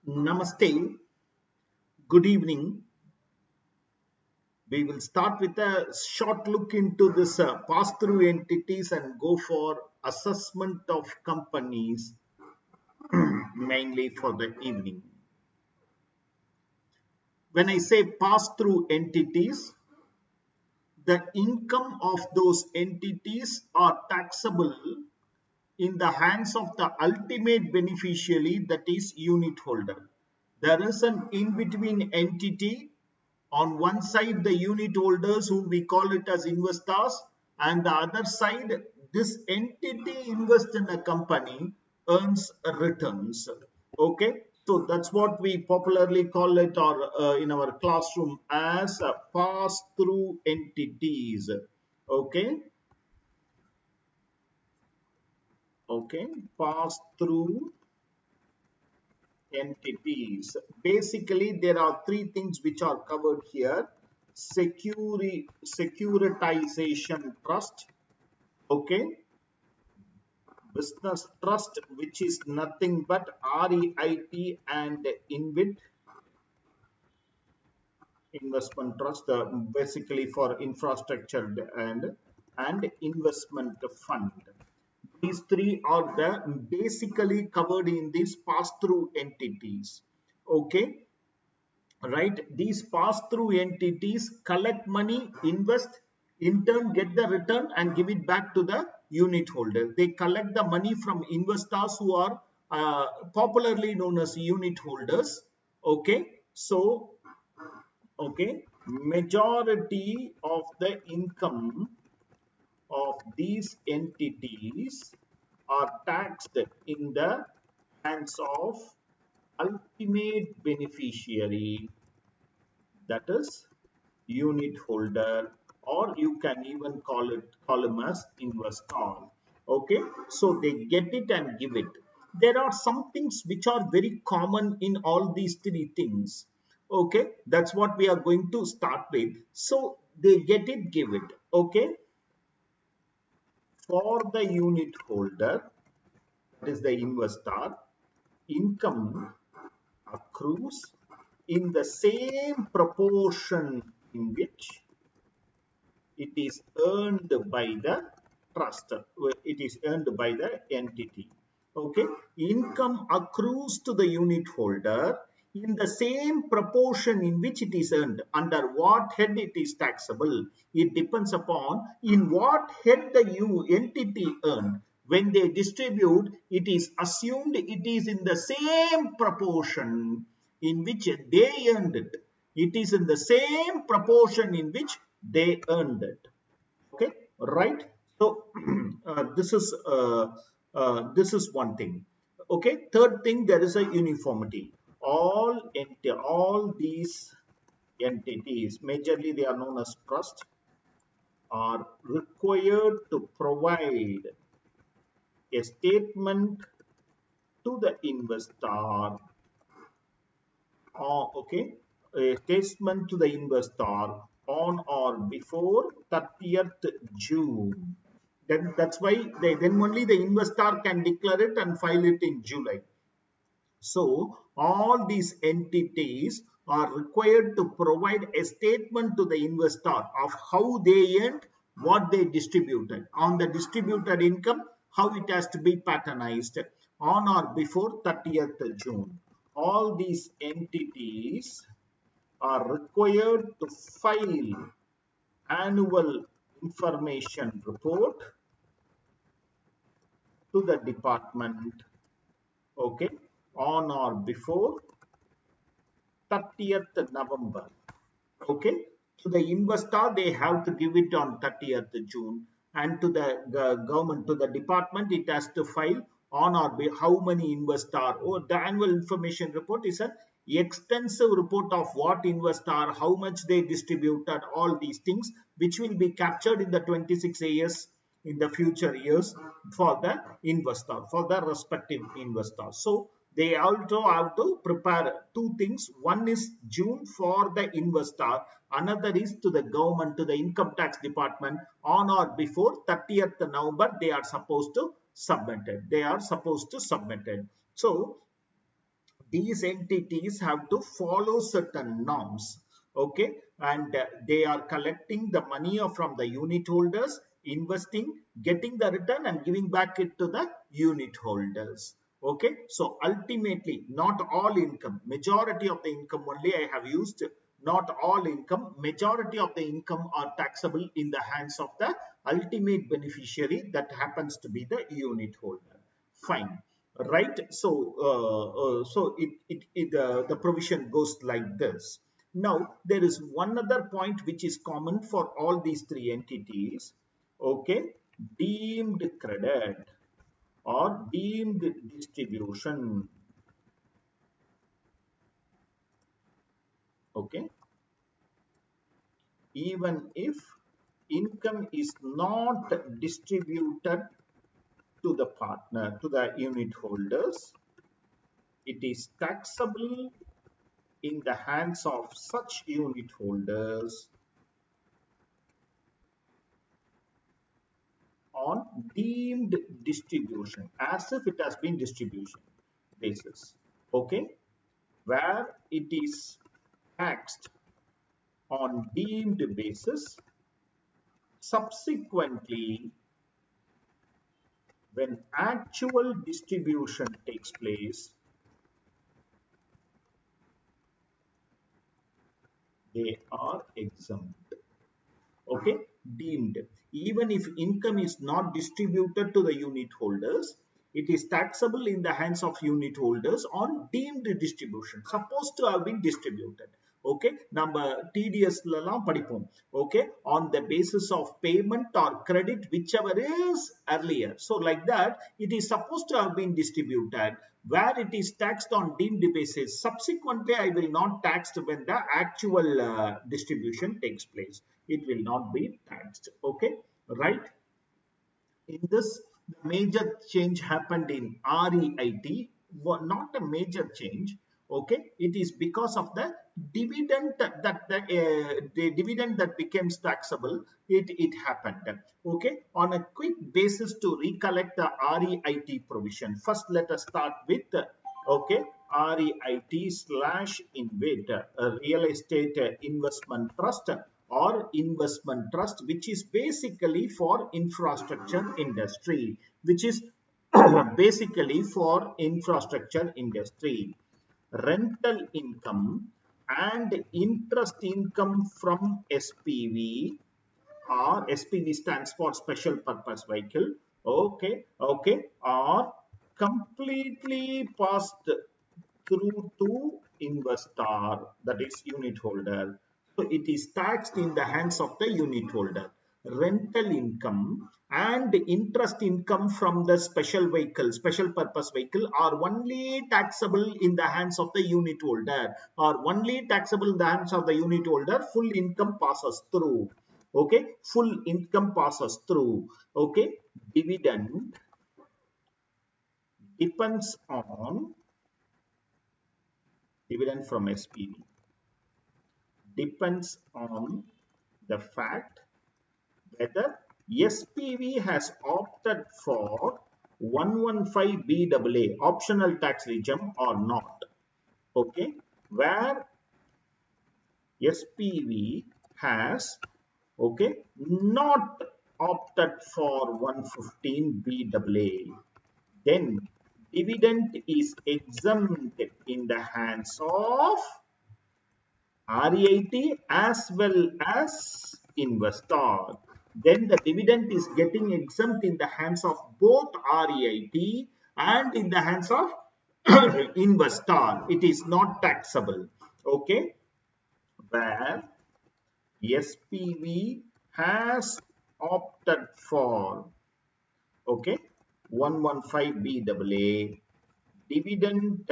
Namaste, good evening. We will start with a short look into this pass-through entities and go for assessment of companies mainly for the evening. When I say pass-through entities, the income of those entities are taxable in the hands of the ultimate beneficiary, that is unit holder. There is an in-between entity. On one side, the unit holders, who we call it as investors, and the other side, this entity invests in a company, earns returns. Okay, so that's what we popularly call it, or in our classroom, as pass-through entities. Okay, okay, pass-through entities. Basically, there are three things which are covered here. Securitization trust, okay, business trust, which is nothing but REIT, and InvIT, investment trust, basically for infrastructure and investment fund. These three are the basically covered in these pass-through entities. Okay, right? These pass-through entities collect money, invest, in turn get the return and give it back to the unit holder. They collect the money from investors who are popularly known as unit holders. Okay, so okay, majority of the income of these entities are taxed in the hands of ultimate beneficiary, that is unit holder, or you can even call him as investor. Okay, so they get it and give it. There are some things which are very common in all these three things. Okay, that's what we are going to start with. So they get it, give it. Okay, for the unit holder, that is the investor, income accrues in the same proportion in which it is earned by the trust, it is earned by the entity. Okay, income accrues to the unit holder in the same proportion in which it is earned. Under what head it is taxable? It depends upon in what head the entity earned. When they distribute, it is assumed it is in the same proportion in which they earned it. It is in the same proportion in which they earned it. Okay, right? So this is one thing. Okay, third thing, there is a uniformity. All these entities, majorly they are known as trust, are required to provide a statement to the investor, okay, a statement to the investor on or before 30th June. That's why then only the investor can declare it and file it in July. So all these entities are required to provide a statement to the investor of how they earned, what they distributed, on the distributed income, how it has to be patternized on or before 30th June. All these entities are required to file annual information report to the department, okay, on or before 30th November. Okay, to the investor they have to give it on 30th June, and to the government, to the department, it has to file on or be how many investor. Or the annual information report is an extensive report of what investor, how much they distributed, all these things which will be captured in the 26 years in the future years for the investor, for the respective investor. So they also have to prepare two things. One is June for the investor, another is to the government, to the income tax department, on or before 30th November they are supposed to submit it. They are supposed to submit it. So these entities have to follow certain norms, okay, and they are collecting the money from the unit holders, investing, getting the return and giving back it to the unit holders. Okay, so ultimately not all income, majority of the income only I have used, not all income, majority of the income are taxable in the hands of the ultimate beneficiary, that happens to be the unit holder. Fine, right? So the provision goes like this. Now there is one other point which is common for all these three entities. Okay, deemed credit or deemed distribution. Okay, even if income is not distributed to the partner, to the unit holders, it is taxable in the hands of such unit holders on deemed distribution, as if it has been distribution basis. Okay, where it is taxed on deemed basis. Subsequently, when actual distribution takes place, they are exempt. Okay, deemed. Even if income is not distributed to the unit holders, it is taxable in the hands of unit holders on deemed distribution, supposed to have been distributed. Okay, நம்ம TDS லாம் படிப்போம். Okay, on the basis of payment or credit, whichever is earlier. So like that, it is supposed to have been distributed, where it is taxed on deemed basis. Subsequently, I will not taxed when the actual distribution takes place. It will not be taxed. Okay, right? In this, the major change happened in REIT, not a major change. Okay, it is because of the dividend that the dividend that becomes taxable. It happened. Okay, on a quick basis to recollect the REIT provision. First, let us start with okay, REIT slash InvIT, real estate investment trust or investment trust, which is basically for infrastructure industry, which is basically for infrastructure industry. Rental income and interest income from SPV, or SPV stands for special purpose vehicle. Okay, okay, are completely passed through to investor, that is unit holder. So it is taxed in the hands of the unit holder. Rental income and interest income from the special vehicle, special purpose vehicle, are only taxable in the hands of the unit holder, or only taxable in the hands of the unit holder. Full income passes through. Okay, full income passes through. Okay, dividend depends on dividend from SPV depends on the fact whether SPV has opted for 115BAA optional tax regime or not. Okay, where SPV has not opted for 115BAA, then dividend is exempt in the hands of REIT as well as investor. Then the dividend is getting exempt in the hands of both REIT and in the hands of investor. It is not taxable. Okay, where SPV has opted for 115BAA, dividend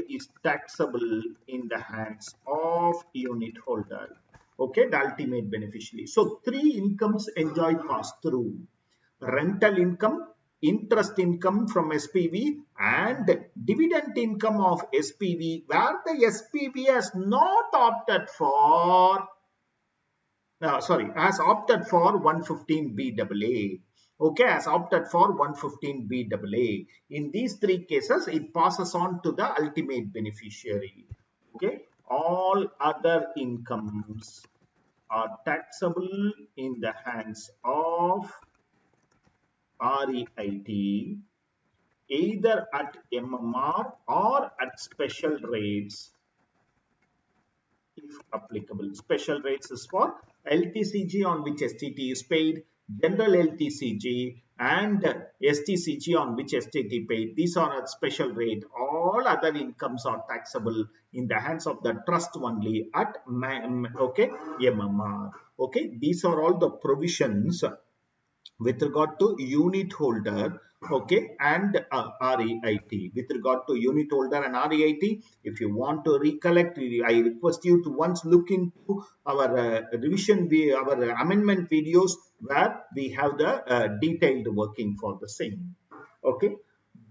is taxable in the hands of unit holder, the ultimate beneficiary. So three incomes enjoy pass through: rental income, interest income from SPV, and dividend income of SPV, where the SPV has not opted for has opted for 115BAA. okay, has opted for 115BAA. In these three cases, it passes on to the ultimate beneficiary. Okay, all other incomes are taxable in the hands of REIT either at MMR or at special rates if applicable. Special rates is for LTCG on which STT is paid, general LTCG and STCG on which STT paid. These are at special rate. All other incomes are taxable in the hands of the trust only at okay, MMR. Okay, these are all the provisions with regard to unit holder, okay, and REIT. With regard to unit holder and REIT, if you want to recollect, I request you to once look into our our amendment videos where we have the detailed working for the same. Okay.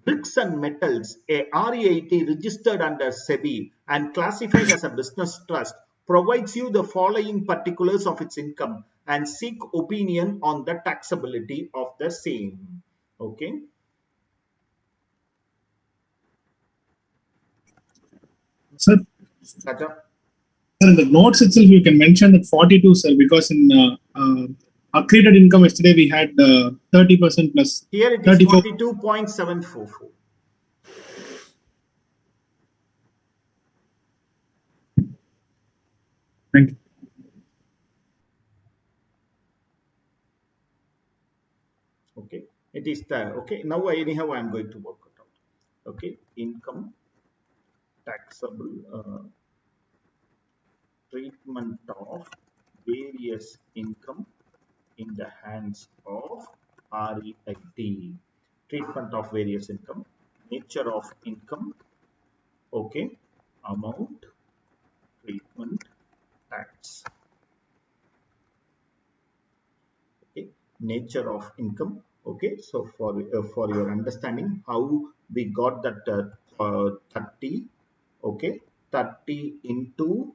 Bricks and Metals, a REIT registered under SEBI and classified as a business trust, provides you the following particulars of its income and seek opinion on the taxability of the same. Okay. Sir, Tata. sir, in the notes itself, you can mention that 42, sir, because in accreted income yesterday we had 30% plus Here it is 34. 42.744. Thank you. Okay. It is the, okay. Now anyhow I am going to work it out. Okay. Income taxable treatment of various income in the hands of REIT. Treatment of various income, nature of income, okay, amount, treatment, tax. Okay, nature of income. Okay, so for your understanding, how we got that 30, okay, 30 into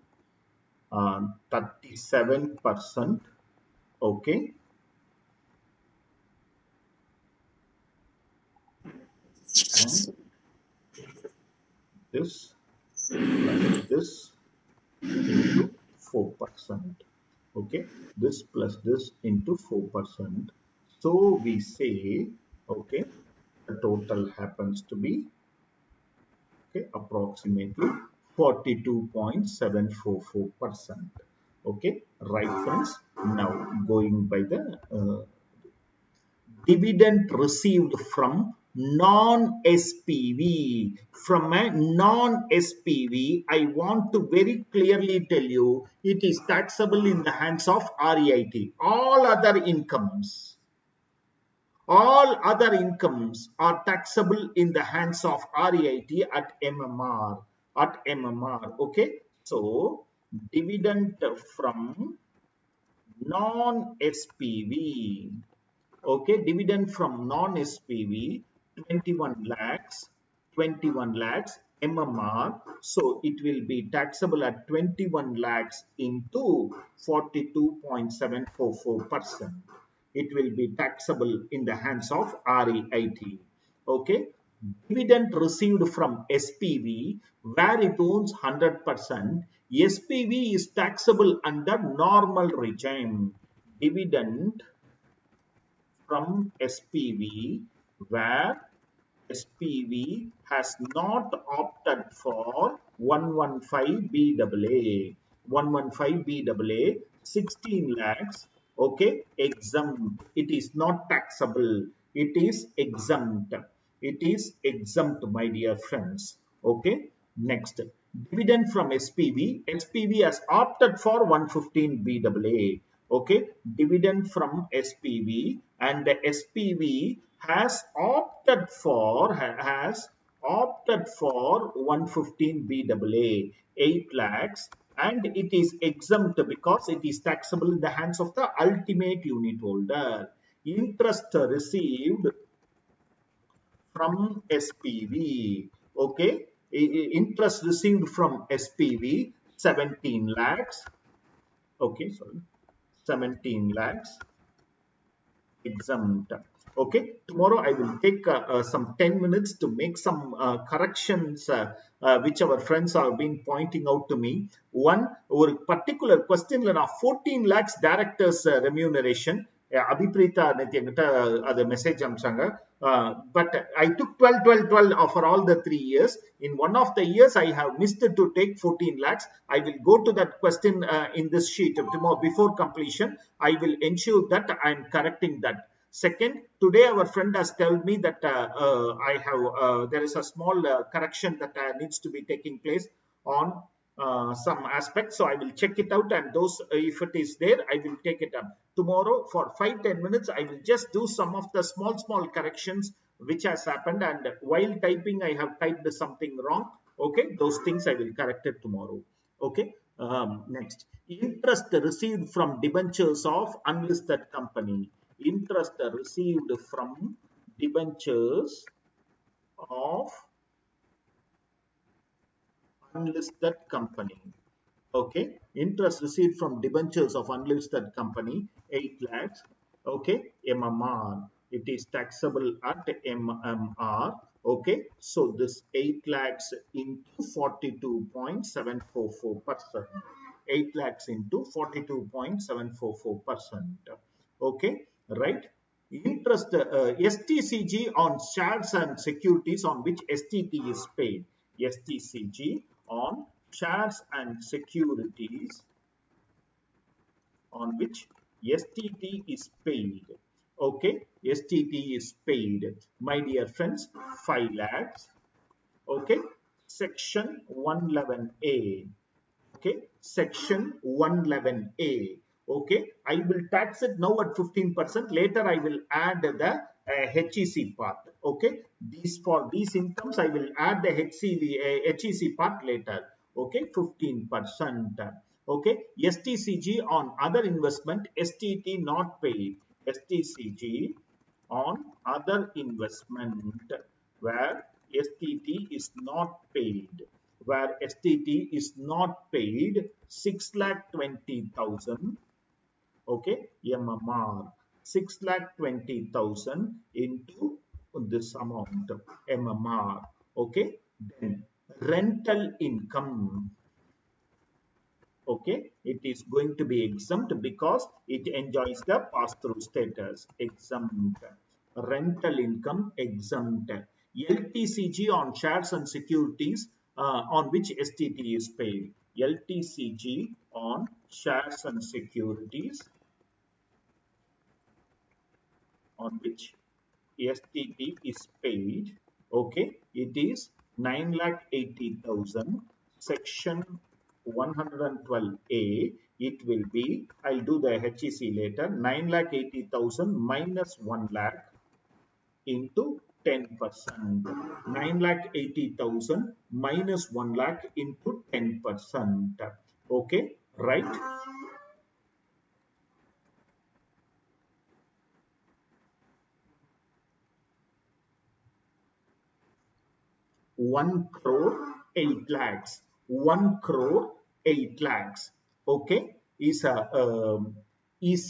37%, okay, and this plus this into 4%. Okay, this plus this into 4%. So we say, okay, the total happens to be, okay, approximately 42.744%. Okay, right friends. Now going by the dividend received from non-SPV. From a non-SPV, I want to very clearly tell you, it is taxable in the hands of REIT. All other incomes are taxable in the hands of REIT at MMR. Okay, so dividend from non-SPV. Okay, dividend from non-SPV 21 lakhs, MMR. So it will be taxable at 21 lakhs into 42.744%. It will be taxable in the hands of REIT. Okay, dividend received from SPV where it owns 100%. SPV is taxable under normal regime. Dividend from SPV where SPV has not opted for 115BAA. 115BAA, 16 lakhs, okay, exempt. It is not taxable. It is exempt. It is exempt, my dear friends. Okay, next. Dividend from SPV. SPV has opted for 115BAA. Okay, dividend from SPV, and the SPV has opted for 115BAA, 8 lakhs, and it is exempt because it is taxable in the hands of the ultimate unit holder. Interest received from SPV, okay, interest received from SPV 17 lakhs, okay, sorry, 17 lakhs, exempt. Okay, tomorrow I will take some 10 minutes to make some corrections which our friends have been pointing out to me. One, ஒரு particular questionல நான் 14 lakhs directors remuneration அபிப்ரீதா நேற்று என்கிட்ட அது message அனுப்பிச்சாங்க. But I took 12, 12, 12 for all the 3 years. In one of the years, I have missed to take 14 lakhs. I will go to that question in this sheet tomorrow before completion. I will ensure that I am correcting that. Second, today our friend has told me that I have there is a small correction that needs to be taking place on some aspects. So I will check it out, and those if it is there, I will take it up tomorrow for 5-10 minutes. I will just do some of the small corrections which has happened, and while typing I have typed something wrong. Okay, those things I will correct it tomorrow. Okay. Next, interest received from debentures of unlisted company. Interest received from debentures of unlisted company. Okay, interest received from debentures of unlisted company, 8 lakhs. Okay, MMR, it is taxable at MMR. Okay, so this 8 lakhs into 42.744%. 8 lakhs into 42.744%. Okay, right. Interest STCG on shares and securities on which STT is paid. STCG on shares and securities on which STT is paid. Okay, STT is paid. My dear friends, 5 lakhs. Okay, section 111A. Okay, section 111A. Okay, I will tax it now at 15%. Later I will add the HEC part. Okay, for these incomes I will add the HEC part later. Okay, 15%. Okay, STCG on other investment, STT not paid. STCG on other investment where STT is not paid. Where STT is not paid, 6,20,000. Okay, MMR, 6,20,000 into this amount, MMR. Okay, then rental income. Okay, it is going to be exempt because it enjoys the pass-through status. Exempt. Rental income exempt. LTCG on shares and securities on which STT is paid. LTCG on shares and securities on which STT is paid. Okay, it is 9,80,000. Section 112A. It will be, I'll do the HEC later, 9,80,000 minus 1 lakh into 10%. 9,80,000 minus 1 lakh into 10%. Okay, right? 1 crore 8 lakhs. 1 crore 8 lakhs. Okay, is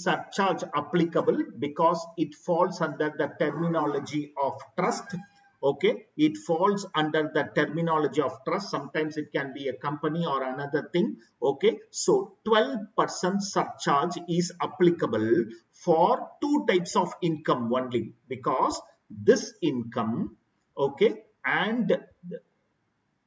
surcharge applicable because it falls under the terminology of trust. Okay, it falls under the terminology of trust. Sometimes it can be a company or another thing. Okay, so 12% surcharge is applicable for 2 types of income only, because this income, okay, and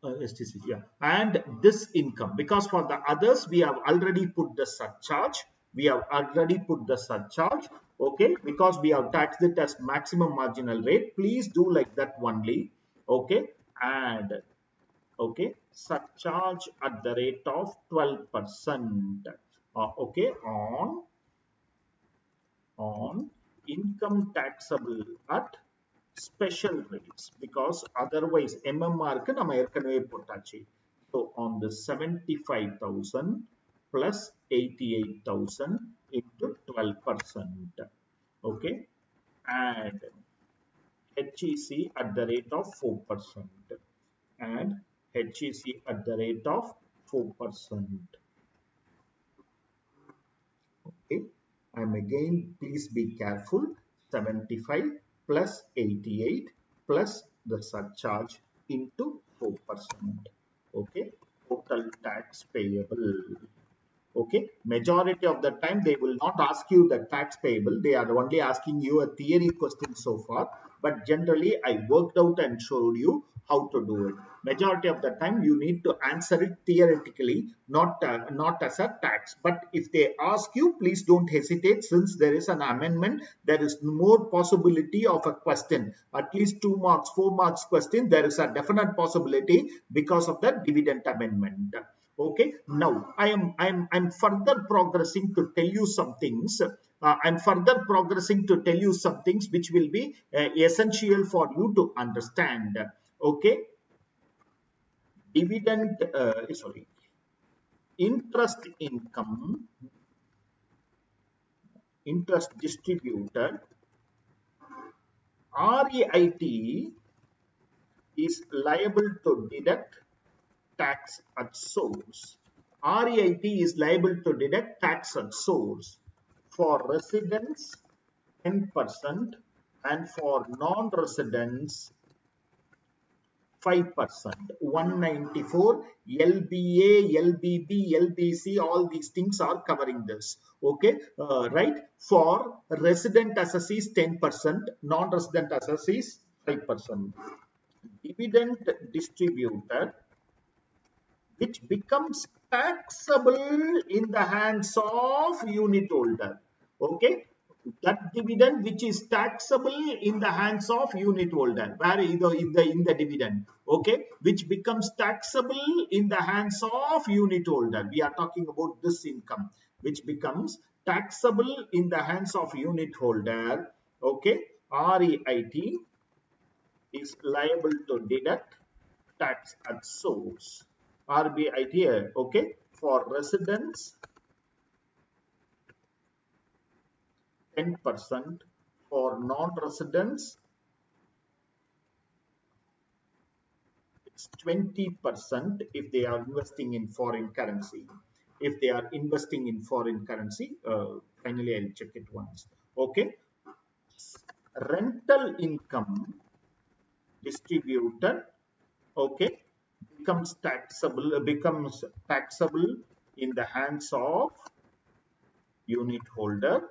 STCG, yeah, and this income, because for the others we have already put the surcharge. We have already put the surcharge. Okay, because we have taxed it as maximum marginal rate. Please do like that only. Okay, and okay, surcharge at the rate of 12%. Okay, on income taxable at special rates, because otherwise MMR க்கு நம்ம ஏற்கனவே போட்டாச்சு. So on the 75,000 plus 88,000 into 12%. Okay, and HEC at the rate of 4%. And HEC at the rate of 4%. Okay, I'm again, please be careful. 75 plus 88 plus the surcharge into 4%. Okay, total tax payable. Okay, majority of the time they will not ask you the tax payable, they are only asking you a theory question so far, but generally I worked out and showed you how to do it. Majority of the time you need to answer it theoretically, not as a tax. But if they ask you, please don't hesitate, since there is an amendment, there is more possibility of a question, at least 2 marks 4 marks question, there is a definite possibility because of the dividend amendment. Okay, now I'm further progressing to tell you some things. I'm further progressing to tell you some things which will be essential for you to understand. Okay, dividend, sorry, interest income, interest distributed, REIT is liable to deduct tax at source. REIT is liable to deduct tax at source for residents 10% and for non-residents 5%. 194 LBA, LBB, LBC, all these things are covering this. Okay, right? For resident assessees 10%, non-resident assessees 5%. Dividend distributed, which becomes taxable in the hands of unit holder. Okay, that dividend which is taxable in the hands of unit holder, where either in the dividend, okay, which becomes taxable in the hands of unit holder. We are talking about this income which becomes taxable in the hands of unit holder. Okay, REIT is liable to deduct tax at source. RBI here, okay, for residents 10%, for non-residents it's 20% if they are investing in foreign currency. If they are investing in foreign currency, finally I'll check it once. Okay, rental income distributed, okay, becomes taxable in the hands of unit holder.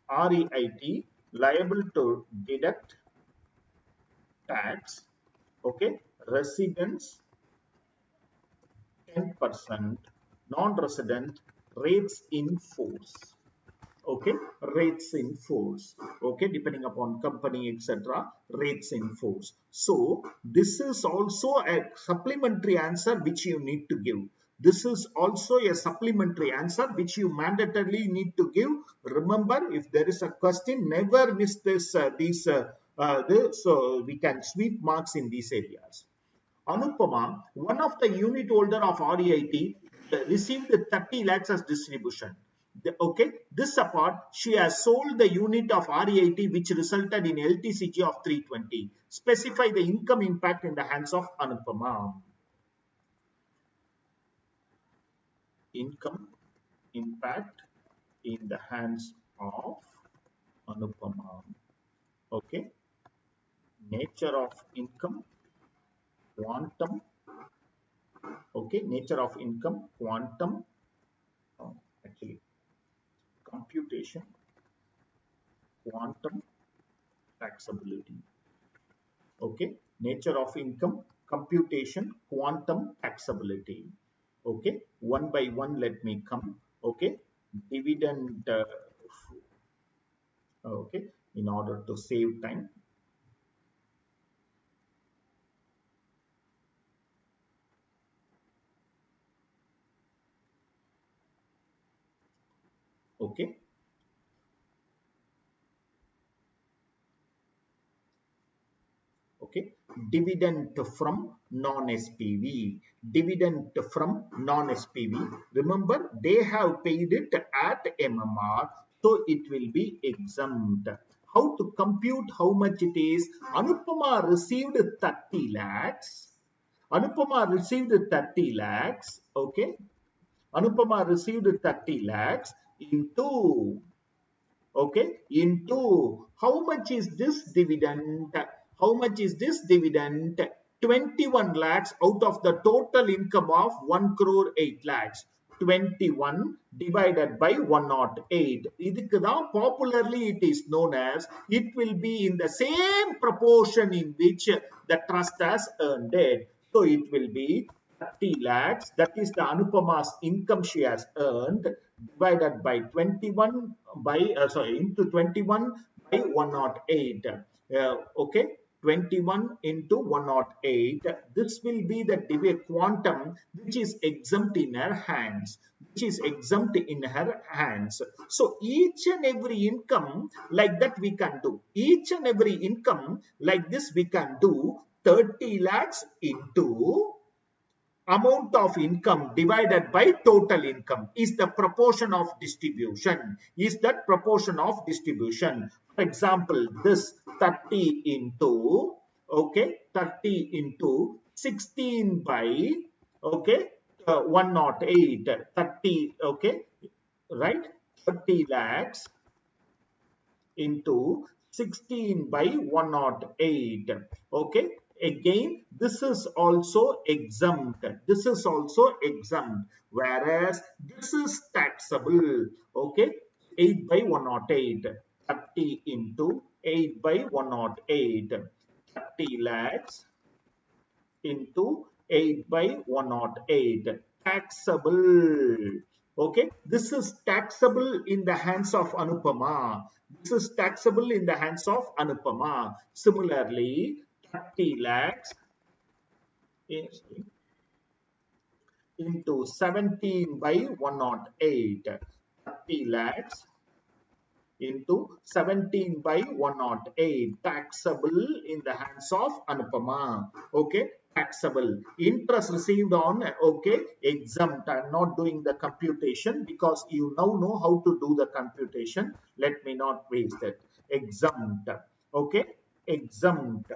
REIT liable to deduct tax, okay, residents 10%, non-resident rates in force. Okay, rates in force, okay, depending upon company, etc., rates in force. So this is also a supplementary answer which you need to give. This is also a supplementary answer which you mandatorily need to give. Remember, if there is a question, never miss this so we can sweep marks in these areas. Anupama, one of the unit holder of REIT, received 30 lakhs as distribution. Okay, this apart, she has sold the unit of REIT which resulted in LTCG of 320. Specify the income impact in the hands of Anupama. Income impact in the hands of Anupama. Okay, nature of income, quantum. Okay, nature of income, quantum, actually computation, quantum, taxability. Okay, nature of income, computation, quantum, taxability. Okay, one by one let me come. Okay, dividend, okay, in order to save time. Okay, okay, dividend from non-SPV, dividend from non-SPV. Remember, they have paid it at MMR, so it will be exempt. How to compute how much it is? Anupama received 30 lakhs. Anupama received 30 lakhs. Okay, Anupama received 30 lakhs. into, okay, into how much is this dividend? How much is this dividend? 21 lakhs out of the total income of 1 crore 8 lakhs. 21 divided by 108. இதுக்கு தான் popularly it is known as, it will be in the same proportion in which the trust has earned it. So it will be 30 lakhs, that is the Anupama's income she has earned, divided by 21 by, into 21 by 108. Okay, 21 into 108. This will be the quantum which is exempt in her hands. Which is exempt in her hands. So each and every income like that we can do. Each and every income like this we can do 30 lakhs into amount of income divided by total income is the proportion of distribution. Is that proportion of distribution? For example, this 30 into, okay, 30 into 16 by, okay, 108, 30, okay, right, 30 lakhs into 16 by 108. Okay, again this is also exempt. This is also exempt, whereas this is taxable. Okay, 8 by 108, 30 into 8 by 108, 30 lakhs into 8 by 108, taxable. Okay, this is taxable in the hands of Anupama. This is taxable in the hands of Anupama. Similarly, 30 lakhs into 17 by 108, 30 lakhs into 17 by 108, taxable in the hands of Anupama. Okay, taxable. Interest received on, okay, exempt. I'm not doing the computation because you now know how to do the computation. Let me not waste it. Exempt. Okay, exempt.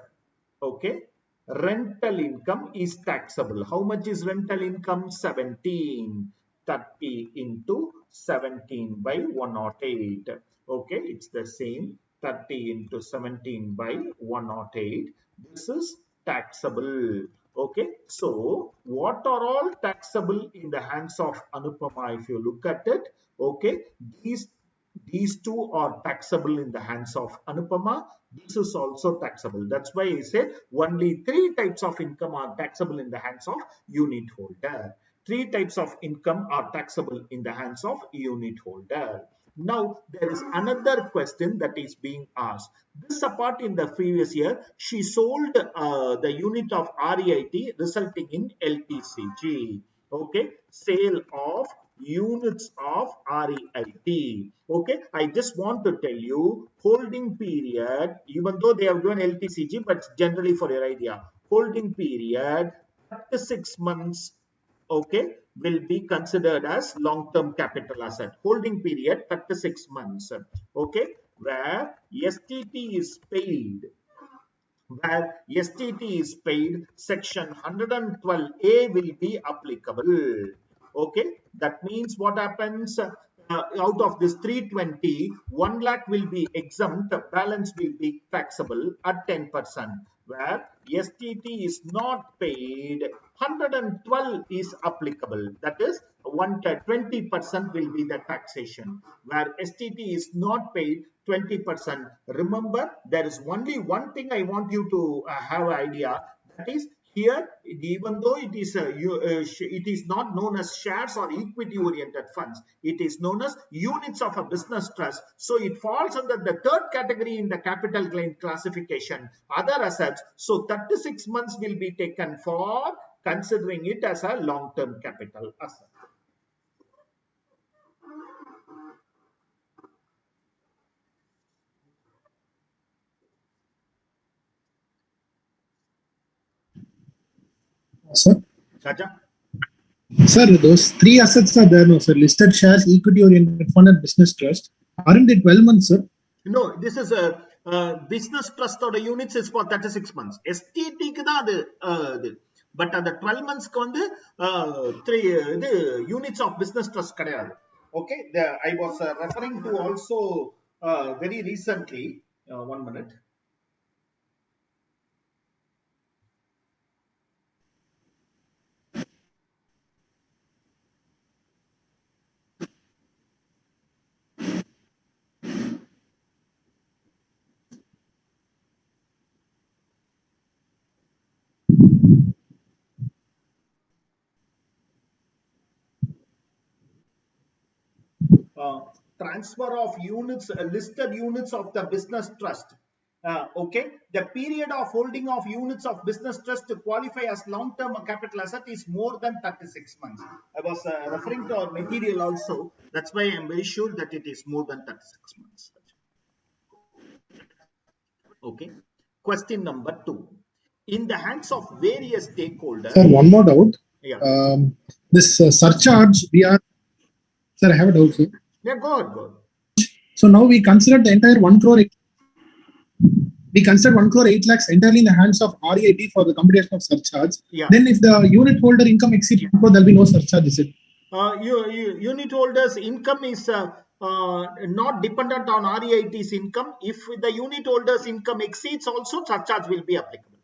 Okay, rental income is taxable. How much is rental income? 17. 30 into 17 by 108. Okay, it's the same. 30 into 17 by 108. This is taxable. Okay, so what are all taxable in the hands of Anupama? If you look at it, okay, these two are taxable in the hands of Anupama. This is also taxable. That's why I said only 3 types of income are taxable in the hands of unit holder. 3 types of income are taxable in the hands of unit holder. Now, there is another question that is being asked. This apart in the previous year, she sold the unit of REIT resulting in LTCG. Okay, sale of units of REIT. Okay, I just want to tell you, holding period, even though they have given LTCG, but generally for your idea, holding period 36 months, okay, will be considered as long-term capital asset. Holding period 36 months, okay, where STT is paid. Where STT is paid, section 112A will be applicable. Okay, that means what happens? Out of this 320, 1 lakh will be exempt, balance will be taxable at 10%. Where STT is not paid, 112 is applicable. That is, 20% will be the taxation. Where STT is not paid, 20%. Remember, there is only one thing I want you to have an idea. That is, here, even though it is not known as shares or equity-oriented funds, it is known as units of a business trust. So it falls under the third category in the capital gain classification, other assets. So 36 months will be taken for considering it as a long-term capital asset. Sir? Raja? Sir, those 3 assets are there, no, sir. Listed shares, equity-oriented fund, and business trust. Aren't they 12 months, sir? No, this is a business trust or units is for 36 months. STT க்கு தான் அது but அந்த 12 monthsக்கு வந்து 3 units of business trust கிடையாது. Okay, I was referring to also very recently. 1 minute. uh, Transfer of units, listed units of the business trust. Okay, the period of holding of units of business trust to qualify as long-term capital asset is more than 36 months. I was referring to our material also. That's why I'm very sure that it is more than 36 months. Okay. Question number 2. In the hands of various stakeholders. Sir, one more doubt. Yeah. This surcharge, we are, sir, I have a doubt, sir. Yeah, go ahead, go ahead. So now we consider the entire 1 crore, we consider 1 crore 8 lakhs entirely in the hands of REIT for the computation of surcharge. Yeah. Then if the unit holder income exceeds 1 crore, there will be no surcharge, is it? Unit holders' income is not dependent on REIT's income. If the unit holders' income exceeds, also surcharge will be applicable.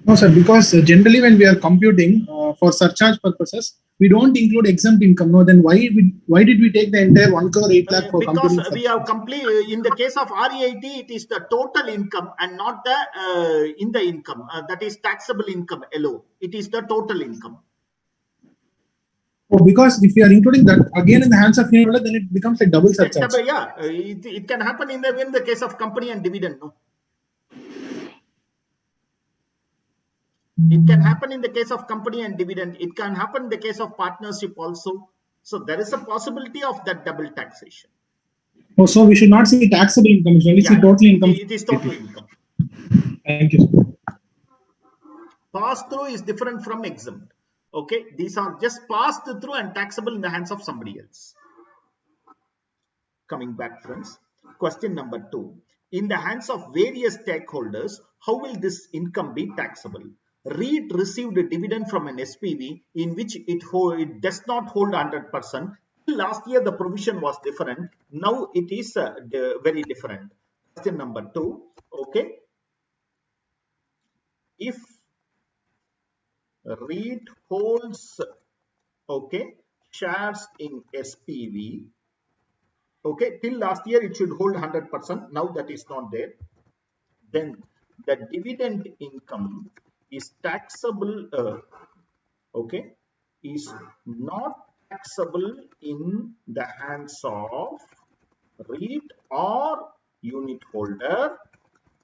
No, sir, because generally when we are computing for surcharge purposes, we don't include exempt income. No, then why did we take the entire 1 crore 8 lakh for Because computing we have surcharge? complete in the case of REIT, it is the total income and not the in the income that is taxable income alone. It is the total income. Oh, because if we are including that again in the hands of unit holder, then it becomes a double surcharge. Yeah, it can happen in the case of company and dividend. No. It can happen in the case of company and dividend. It can happen in the case of partnership also. So there is a possibility of that double taxation. Oh, so we should not see taxable income. We should only see total income. It is total income. Thank you. Pass through is different from exempt. Okay, these are just passed through and taxable in the hands of somebody else. Coming back, friends. Question number 2. In the hands of various stakeholders, how will this income be taxable? Reit received a dividend from an SPV in which it does not hold 100%. Last year, the provision was different. Now it is very different. Question number 2. Okay. If Reit holds shares in SPV, okay, till last year it should hold 100%. Now that is not there. Then the dividend income is taxable, is not taxable in the hands of REIT or unit holder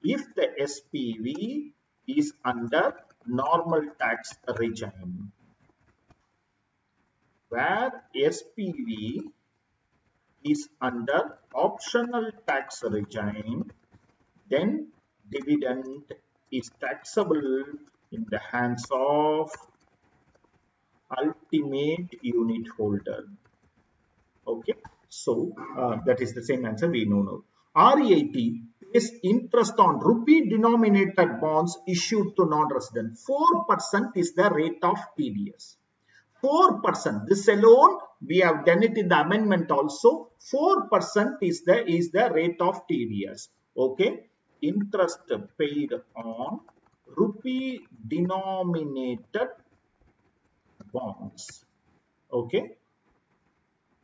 if the SPV is under normal tax regime, where SPV is under optional tax regime, then dividend is taxable in the hands of ultimate unit holder. Okay, so that is the same answer we know now. REIT pays interest on rupee denominated bonds issued to non-resident. 4% is the rate of TDS. 4%. This alone, we have done it in the amendment also. 4% is the rate of TDS. Okay. Interest paid on rupee denominated bonds. Okay.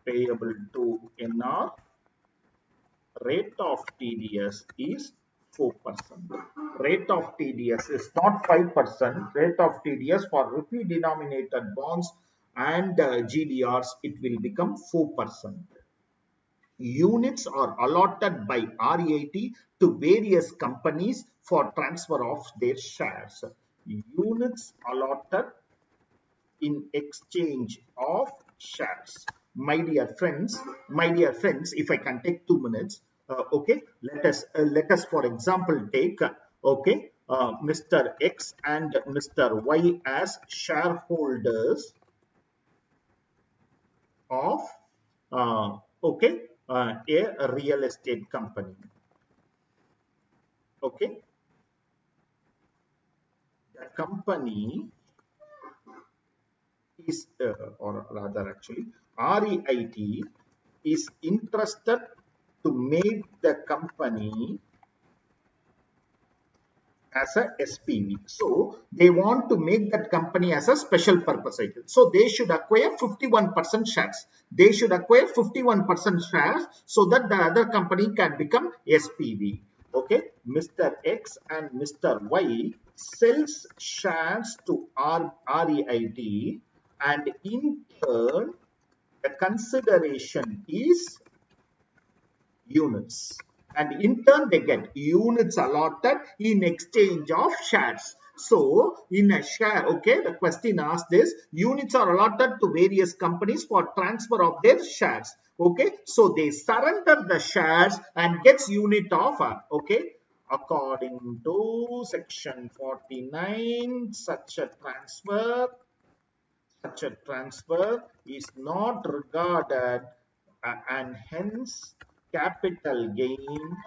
Payable to NR. Rate of TDS is 4%. Rate of TDS is not 5%. Rate of TDS for rupee denominated bonds and GDRs, it will become 4%. Units are allotted by REIT to various companies for transfer of their shares. Units allotted in exchange of shares. My dear friends, if I can take 2 minutes, okay, let us for example take Mr. X and Mr. Y as shareholders of a real estate company. Okay, the company is, or rather actually, REIT is interested to make the company as a SPV. So they want to make that company as a special purpose vehicle. So they should acquire 51% shares. They should acquire 51% shares so that the other company can become SPV. Okay, Mr. X and Mr. Y sells shares to REIT, and in turn the consideration is units, and in turn they get units allotted in exchange of shares. So in a share, okay, the question asks this: units are allotted to various companies for transfer of their shares. Okay, so they surrender the shares and gets unit offer. Okay, according to section 49, such a transfer is not regarded, and hence capital gain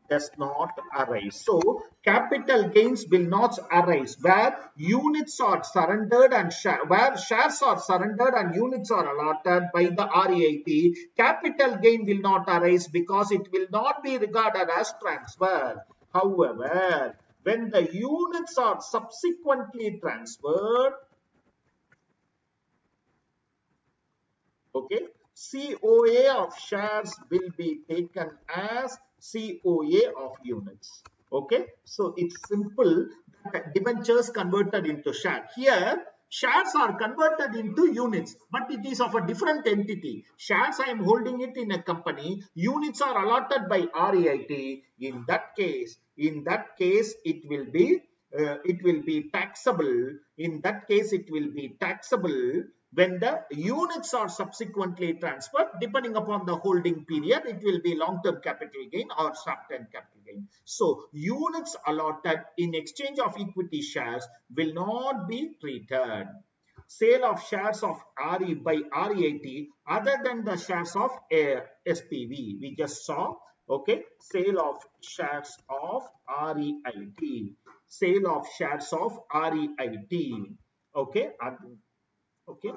does not arise. So capital gains will not arise where units are surrendered and where shares are surrendered and units are allotted by the REIT. Capital gain will not arise because it will not be regarded as transfer. However, when the units are subsequently transferred, okay, COA of shares will be taken as COA of units. Okay, so it's simple that debentures converted into share. Here, shares are converted into units, but it is of a different entity. Shares, I am holding it in a company. Units are allotted by REIT. In that case, it will be taxable. In that case, it will be taxable when the units are subsequently transferred. Depending upon the holding period, it will be long-term capital gain or short-term capital gain. So units allotted in exchange of equity shares will not be treated. Sale of shares of RE by REIT other than the shares of SPV we just saw. Okay, sale of shares of REIT, sale of shares of REIT. Okay, okay,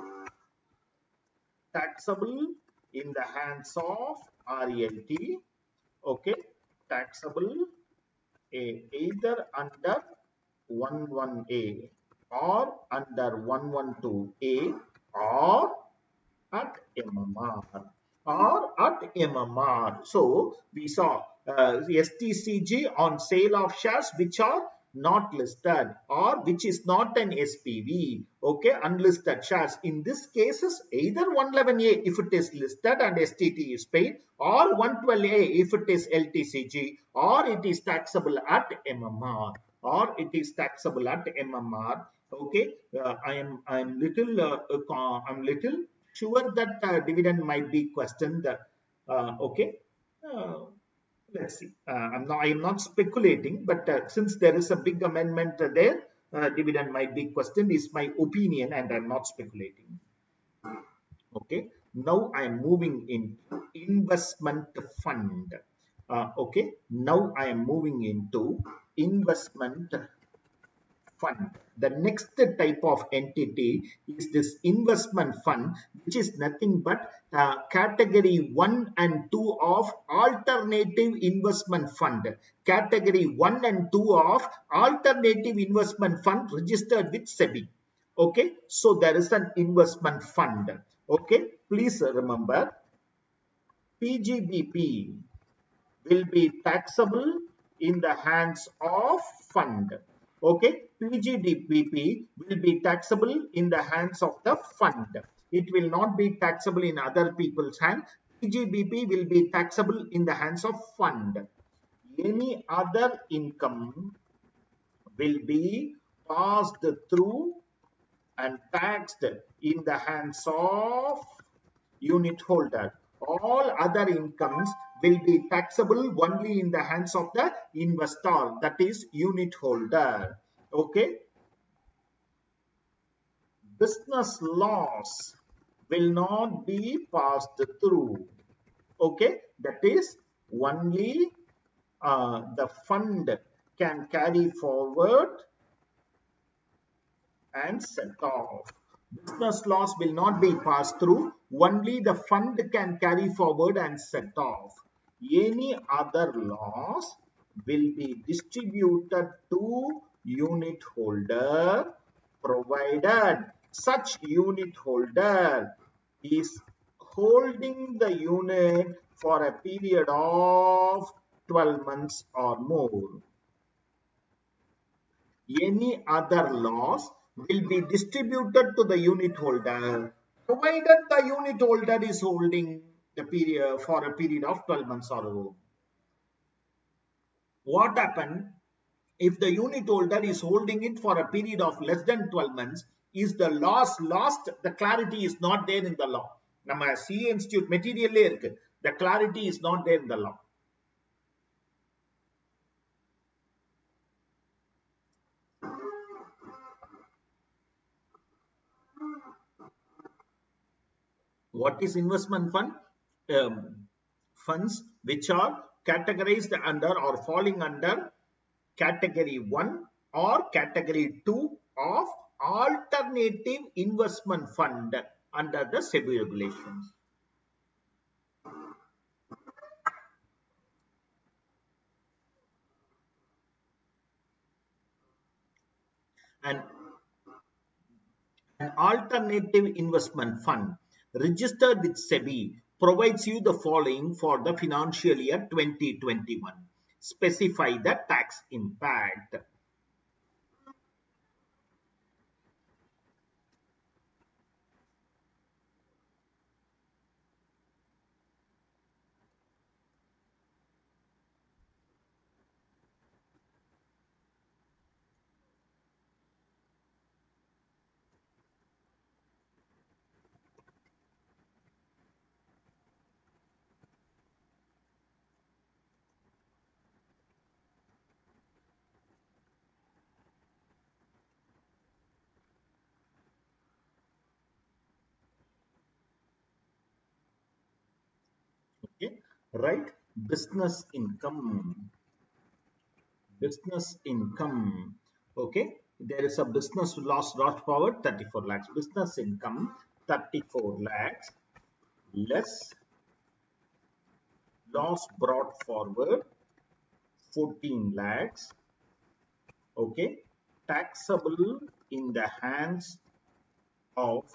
taxable in the hands of REIT. Okay, taxable either under 11A or under 112A or at MMR So we saw STCG on sale of shares which are not listed or which is not an SPV. Okay, unlisted shares. In this cases, either 111A if it is listed and STT is paid, or 112A if it is LTCG, or it is taxable at MMR. Okay, I'm little sure that dividend might be questioned. Okay, uh, let's see. I'm not speculating, but since there is a big amendment there, dividend might be questioned. Is my opinion, and I'm not speculating. Okay. Now I am moving into investment fund. Okay. Now I am moving into investment fund. The next type of entity is this investment fund, which is nothing but category 1 and 2 of alternative investment fund. Category 1 and 2 of alternative investment fund registered with SEBI. Okay, so there is an investment fund. Okay, please remember PGBP will be taxable in the hands of fund. Okay, PGDPP will be taxable in the hands of the fund. It will not be taxable in other people's hand. PGBP will be taxable in the hands of fund. Any other income will be passed through and taxed in the hands of unit holder. All other incomes will be taxable only in the hands of the investor, that is unit holder. Okay, business loss will not be passed through. Okay, that is only the fund can carry forward and set off. Business loss will not be passed through. Only the fund can carry forward and set off. Any other loss will be distributed to unit holder, provided such unit holder is holding the unit for a period of 12 months or more. Any other loss will be distributed to the unit holder, provided the unit holder is holding the period for a period of 12 months or more. What happens if the unit holder is holding it for a period of less than 12 months? Is the loss lost? The clarity is not there in the law. Nama CA Institute material irukku. The clarity is not there in the law. What is investment fund? Funds which are categorized under or falling under category 1 or category 2 of alternative investment fund under the SEBI regulations. And an alternative investment fund registered with SEBI provides you the following for the financial year 2021. Specify the tax impact. Okay, right? Business income. Business income. Okay, there is a business loss brought forward 34 lakhs. Business income 34 lakhs less loss brought forward 14 lakhs. Okay, taxable in the hands of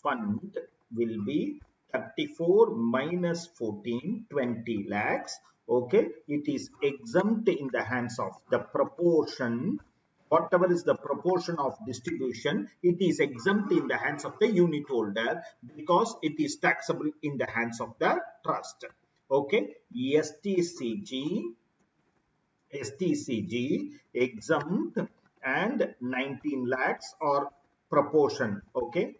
fund will be 34 minus 14, 20 lakhs. Okay, it is exempt in the hands of the proportion. Whatever is the proportion of distribution, it is exempt in the hands of the unit holder because it is taxable in the hands of the trust. Okay, STCG exempt and 19 lakhs or proportion, okay,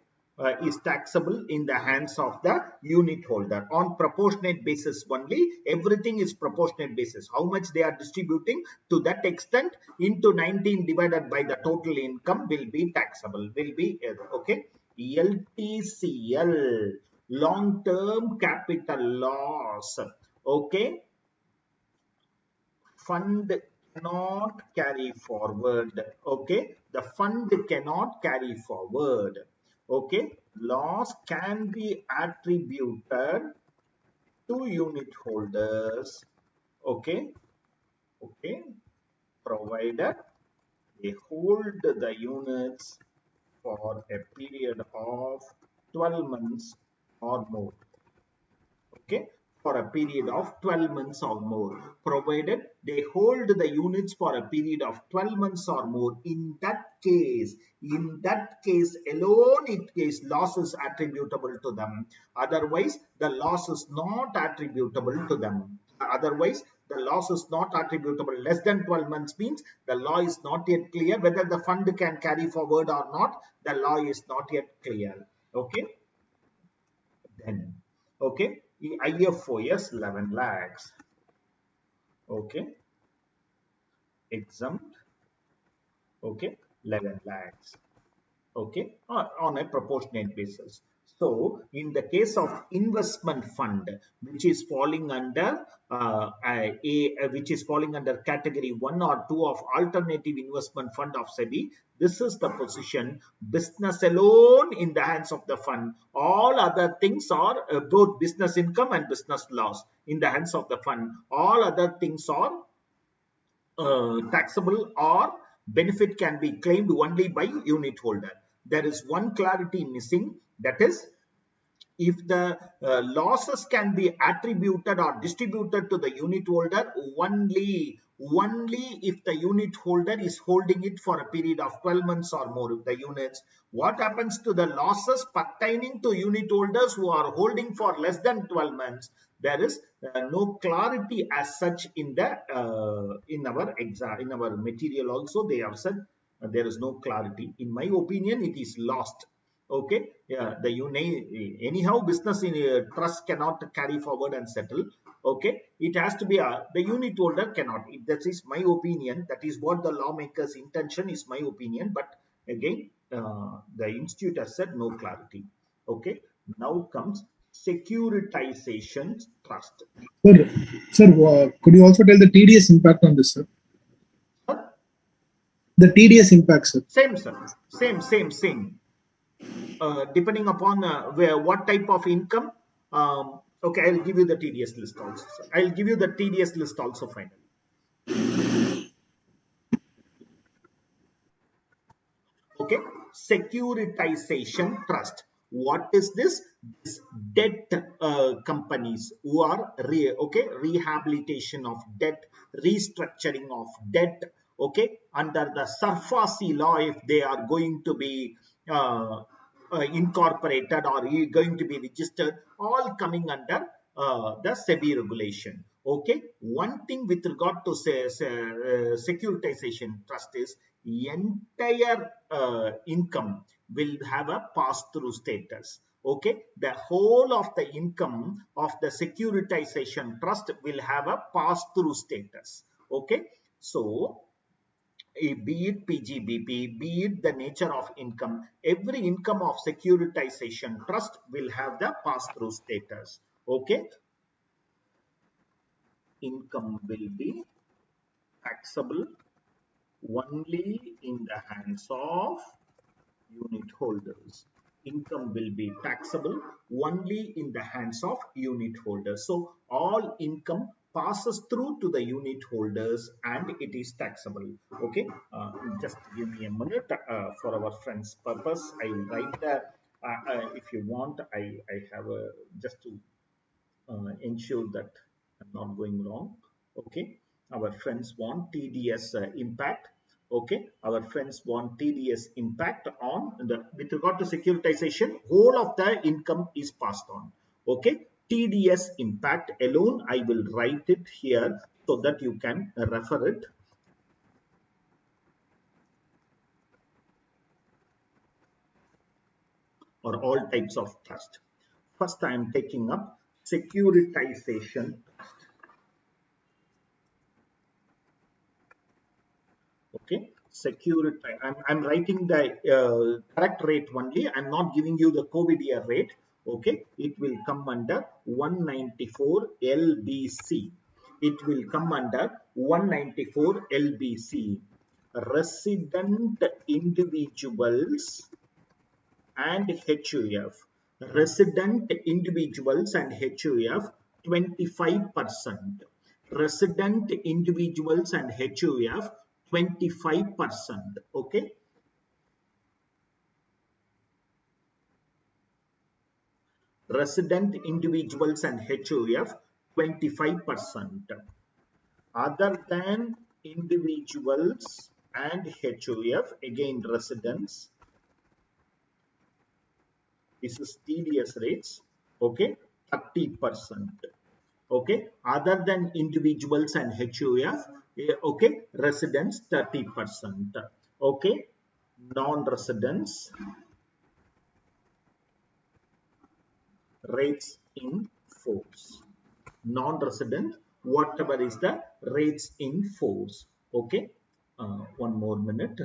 is taxable in the hands of the unit holder on proportionate basis only. Everything is proportionate basis. How much they are distributing to that extent into 19 divided by the total income will be taxable, will be okay. LTCL, long term capital loss, okay. Fund cannot carry forward. Okay, the fund cannot carry forward. Okay, loss can be attributed to unit holders. Okay, okay, provided they hold the units for a period of 12 months or more. Okay, for a period of 12 months or more, provided they hold the units for a period of 12 months or more. In that case alone, it is losses attributable to them. Otherwise, the loss is not attributable to them. Otherwise, the loss is not attributable. Less than 12 months means the law is not yet clear. Whether the fund can carry forward or not, the law is not yet clear. Okay. Then, okay, IFOS 11 lakhs. Okay, exempt. Okay, 11 lakhs. Okay, on a proportionate basis. So, in the case of investment fund, which is falling under which is falling under category 1 or 2 of alternative investment fund of SEBI. This is the position. Business alone in the hands of the fund. All other things are both business income and business loss in the hands of the fund. All other things are taxable, or benefit can be claimed only by unit holder. There is one clarity missing, that is, if the losses can be attributed or distributed to the unit holder only if the unit holder is holding it for a period of 12 months or more. If the units, what happens to the losses pertaining to unit holders who are holding for less than 12 months? There is no clarity as such in the in our material. Also they have said there is no clarity. In my opinion, it is lost. Okay, yeah, the anyhow business in trust cannot carry forward and settle. Okay, it has to be the unit holder cannot. That is my opinion. That is what the lawmakers' intention is. My opinion, but again, the institute has said no clarity. Okay, now comes securitization trust. Sir, could you also tell the TDS impact on this, sir? Huh? The TDS impact, sir. Same, sir. Same. Depending upon what type of income. Okay, I'll give you the TDS list also. I'll give you the TDS list also finally. Okay, securitization trust. What is this? This debt companies who are rehabilitation of debt, restructuring of debt. Okay, under the SARFAESI law, if they are going to be incorporated or going to be registered, all coming under the SEBI regulation. Okay, one thing with regard to securitization trust is entire income will have a pass-through status. Okay, the whole of the income of the securitization trust will have a pass-through status. Okay, so be it PGBP, be it the nature of income, every income of securitization trust will have the pass-through status. Okay, income will be taxable only in the hands of unit holders. Income will be taxable only in the hands of unit holders. So all income passes through to the unit holders and it is taxable. Okay, just give me a minute for our friend's purpose. I will write that. If you want, I have a just to ensure that I'm not going wrong. Okay, our friends want TDS impact. Okay, our friends want TDS impact on the with regard to securitization, whole of the income is passed on. Okay, TDS impact alone, I will write it here so that you can refer it. Or all types of trust. First, I am taking up securitization. Okay, I'm writing the correct rate only. I'm not giving you the COVID year rate. Okay, it will come under 194 LBC. It will come under 194 LBC. Resident individuals and HUF. Resident individuals and HUF 25%. Resident individuals and HUF 25%. Okay. Resident individuals and HUF 25%. Other than individuals and HUF, again residents. This is TDS rates. Okay, 30%. Okay, other than individuals and HUF, okay, residents 30%. Okay, non-residents rates in force. Non-resident, whatever is the rates in force. Okay, one more minute.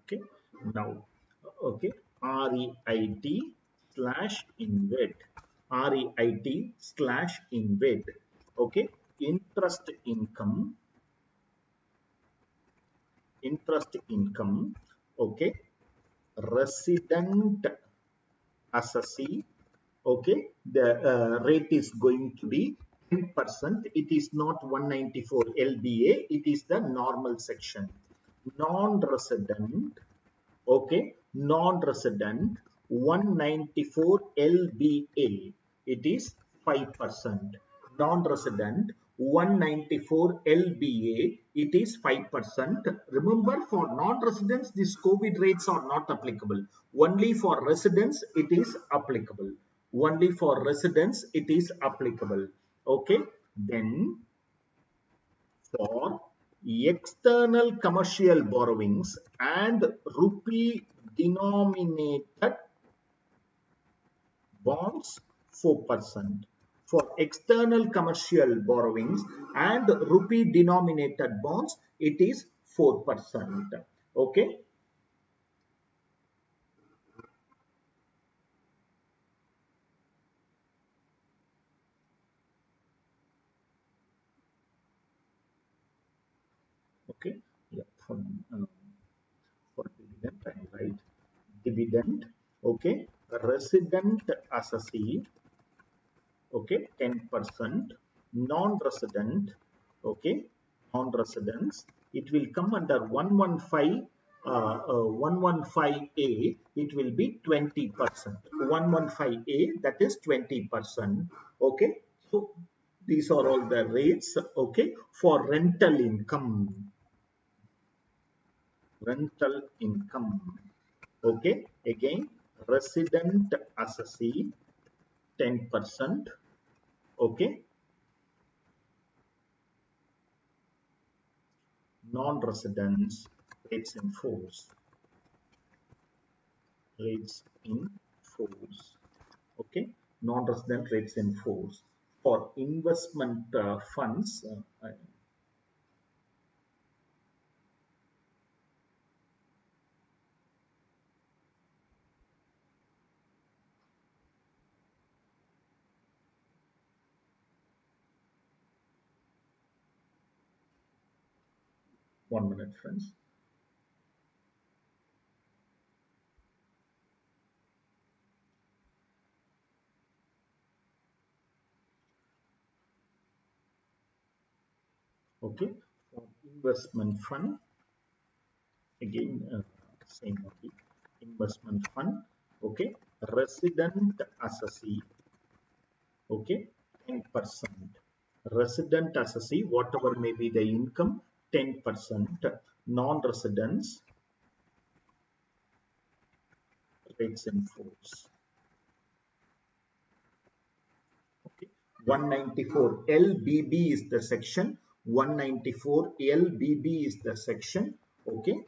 Okay, now, okay, REIT/INVET, REIT/INVET, okay, interest income, okay, resident assessee, okay, the rate is going to be 10%. It is not 194 LBA, it is the normal section. Non-resident, okay, non-resident 194 LBA, it is 5%. Non-resident 194 LBA, it is 5%. Remember, for non-residents these COVID rates are not applicable. Only for residents it is applicable. Only for residents it is applicable. Okay, then for external commercial borrowings and rupee denominated bonds, 4%. For external commercial borrowings and rupee denominated bonds, it is 4%. Okay. Okay. Yeah. For dividend, I write dividend. Okay. Resident assessee, okay, 10%. Non-resident, okay, non-residents, it will come under 115, 115A, it will be 20%. 115A, that is 20%. Okay, so these are all the rates, okay, for rental income. Rental income, okay, again, resident assessee 10%, okay, non-residents rates in force, okay, non-resident rates in force. For investment funds, one minute friends. Okay, for investment fund, again, same only, investment fund, okay, resident assessee, okay, 10%. Resident assessee, whatever may be the income, 10%. Non-residents rates in force. Okay, 194 LBB is the section. 194 LBB is the section. Okay,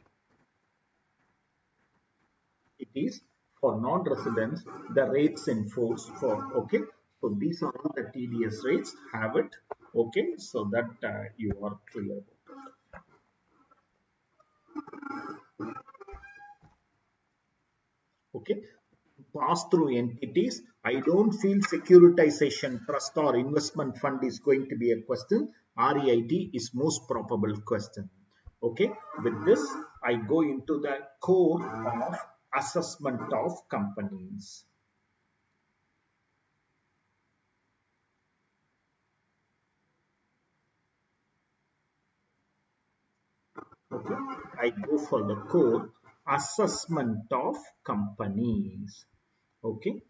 it is for non-residents the rates in force for. Okay, so these are all the TDS rates. Have it. Okay, so that you are clear about it. Okay, pass-through entities, I don't feel securitization trust or investment fund is going to be a question. REIT is most probable question. Okay, with this I go into the core of assessment of companies. Okay, I go for the core assessment of companies. Okay,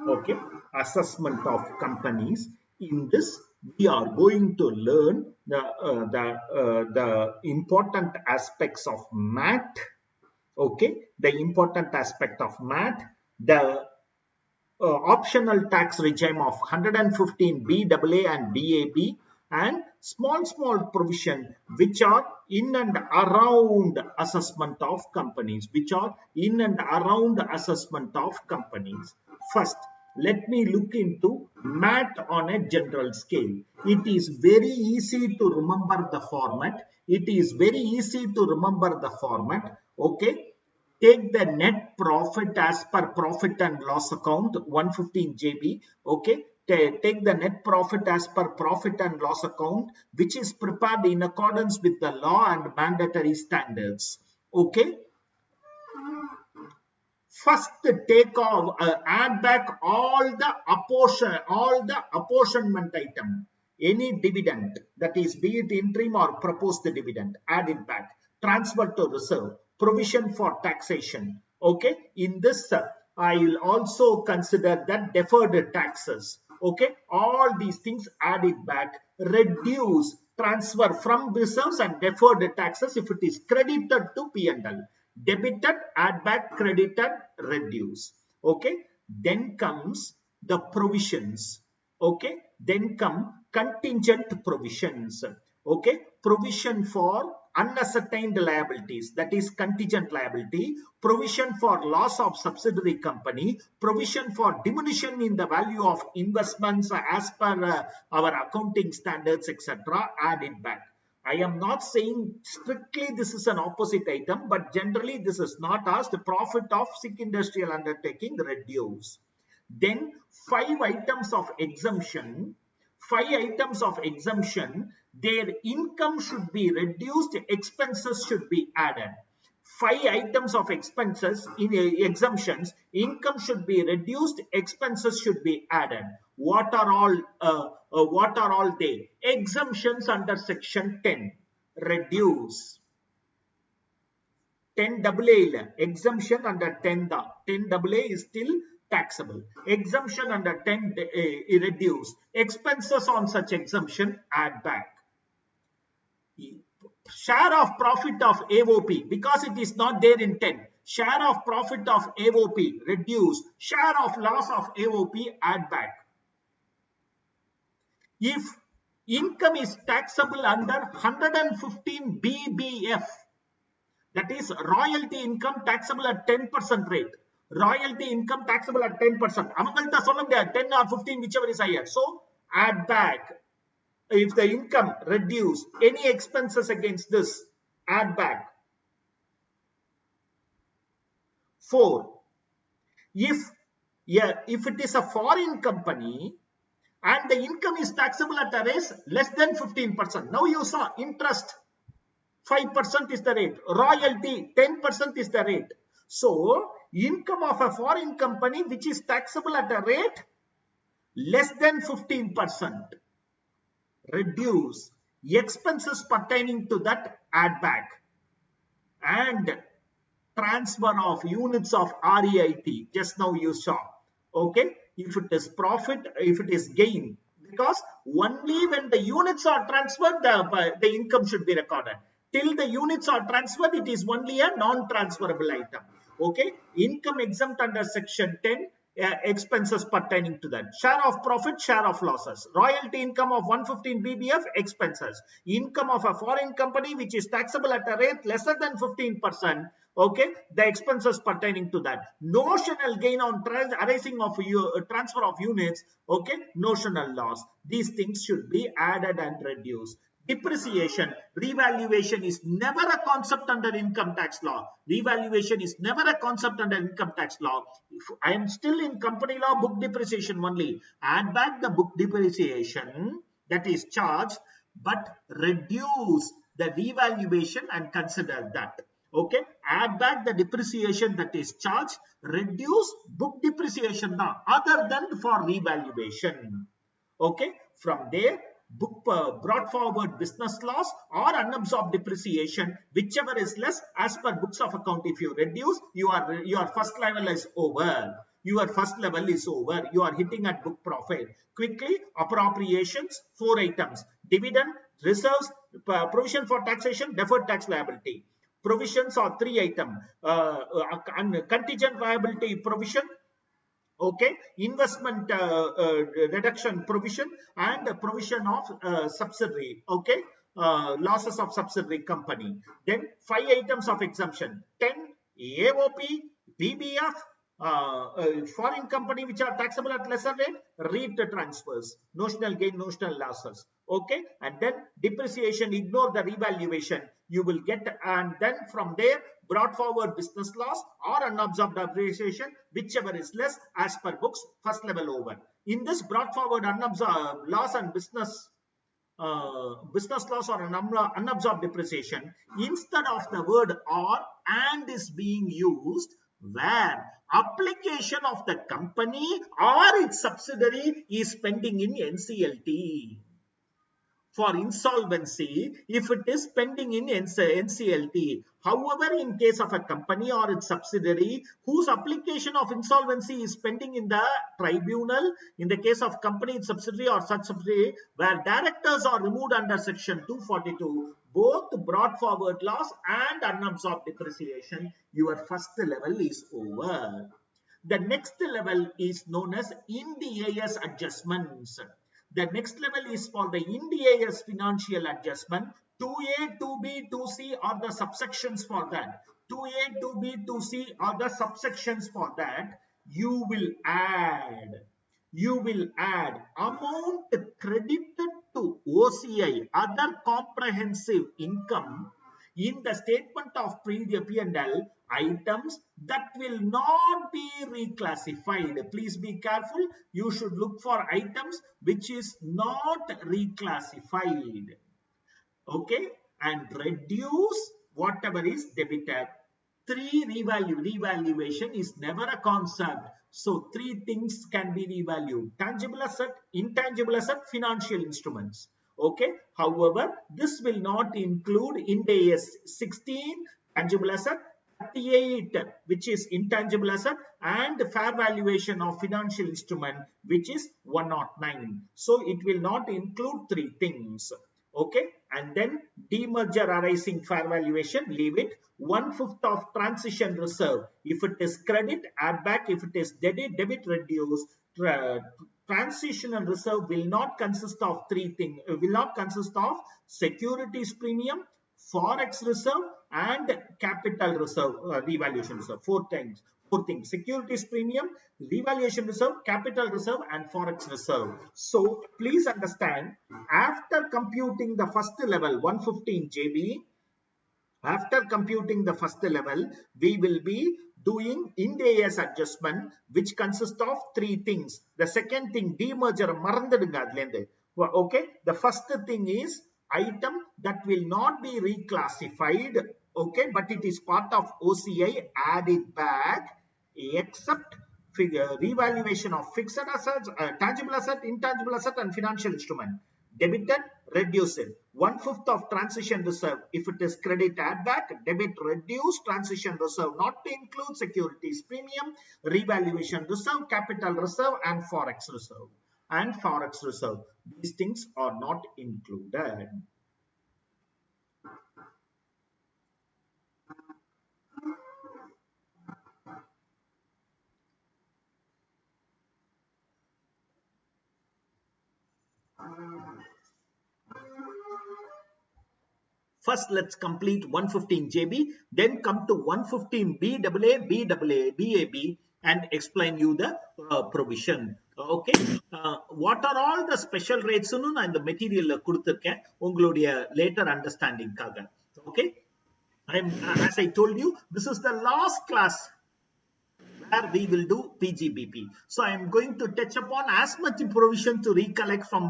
okay, assessment of companies. In this we are going to learn the important aspects of MAT. Okay, the important aspect of MAT, the optional tax regime of 115 BAA and BAB, and small provision which are in and around assessment of companies, First, Let me look into math on a general scale. It is very easy to remember the format. It is very easy to remember the format. Okay. Take the net profit as per profit and loss account 115 JB. Okay. Take the net profit as per profit and loss account, which is prepared in accordance with the law and mandatory standards. Okay. First, take off, add back all the apportionment item, any dividend, that is, be it interim or proposed dividend, add it back, transfer to reserve, provision for taxation. Okay, in this, I will also consider that deferred taxes. Okay, all these things, add it back, reduce, transfer from reserves and deferred taxes if it is credited to P&L. Debited, add back, credited, reduce. Okay, then comes the provisions. Okay, then come contingent provisions. Okay, provision for unascertained liabilities, that is contingent liability, provision for loss of subsidiary company, provision for diminution in the value of investments as per our accounting standards, etc. Add it back. I am not saying strictly this is an opposite item, but generally this is not asked. The profit of sick industrial undertaking reduce. Then 5 items of exemption. 5 items of exemption, their income should be reduced, expenses should be added. 5 items of expenses in exemptions, income should be reduced, expenses should be added. What are all they? Exemptions under section 10, reduce. 10 AA exemption under 10 the 10 AA is still taxable. Exemption under 10 reduce. Expenses on such exemption add back. Share of profit of AOP, because it is not there in 10. Share of profit of AOP reduce. Share of loss of AOP add back. If income is taxable under 115 BBF, that is royalty income taxable at 10% rate. Royalty income taxable at 10%. Amangalta solla mudiyadhu 10 or 15 whichever is higher. So add back. If the income reduce, any expenses against this, add back. 4. If it is a foreign company and the income is taxable at a rate less than 15%. Now you saw interest 5% is the rate, royalty 10% is the rate. So income of a foreign company which is taxable at a rate less than 15%, reduce. Expenses pertaining to that add back. And transfer of units of REIT, just now you saw. Okay, if it is profit, if it is gain, because only when the units are transferred, the income should be recorded. Till the units are transferred, it is only a non-transferable item. Okay, income exempt under section 10, expenses pertaining to that. Share of profit, share of losses. Royalty income of 115 BBF, expenses. Income of a foreign company which is taxable at a rate lesser than 15%. Okay, the expenses pertaining to that. Notional gain on arising of transfer of units. Okay, notional loss. These things should be added and reduced. Depreciation, revaluation is never a concept under income tax law. Revaluation is never a concept under income tax law. If I am still in company law, book depreciation only. Add back the book depreciation that is charged, but reduce the revaluation and consider that. Okay, add back the depreciation that is charged, reduce book depreciation now, other than for revaluation. Okay, from there, book brought forward business loss or unabsorbed depreciation, whichever is less as per books of account. If you reduce, your first level is over. Your first level is over. You are hitting at book profit. Quickly, appropriations, 4 items. Dividend, reserves, provision for taxation, deferred tax liability. Provisions are 3 items. Contingent liability provision, okay, investment reduction provision, and provision of subsidiary, okay, losses of subsidiary company. Then 5 items of exemption: 10 AOP, BBF, foreign company which are taxable at lesser rate, Reit transfers, notional gain, notional losses. Okay, and then depreciation, ignore the revaluation, you will get, and then from there brought forward business loss or unabsorbed depreciation, whichever is less as per books, first level over. In this brought forward unabsorbed loss and business loss or unabsorbed depreciation, instead of the word or and is being used where application of the company or its subsidiary is pending in NCLT. For insolvency, if it is pending in NCLT. However, in case of a company or its subsidiary whose application of insolvency is pending in the tribunal, in the case of company, its subsidiary or such subsidiary, where directors are removed under section 242, both brought forward loss and unabsorbed depreciation, your first level is over. The next level is known as Ind AS adjustments. The next level is for the Ind AS financial adjustment. 2A, 2B, 2C are the subsections for that. 2A, 2B, 2C are the subsections for that. You will add amount credited to OCI, other comprehensive income, in the statement of P&L items that will not be reclassified. Please be careful. You should look for items which is not reclassified. Okay, and reduce whatever is debited. Revaluation is never a concept. So three things can be revalued: tangible asset, intangible asset, financial instruments. Okay, however, this will not include Ind AS 16 tangible asset, 38 which is intangible asset, and fair valuation of financial instrument which is 109. So it will not include three things. Okay, and then demerger arising fair valuation, leave it. 1/5 of transition reserve, if it is credit, add back. If it is debit, reduce. Transitional reserve will not consist of three things. Will not consist of securities premium, forex reserve, and capital reserve, revaluation reserve. Four things: securities premium, revaluation reserve, capital reserve, and forex reserve. So please understand, after computing the first level 115 JB, after computing the first level, we will be doing Ind AS adjustment, which consists of three things. The second thing, demerger, okay. The first thing is item that will not be reclassified, okay, but it is part of OCI, add it back, except revaluation of fixed assets, tangible asset, intangible asset, and financial instrument. Debited, reduce it. 1/5 of transition reserve, if it is credit, add back. Debit, reduce. Transition reserve not to include securities premium, revaluation reserve, capital reserve, and forex reserve. These things are not included. First, let's complete 115 JB, then come to 115 BAA, BAB, and explain you the provision. Okay, what are all the special rates and the material கொடுத்திருக்கேன் உங்களுடைய later understanding காக. Okay, as I told you, this is the last class where we will do PGBP. So I am going to touch upon as much provision to recollect from,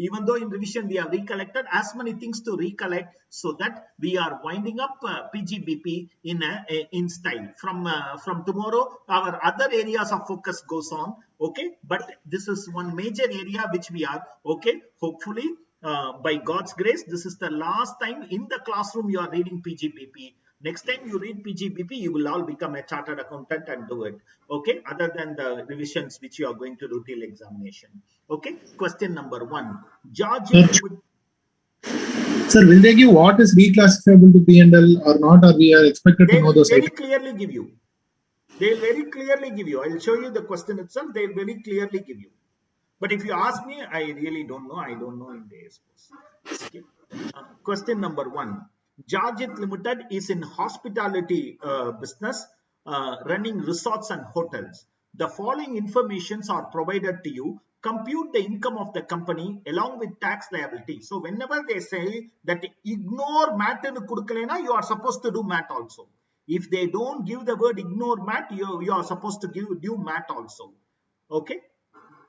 even though in revision we have recollected as many things to recollect, so that we are winding up PGBP in style. From tomorrow, our other areas of focus goes on. Okay, but this is one major area which we are, okay, hopefully by God's grace, this is the last time in the classroom you are reading PGBP. Next time you read PGBP, you will all become a chartered accountant and do it. Okay, other than the revisions which you are going to do till examination. Okay, question number 1. George, sir, will they give what is reclassifiable to P&L or not, or we are expected to know those items? They will very clearly give you. They will very clearly give you. I will show you the question itself. They will very clearly give you. But if you ask me, I really don't know. I don't know in the AS. Okay. Question number 1. Georgette Limited is in hospitality business. running resorts and hotels. The following informations are provided to you. Compute the income of the company along with tax liability. So whenever they say that ignore math in kudukalena, you are supposed to do math also. If they don't give the word ignore math, you are supposed to do math also. Okay,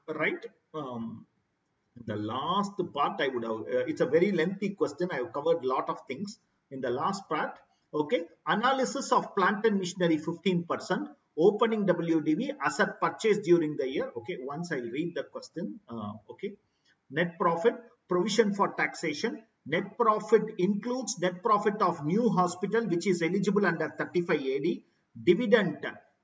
right? The last part I would have, it's a very lengthy question. I have covered a lot of things in the last part. Okay, analysis of plant and machinery 15%, opening WDV, asset purchase during the year. Okay, once I read the question. Okay, net profit, provision for taxation. Net profit includes net profit of new hospital which is eligible under 35 AD, dividend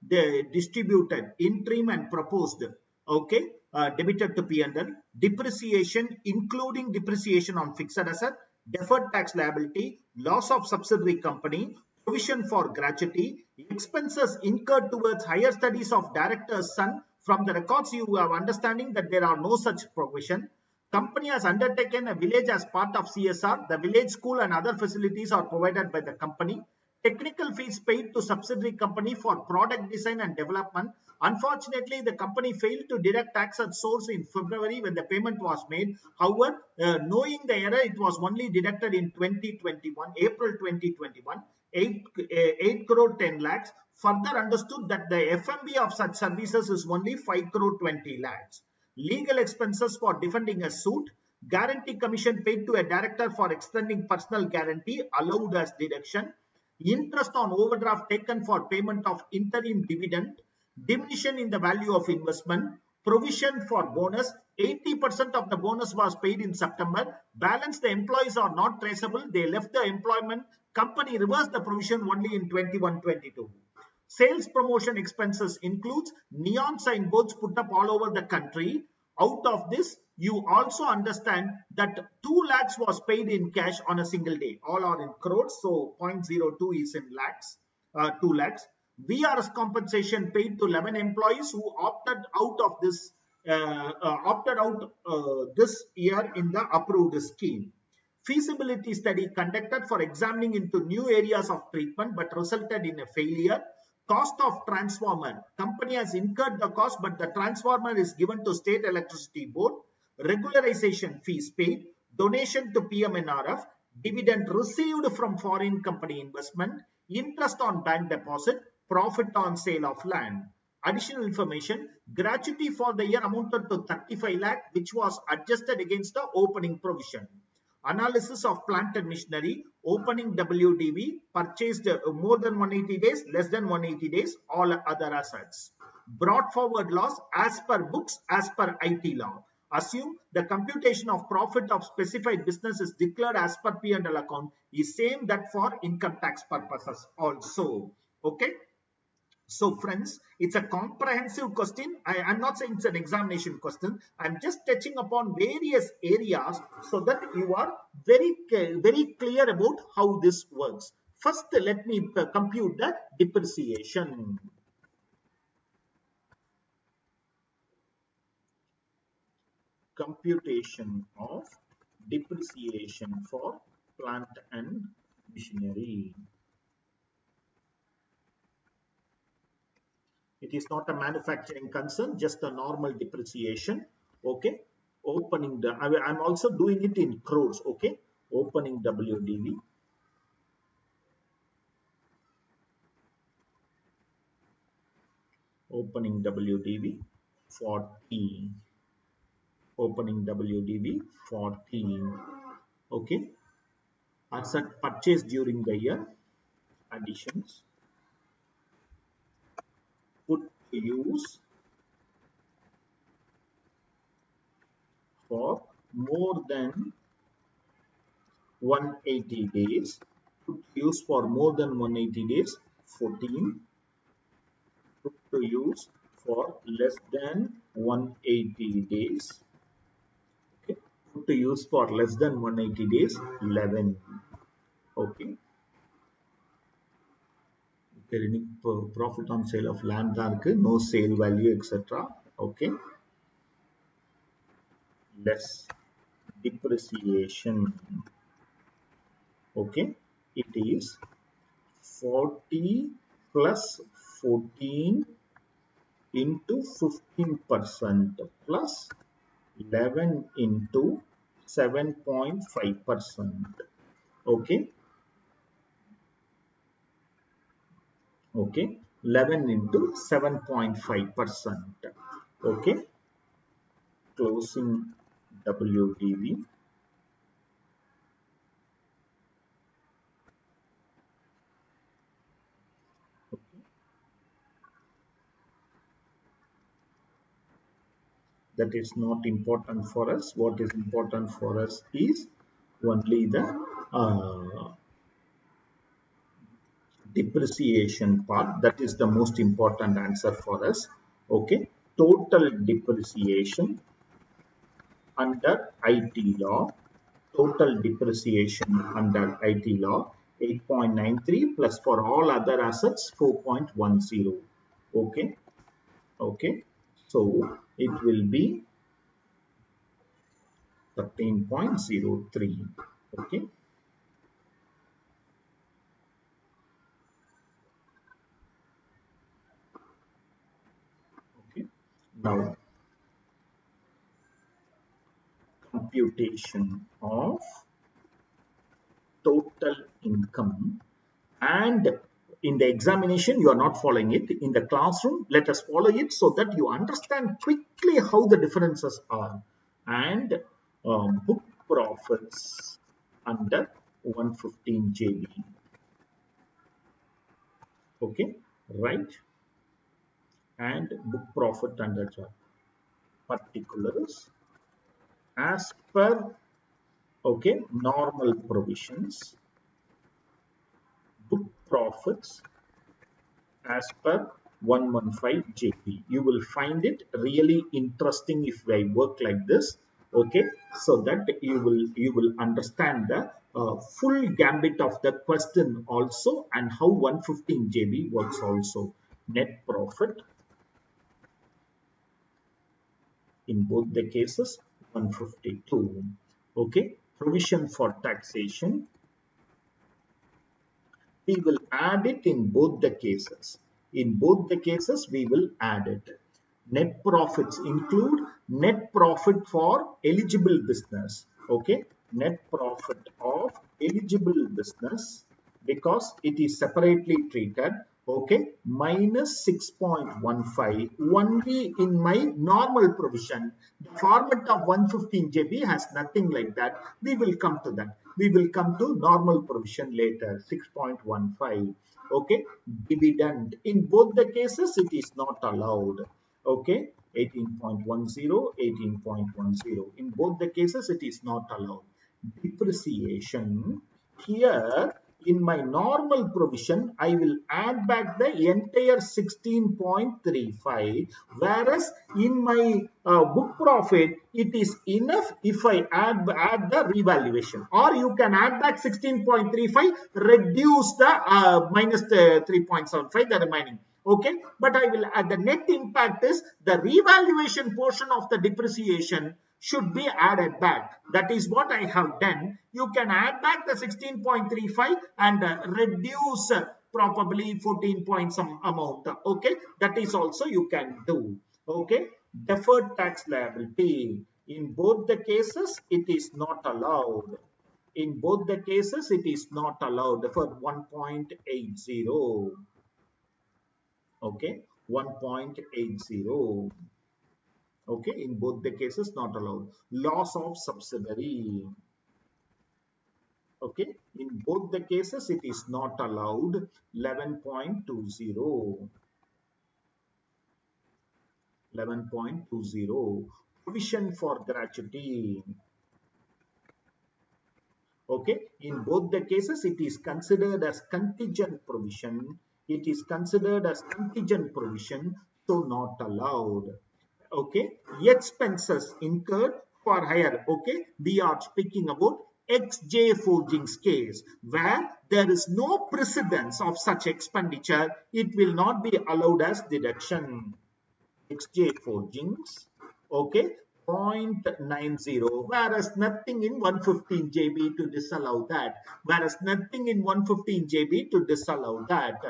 the distributed, interim and proposed. Okay, debited to P&L, depreciation including depreciation on fixed asset, deferred tax liability, loss of subsidiary company, provision for gratuity, expenses incurred towards higher studies of director's son. From the records you have understanding that there are no such provision. Company has undertaken a village as part of CSR. The village school and other facilities are provided by the company. Technical fees paid to subsidiary company for product design and development. Unfortunately, the company failed to deduct tax at source in February when the payment was made. However, knowing the error, it was only deducted in 2021, April 2021, 8 crore 10 lakhs. Further understood that the FMB of such services is only 5 crore 20 lakhs. Legal expenses for defending a suit. Guarantee commission paid to a director for extending personal guarantee allowed as deduction. Interest on overdraft taken for payment of interim dividend, diminution in the value of investment, provision for bonus. 80% of the bonus was paid in September. Balance the employees are not traceable. They left the employment. Company reversed the provision only in 21-22. Sales promotion expenses includes neon signboards put up all over the country. Out of this, you also understand that 2 lakhs was paid in cash on a single day. All are in crores, so 0.02 is in lakhs, 2 lakhs. VRS compensation paid to 11 employees who opted out this year in the approved scheme. Feasibility study conducted for examining into new areas of treatment but resulted in a failure. Cost of transformer. Company has incurred the cost, but the transformer is given to State Electricity Board. Regularization fees paid. Donation to PMNRF. Dividend received from foreign company investment. Interest on bank deposit. Profit on sale of land. Additional information. Gratuity for the year amounted to 35 lakh, which was adjusted against the opening provision. Analysis of plant and machinery, opening WDV, purchased more than 180 days, less than 180 days, all other assets. Brought forward loss as per books, as per IT law. Assume the computation of profit of specified business is declared as per P&L account is same that for income tax purposes also. Okay. So friends, it's a comprehensive question. I'm not saying it's an examination question. I'm just touching upon various areas so that you are very clear about how this works. First, let me compute the depreciation. Computation of depreciation for plant and machinery. It is not a manufacturing concern, just a normal depreciation. Okay. Opening the, I'm also doing it in crores. Okay. Opening WDV. Opening WDV 40. Opening WDV 14. Okay. Asset purchase during the year. Additions. Put to use for more than 180 days. Put to use for more than 180 days. 14. Put to use for less than 180 days. Okay. Put to use for less than 180 days. 11. Okay. There any profit on sale of land, no sale value, etc. Okay. Less depreciation. Okay. It is 40 plus 14 into 15% plus 11 into 7.5%. Okay. Okay. 11 into 7.5%. Okay. Closing WDV. Okay. That is not important for us. What is important for us is only the depreciation part. That is the most important answer for us. Okay. Total depreciation under IT law. Total depreciation under IT law 8.93 plus for all other assets 4.10. Okay. Okay. So it will be 13.03. Okay. Okay. Now computation of total income, and in the examination you are not following it. In the classroom let us follow it so that you understand quickly how the differences are. And book profits under 115 JB. Okay, right? And book profit under particulars as per, okay, normal provisions. Book profits as per 115 JP. You will find it really interesting if I work like this. Okay, so that you will understand the full gambit of the question also, and how 115 JB works also. Net profit in both the cases 152. Okay, provision for taxation, we will add it in both the cases. In both the cases, we will add it. Net profits include net profit for eligible business. Okay, net profit of eligible business, because it is separately treated. Okay, minus 6.15 only in my normal provision. The format of 115 JB has nothing like that. We will come to that. We will come to normal provision later. 6.15. Okay, dividend in both the cases it is not allowed. Okay, 18.10, 18.10. In both the cases it is not allowed. Depreciation, here in my normal provision I will add back the entire 16.35, whereas in my book profit it is enough if I add the revaluation, or you can add back 16.35, reduce the minus the 3.75, the remaining. Okay, but I will add the net impact is the revaluation portion of the depreciation should be added back. That is what I have done. You can add back the 16.35 and reduce probably 14 point some amount. Okay, that is also you can do. Okay, deferred tax liability, in both the cases it is not allowed. In both the cases it is not allowed. Deferred 1.80. Okay, 1.80. Okay, in both the cases not allowed. Loss of subsidiary. Okay, in both the cases it is not allowed. 11.20. 11.20. Provision for gratuity. Okay, in both the cases it is considered as contingent provision. It is considered as contingent provision, so not allowed. Okay, expenses incurred for hire. Okay, we are speaking about XJ forgings case, where there is no precedence of such expenditure. It will not be allowed as deduction. XJ forgings, okay, 0.90, whereas nothing in 115 JB to disallow that. Whereas nothing in 115 JB to disallow that.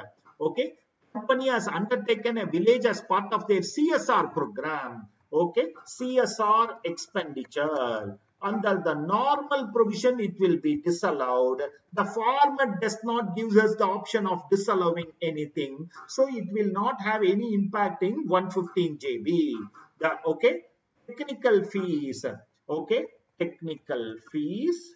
Okay, company has undertaken a village as part of their CSR program. Okay, CSR expenditure. Under the normal provision, it will be disallowed. The format does not give us the option of disallowing anything, so it will not have any impact in 115 JB. Okay, technical fees. Okay, technical fees.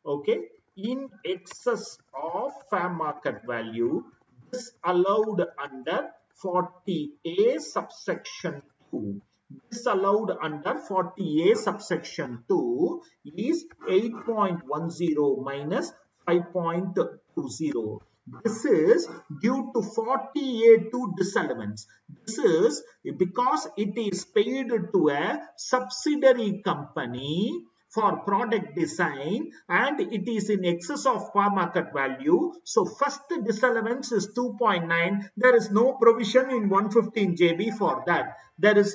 Okay, in excess of fair market value, disallowed under 40A subsection 2. Disallowed under 40A subsection 2 is 8.10 minus 5.20. This is due to 40A2 disallowance. This is because it is paid to a subsidiary company for product design and it is in excess of fair market value. So first disallowance is 2.9. There is no provision in 115 JB for that. There is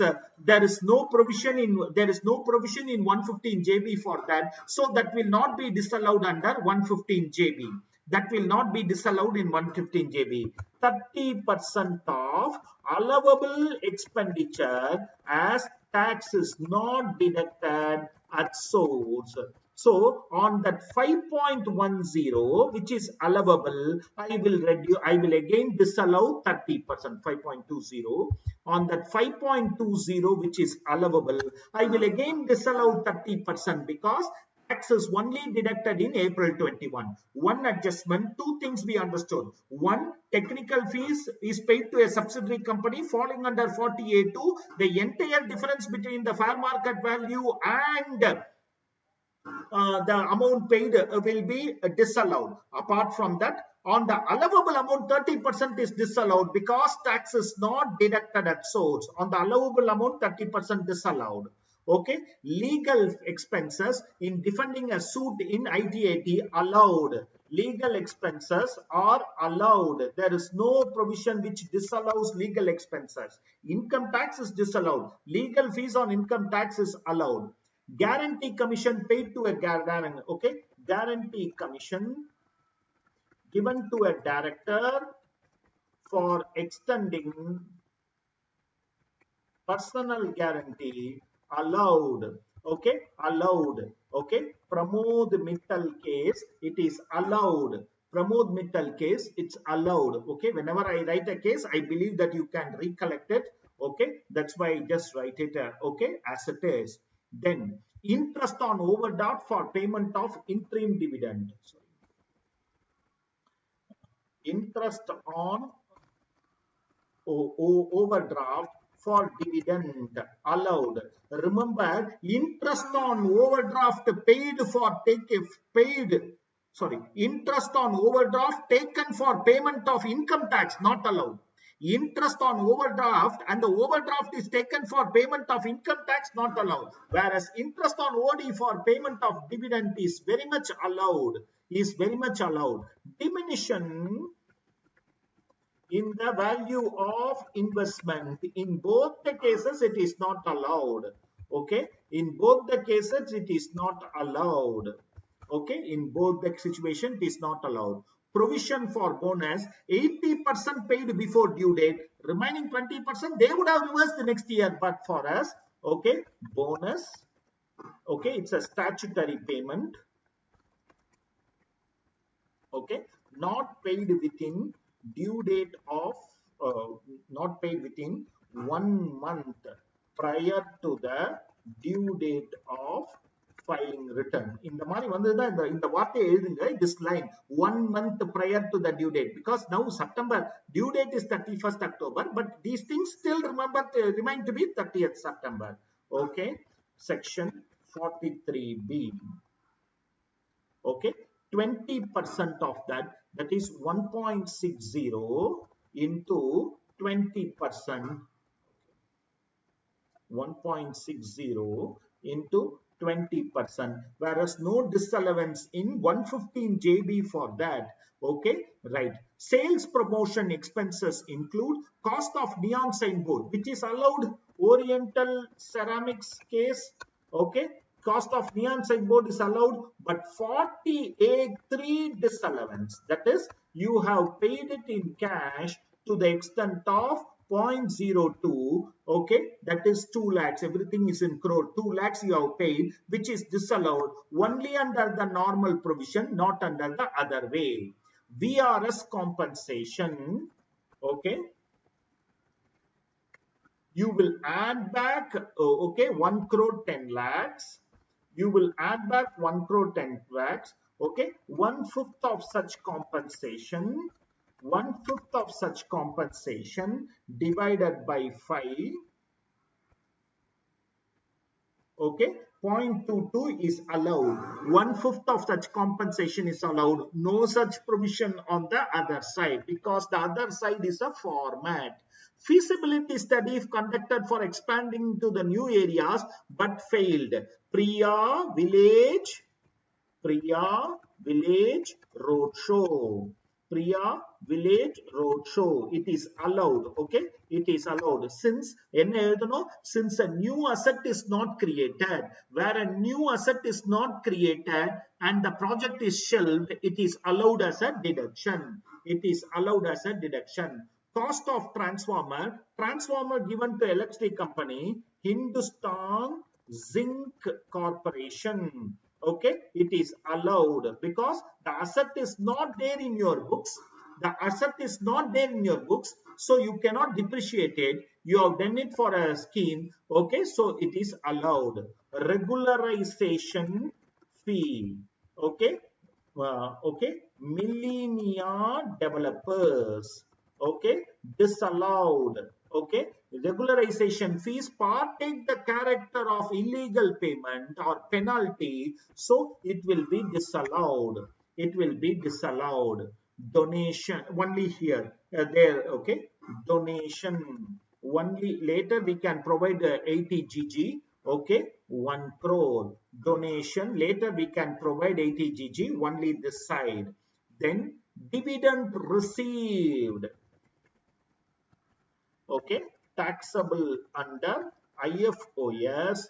no provision in 115 JB for that. So that will not be disallowed under 115 JB. That will not be disallowed in 115 JB. 30% of allowable expenditure as tax is not deducted at source. So on that 5.10, which is allowable, I will again disallow 30%, 5.20. On that 5.20, which is allowable, I will again disallow 30% because tax is only deducted in April 21. One adjustment, two things we understood. One, technical fees is paid to a subsidiary company falling under 40A2. The entire difference between the fair market value and the amount paid will be disallowed. Apart from that, on the allowable amount, 30% is disallowed because tax is not deducted at source. On the allowable amount, 30% disallowed. Okay, legal expenses in defending a suit in ITAT allowed. Legal expenses are allowed. There is no provision which disallows legal expenses. Income tax is disallowed. Legal fees on income tax is allowed. Guarantee commission paid to a guardian. Okay, guarantee commission given to a director for extending personal guarantee allowed. Okay, allowed. Okay, Pramod Mittal case, it is allowed. Pramod Mittal case, it's allowed. Okay, whenever I write a case, I believe that you can recollect it. Okay, that's why I just write it okay as it is. Then interest on overdraft for payment of interim dividend. Sorry. Interest on overdraft for dividend allowed. Remember, interest on overdraft interest on overdraft taken for payment of income tax not allowed. Interest on overdraft and the overdraft is taken for payment of income tax not allowed. Whereas interest on OD for payment of dividend is very much allowed. Diminution in the value of investment, in both the cases it is not allowed. Okay, in both the cases it is not allowed. Okay, in both the situation it is not allowed. Provision for bonus, 80% paid before due date, remaining 20% they would have reversed the next year, but for us, okay, bonus, okay, it's a statutory payment. Okay, not paid within due date of not paid within 1 month prior to the due date of filing return. இந்த மாதிரி வந்ததுதான் இந்த வார்த்தையை எழுதுங்க, this line 1 month prior to the due date, because now September due date is 31st October, but these things still remain to be 30th September. Okay, section 43B. Okay, 20% of that is 1.60 into 20%, 1.60 into 20%, whereas no disallowance in 115 JB for that. Okay, right. Sales promotion expenses include cost of neon sign board, which is allowed. Oriental ceramics case, okay, Cost of neon sideboard is allowed, but 40A3 disallowance. That is, you have paid it in cash to the extent of 0.02. Okay, that is 2 lakhs. Everything is in crore. 2 lakhs you have paid, which is disallowed only under the normal provision, not under the other way. VRS compensation. Okay, you will add back, okay, 1 crore 10 lakhs. You will add back 1 crore 10 lakhs. Okay, 1/5 of such compensation, 1/5 of such compensation divided by 5. Okay, 0.22 is allowed. 1/5 of such compensation is allowed. No such provision on the other side, because the other side is a format. Feasibility study if conducted for expanding to the new areas but failed. Priya Village Roadshow. Priya Village Roadshow. It is allowed. Okay, it is allowed. Since a new asset is not created, where a new asset is not created and the project is shelved, it is allowed as a deduction. It is allowed as a deduction. Cost of transformer given to electricity company, Hindustan Zinc Corporation. Okay, it is allowed because the asset is not there in your books. The asset is not there in your books, so you cannot depreciate it. You have done it for a scheme. Okay, so it is allowed. Regularization fee. Okay, okay, millennia developers. Okay, disallowed. Okay, regularization fees partake the character of illegal payment or penalty, so it will be disallowed. It will be disallowed. Donation only here, there. Okay, donation only. Later we can provide 80 GG. Okay, 1 crore donation. Later we can provide 80 GG only this side. Then dividend received. Okay, taxable under IFOS,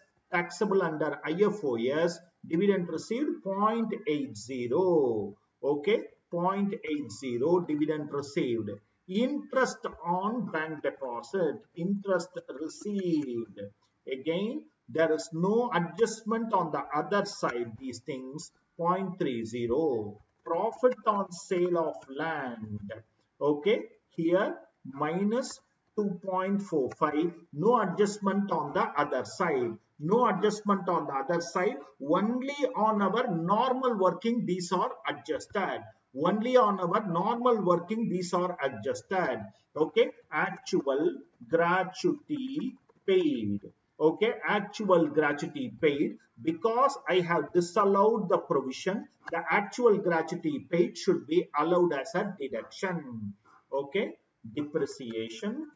dividend received 0.80. Okay, 0.80 dividend received. Interest on bank deposit, interest received. Again, there is no adjustment on the other side, these things, 0.30. Profit on sale of land. Okay, here minus 2.45. No adjustment on the other side. No adjustment on the other side. Only on our normal working these are adjusted. Only on our normal working these are adjusted. Okay, actual gratuity paid. Okay, actual gratuity paid, because I have disallowed the provision, the actual gratuity paid should be allowed as a deduction. Okay, depreciation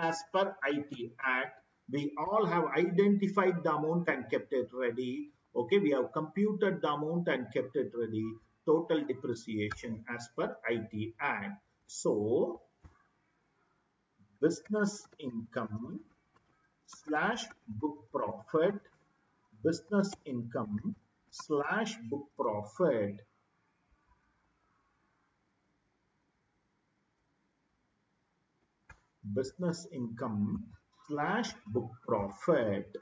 as per IT Act. We all have identified the amount and kept it ready. Okay, we have computed the amount and kept it ready. Total depreciation as per IT Act. So, business income slash book profit, business income slash book profit. Business income slash book profit.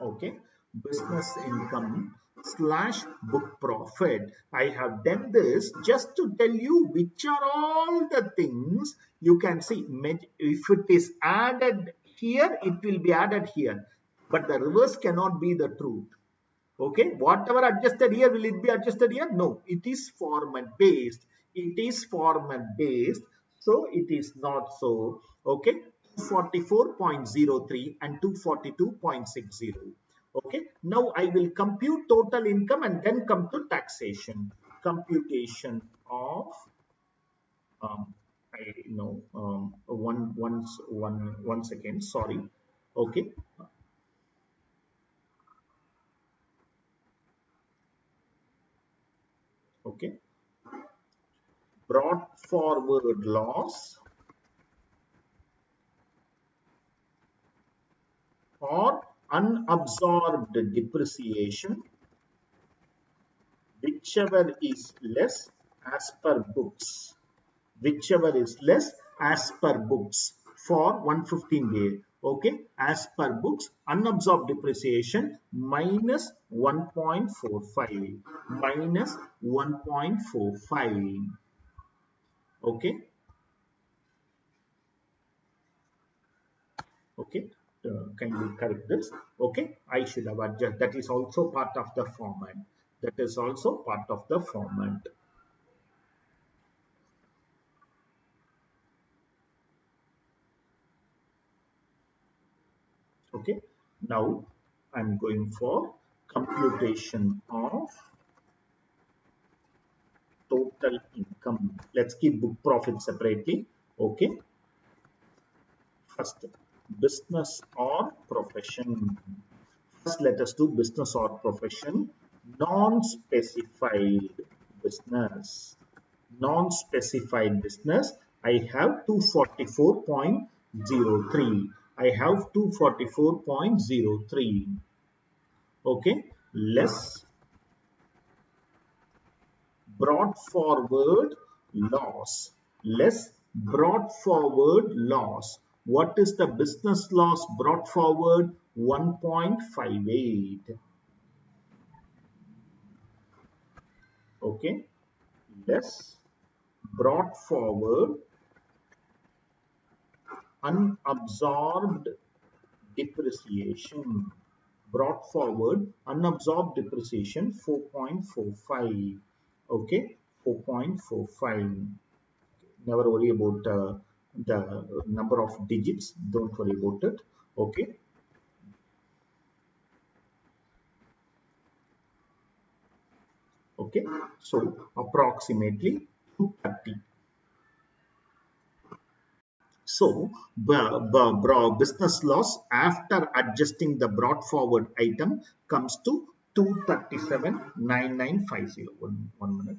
Okay, business income slash book profit. I have done this just to tell you which are all the things you can see. If it is added here, it will be added here, but the reverse cannot be the truth. Okay, whatever adjusted here, will it be adjusted here? No, it is format based. It is format based, so it is not so. Okay, 244.03 and 242.60. Okay, now I will compute total income and then come to taxation. Computation of I know one second. Sorry. Okay. Okay. Brought forward loss unabsorbed depreciation, whichever is less as per books, whichever is less as per books for 115-day. Okay, as per books, unabsorbed depreciation minus 1.45, minus 1.45. Okay, okay, kindly correct this. Okay, I should have adjusted. That is also part of the format. That is also part of the format. Okay, now I'm going for computation of total income. Let's keep book profit separately. Okay, first business or profession. First, let us do business or profession. Non-specified business. Non-specified business. I have 244.03. I have 244.03. Okay, less brought forward loss, less brought forward loss. What is the business loss brought forward? 1.58. Okay, less brought forward unabsorbed depreciation. Brought forward unabsorbed depreciation 4.45. Okay, 4.45. Never worry about the number of digits. Don't worry about it. Okay. Okay. So approximately 230. So business loss after adjusting the brought forward item comes to 237,990. One minute.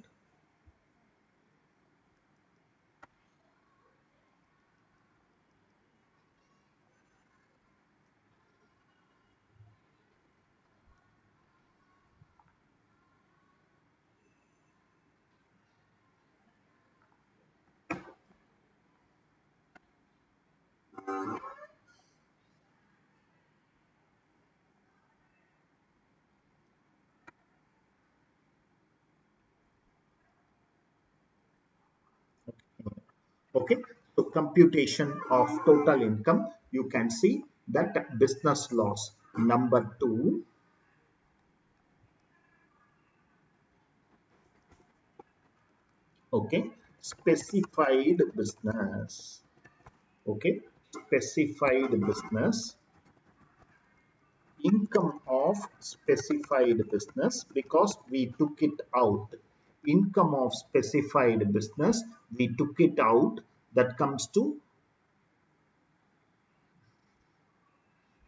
Okay, so computation of total income, you can see that business loss number 2. Okay, specified business. Okay, specified business, income of specified business, because we took it out. Income of specified business, we took it out. That comes to,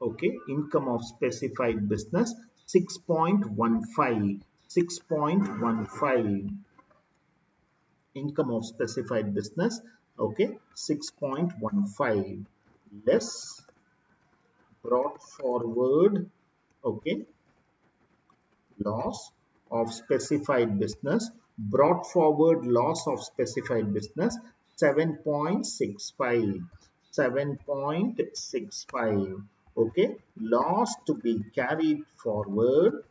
okay, income of specified business 6.15. 6.15. Income of specified business, okay, 6.15 less brought forward, okay, loss of specified business. Brought forward loss of specified business 7.65. 7.65. Okay, loss to be carried forward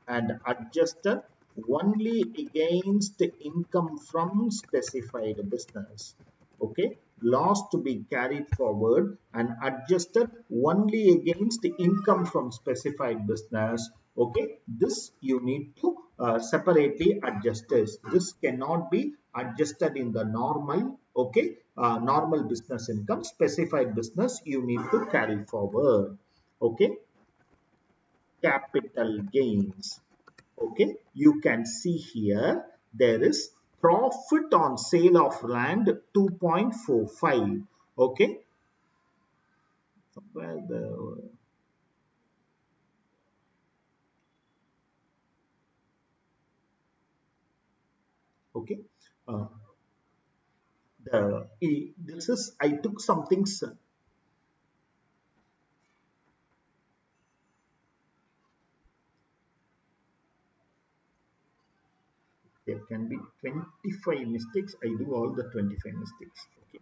and adjusted only against income from specified business. Okay, loss to be carried forward and adjusted only against income from specified business. Okay, this you need to separately adjust this. This cannot be adjusted in the normal, okay, normal business income. Specified business you need to carry forward. Okay, capital gains. Okay, you can see here there is profit on sale of land 2.45. Okay, where the, okay, uh, this is, I took something, there can be 25 mistakes. I do all the 25 mistakes. Okay.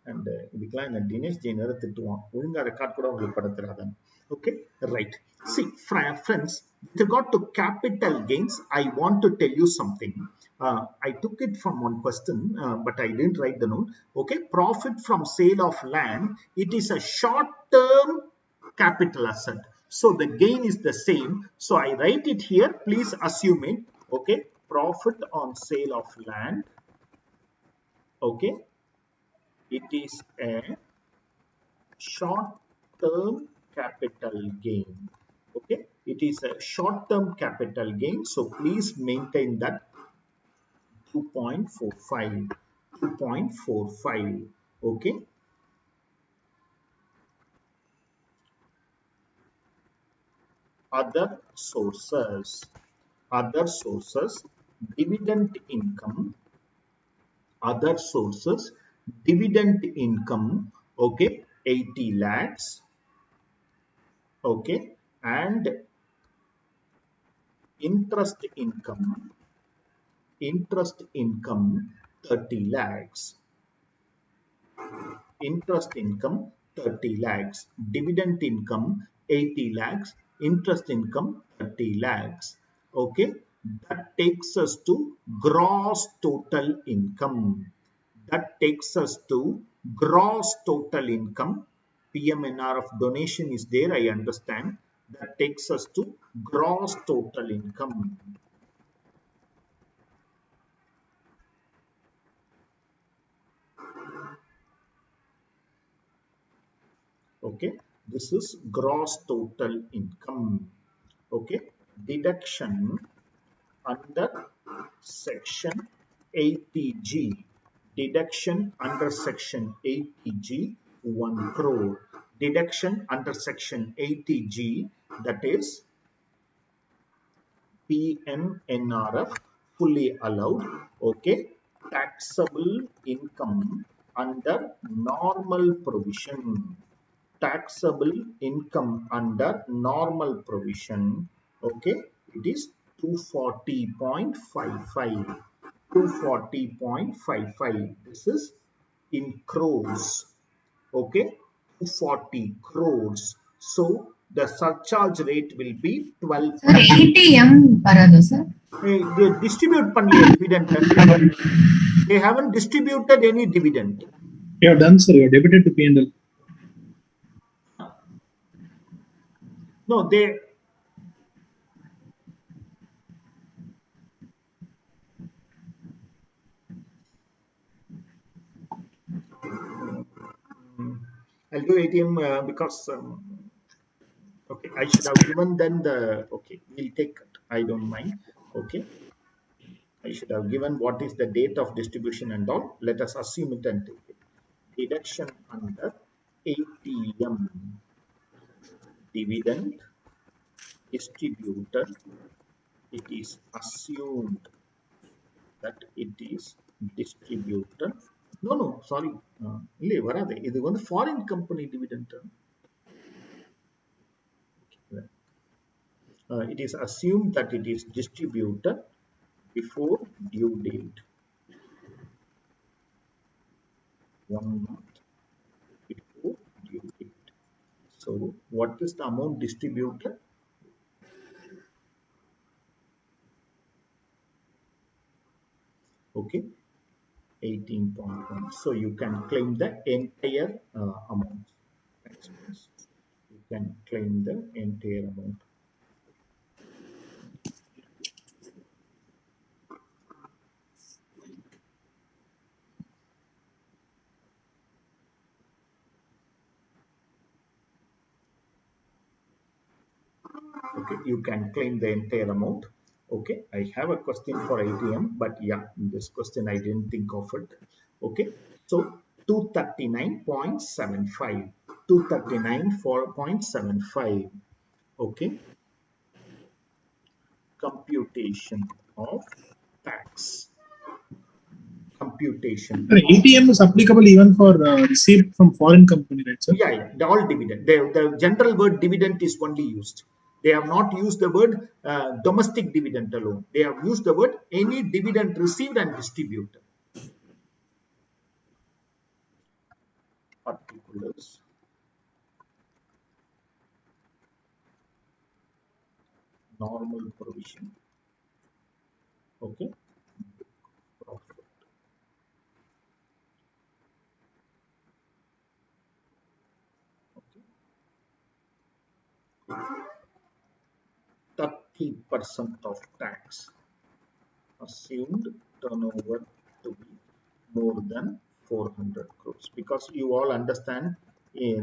And இதுக்கெல்லாம் என்ன தினேஷ் ஜெயின் வேற திட்டுவான், ஒழுங்கா record கூட உங்களுக்கு படுத்துறாதான். Okay, right. See, friends, with regard to capital gains, I want to tell you something. I took it from one question, but I didn't write the note. Okay, profit from sale of land, it is a short-term capital asset. So the gain is the same. So I write it here. Please assume it. Okay, profit on sale of land. Okay, it is a short-term capital gain. Okay, it is a short-term capital gain. So please maintain that 2.45. 2.45. Okay. Other sources. Other sources. Dividend income. Other sources. Dividend income. Okay. 80 lakhs. Okay. And interest income 30 lakhs. Interest income 30 lakhs. Dividend income 80 lakhs. Interest income 30 lakhs. Okay, that takes us to gross total income. That takes us to gross total income. PMNR of donation is there, I understand. That takes us to gross total income. Okay, this is gross total income. Okay, deduction under section 80G. Deduction under section 80G 1 crore. Deduction under section 80G, that is PMNRF, fully allowed. Okay, taxable income under normal provision. Taxable income under normal provision. Okay, it is 240.55. 240.55. This is in crores. Okay, 240 crores. So the surcharge rate will be 12. Sir, ATM parado, sir. They distribute panniya dividend. They haven't distributed any dividend. You have done, sir. You have debited to P&L. No, they. I'll do ATM because okay, I should have given them the. Okay, we'll take it. I don't mind. Okay, I should have given what is the date of distribution and all. Let us assume it and take it. Deduction under ATM. Dividend distributed. It is assumed that it is distributed. No, sorry. This is foreign company dividend. It is assumed that it is distributed before due date. 1 month before due date. So, what is the amount distributed? Okay, 18.1. So you can claim the entire amount. You can claim the entire amount. Okay, you can claim the entire amount. Okay, I have a question for ATM, but yeah, this question I didn't think of it. Okay, so 239.75. 239.75. Okay, computation of tax. Computation. ATM is applicable even for received from foreign company, right, sir? Yeah, the all dividend. The general word dividend is only used. They have not used the word domestic dividend alone. They have used the word any dividend received and distributed. Particulars. Normal provision. Okay. Profit. Okay. 30% of tax. Assumed turnover to be more than 400 crores, because you all understand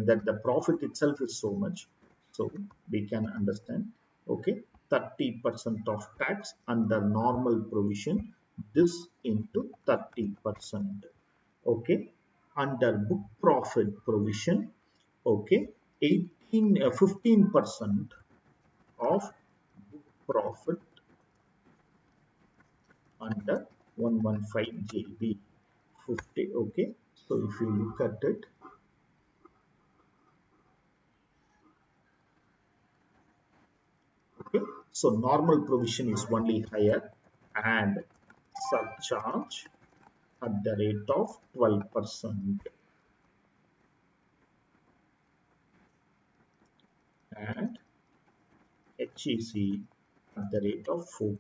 that the profit itself is so much, so we can understand. Okay, 30% of tax under normal provision, this into 30%. Okay, under book profit provision, okay, 15% of book profit under 115 JB 50. Okay, so if you look at it, okay, so normal provision is only higher and surcharge at the rate of 12% and HEC at the rate of 4%.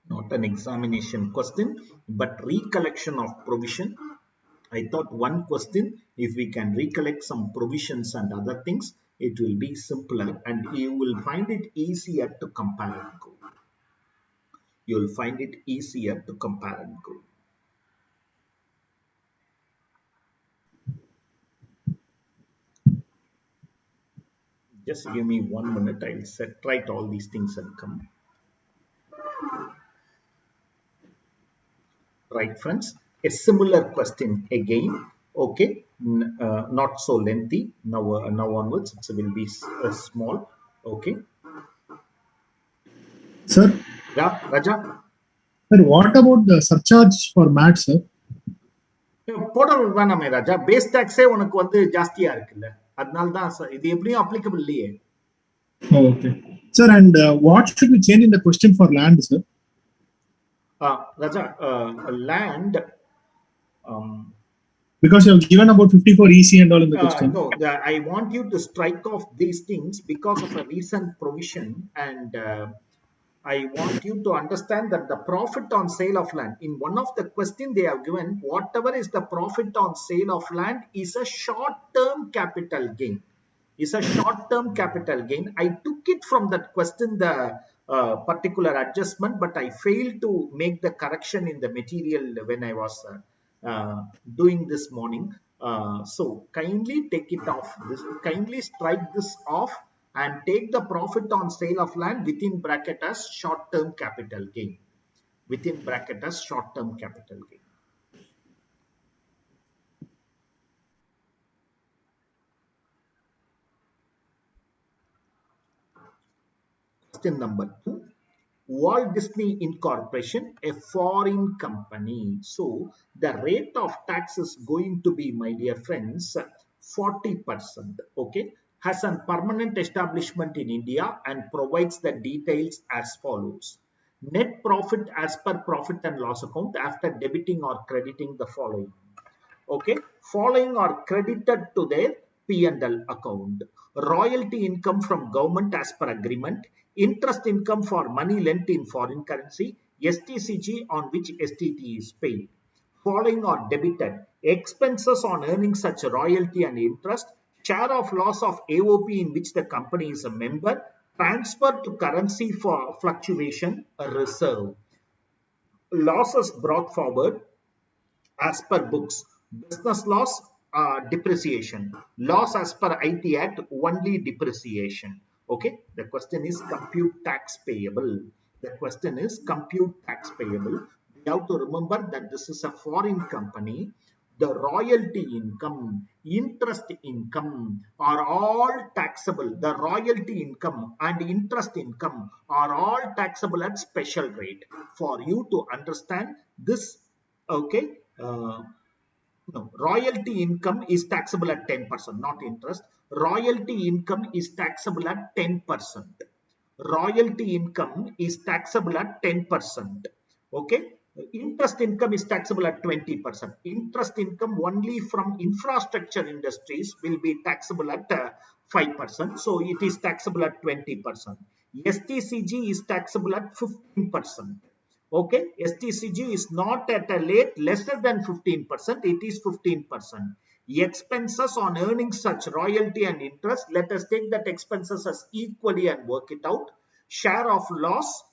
Not an examination question, but recollection of provision. I thought one question, if we can recollect some provisions and other things, it will be simpler and you will find it easier to compare and go. You will find it easier to compare and go. Just give me 1 minute. I'll set right all these things and come. Right, friends. A similar question again. Okay, not so lengthy. Now onwards, it will be small. Okay. Sir, Yeah, Raja. sir, what about the surcharge for MAT, sir? போட வேணாமே ராஜா, base டாக்ஸே உனக்கு வந்து ஜாஸ்தியா இருக்குல்ல, அதனால தான் இது எப்படியும் அப்ளிகபிள் இல்லையே. Oh, okay. Sir, and what should we change in the question for land, sir? Raja, land. Because you have given about 54 EC and all in the question. No, I want you to strike off these things because of a recent provision, and I want you to understand that the profit on sale of land, in one of the question they have given, whatever is the profit on sale of land is a short-term capital gain. Is a short-term capital gain. I took it from that question, the particular adjustment, but I failed to make the correction in the material when I was doing this morning. So kindly take it off. Kindly strike this off and take the profit on sale of land within bracket as short-term capital gain. Within bracket as short-term capital gain. Question number 2. Walt Disney Incorporation, a foreign company. So the rate of tax is going to be, my dear friends, 40%. Okay, has a permanent establishment in India and provides the details as follows. Net profit as per profit and loss account after debiting or crediting the following. Okay, following are credited to their P&L account. Royalty income from government as per agreement, interest income for money lent in foreign currency, STCG on which STT is paid. Following are debited: expenses on earning such royalty and interest, share of loss of AOP in which the company is a member, Transfer to currency for fluctuation reserve. Losses brought forward as per books. Business loss, depreciation. Loss as per IT Act, only depreciation. Okay, the question is compute tax payable. The question is compute tax payable. We have to remember that this is a foreign company. The royalty income, interest income are all taxable. The royalty income and interest income are all taxable at special rate. For you to understand this, okay, no, royalty income is taxable at 10%, not interest. Royalty income is taxable at 10%. Royalty income is taxable at 10%. Okay. Interest income is taxable at 20%. Interest income only from infrastructure industries will be taxable at 5%. So it is taxable at 20%. STCG is taxable at 15%. Okay, STCG is not at a rate lesser than 15%, it is 15%. Expenses on earning such royalty and interest, let us take that expenses as equally and work it out. Share of loss,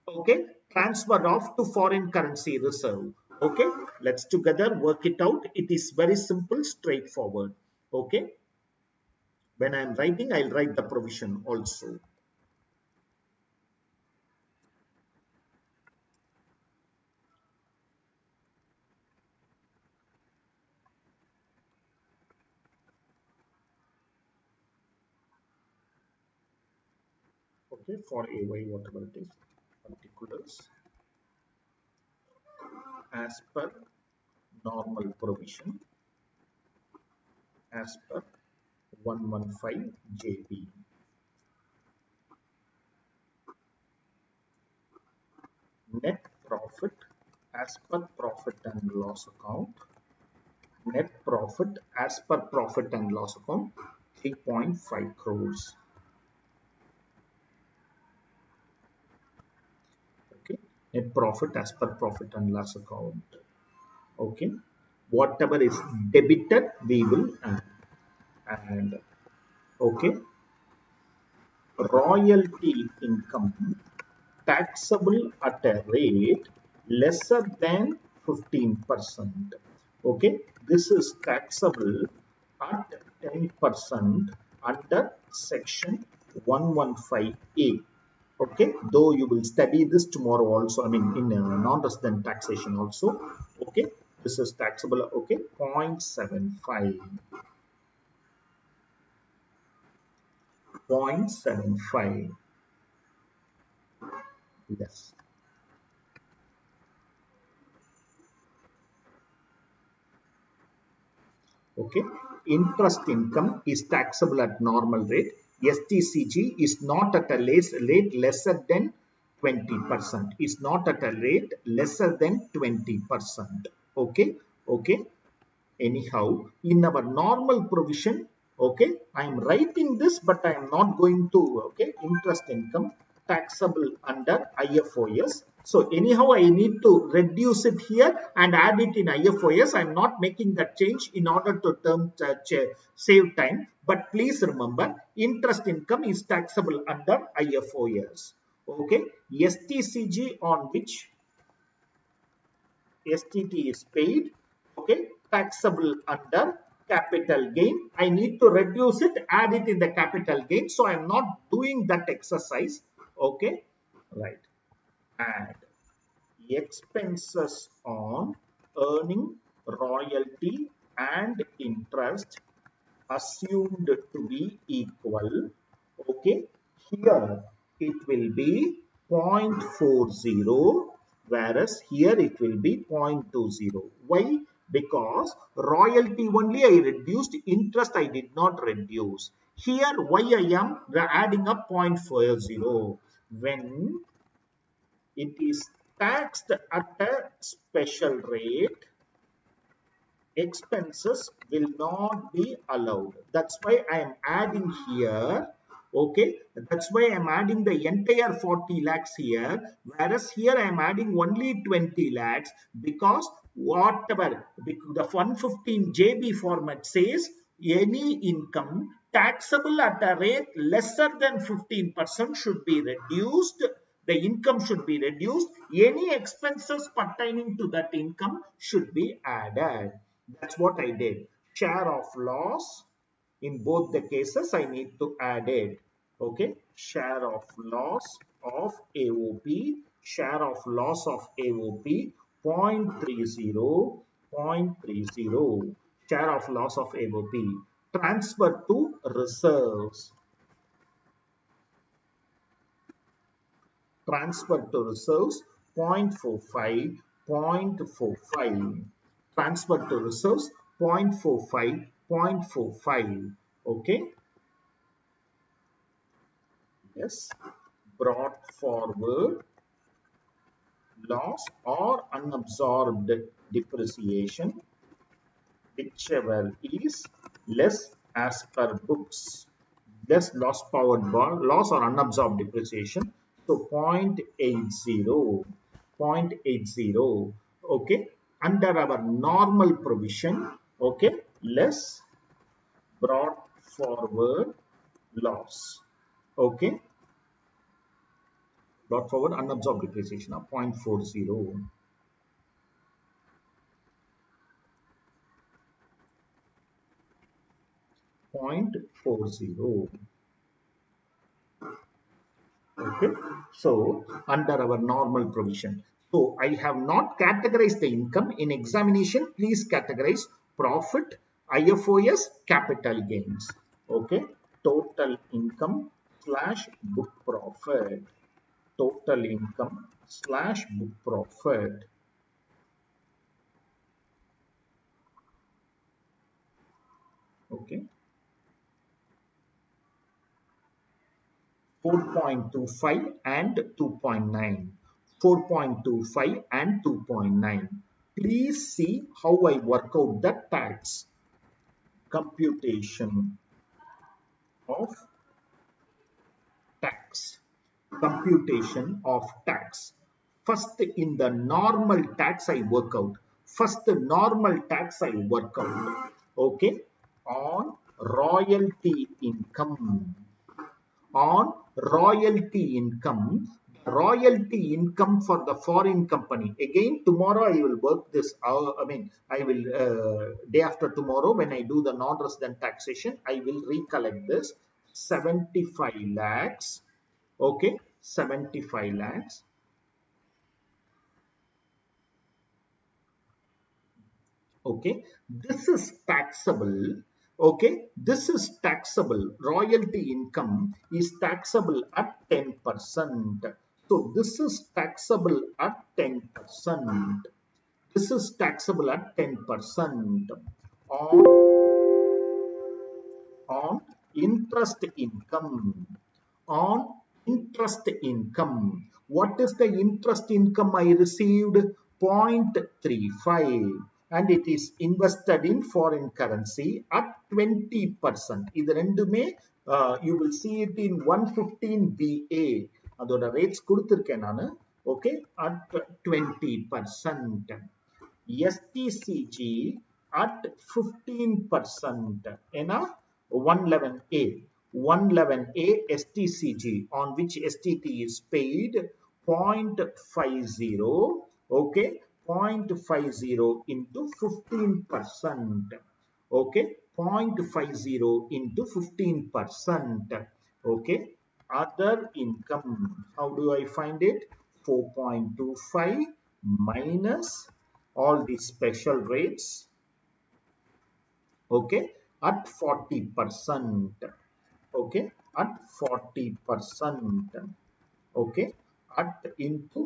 okay, transfer off to foreign currency reserve. Okay, let's together work it out. It is very simple, straightforward. Okay, when I am writing, I'll write the provision also. Okay, for AY, whatever it is, particulars as per normal provision as per 115 JB. Net profit as per profit and loss account. Net profit as per profit and loss account 3.5 crores. Okay, net profit as per profit and loss account. Okay, whatever is debited we will add. And okay, royalty income taxable at a rate lesser than 15%. Okay, this is taxable at 10% under section 115A. Okay, though you will study this tomorrow also, I mean in non-resident taxation also. Okay, this is taxable, okay, 0.75. 0.75. Yes. Okay, interest income is taxable at normal rate. STCG is not at a rate lesser than 20%. Is not at a rate lesser than 20%. Okay, okay. Anyhow, in our normal provision, okay, I am writing this, but I am not going to, okay, interest income taxable under IFOS. So anyhow, I need to reduce it here and add it in IFOS. I am not making that change in order to save time. But please remember, interest income is taxable under IFOS. Okay, STCG on which STT is paid, okay, taxable under capital gain. I need to reduce it, add it in the capital gain. So I am not doing that exercise. Okay, right. Add expenses on earning royalty and interest assumed to be equal. Okay, here it will be 0.40, whereas here it will be 0.20. Why? Because royalty only I reduced, interest I did not reduce. Here why I am adding up 0.40? When it is taxed at a special rate, expenses will not be allowed. That's why I am adding here. Okay, that's why I am adding the entire 40 lakhs here, whereas here I am adding only 20 lakhs because whatever the 115 JB format says, any income taxable at a rate lesser than 15% should be reduced. The income should be reduced. Any expenses pertaining to that income should be added. That's what I did. Share of loss. In both the cases, I need to add it. Okay. Share of loss of AOP. Share of loss of AOP 0.30. 0.30. Share of loss of AOP. Transfer to reserves. Transfer to reserves 0.45. 0.45. Transfer to reserves 0.45. 0.45. Okay. Yes. Brought forward loss or unabsorbed depreciation, whichever is less as per books. Less loss powered loss or unabsorbed depreciation. So 0.80. 0.80. Okay. Under our normal provision, okay, less brought forward loss. Okay. Brought forward unabsorbed depreciation of 0.40. 0.40. Okay, so under our normal provision. So I have not categorized the income. In examination, please categorize profit, IFOS, capital gains. Okay, total income slash book profit. Total income slash book profit. Okay. 4.25 and 2.9. 4.25 and 2.9. Please see how I work out the tax. Computation of tax. Computation of tax. First, in the normal tax, I work out. First, the normal tax I work out. Okay. On royalty income. On royalty income, royalty income for the foreign company. Again, tomorrow I will work this out. I will day after tomorrow when I do the non-resident taxation, I will recollect this 75 lakhs. Okay, 75 lakhs. Okay, this is taxable. Okay, this is taxable. Royalty income is taxable at 10%. So this is taxable at 10%. This is taxable at 10% on interest income. On interest income. What is the interest income I received? 0.35 and it is invested in foreign currency at 20%. இது ரெண்டுமே you will see it in 115BA. அதோட rates கொடுத்திருக்கேன் நானு. Okay, at 20%. STCG at 15%. ஏன்னா 111A. 111A STCG on which STT is paid 0.50. Okay, 0.50 into 15%. Okay, 0.50 into 15%. Okay, other income. How do I find it? 4.25 minus all these special rates. Okay, at 40%. Okay, at 40%. Okay, at into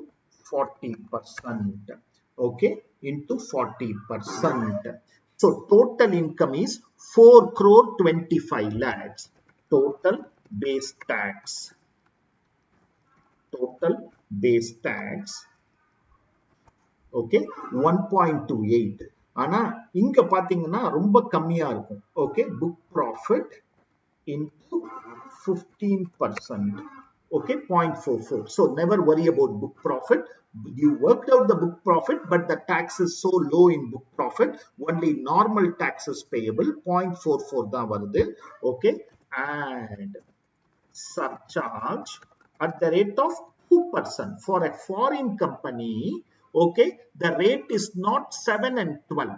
40%. Okay, into 40%. So total income is 4 crore 25 lakhs. Total base tax. Total base tax. Okay, 1.28. ஆனா இங்க பாத்தீங்கன்னா ரொம்ப கம்மியா இருக்கும். Okay, book profit into 15%. Okay, 0.44. So never worry about book profit. You worked out the book profit, but the tax is so low in book profit. Only normal tax is payable. 0.44 தான் வருது. Okay, and surcharge at the rate of 2%. For a foreign company, okay, the rate is not 7 and 12.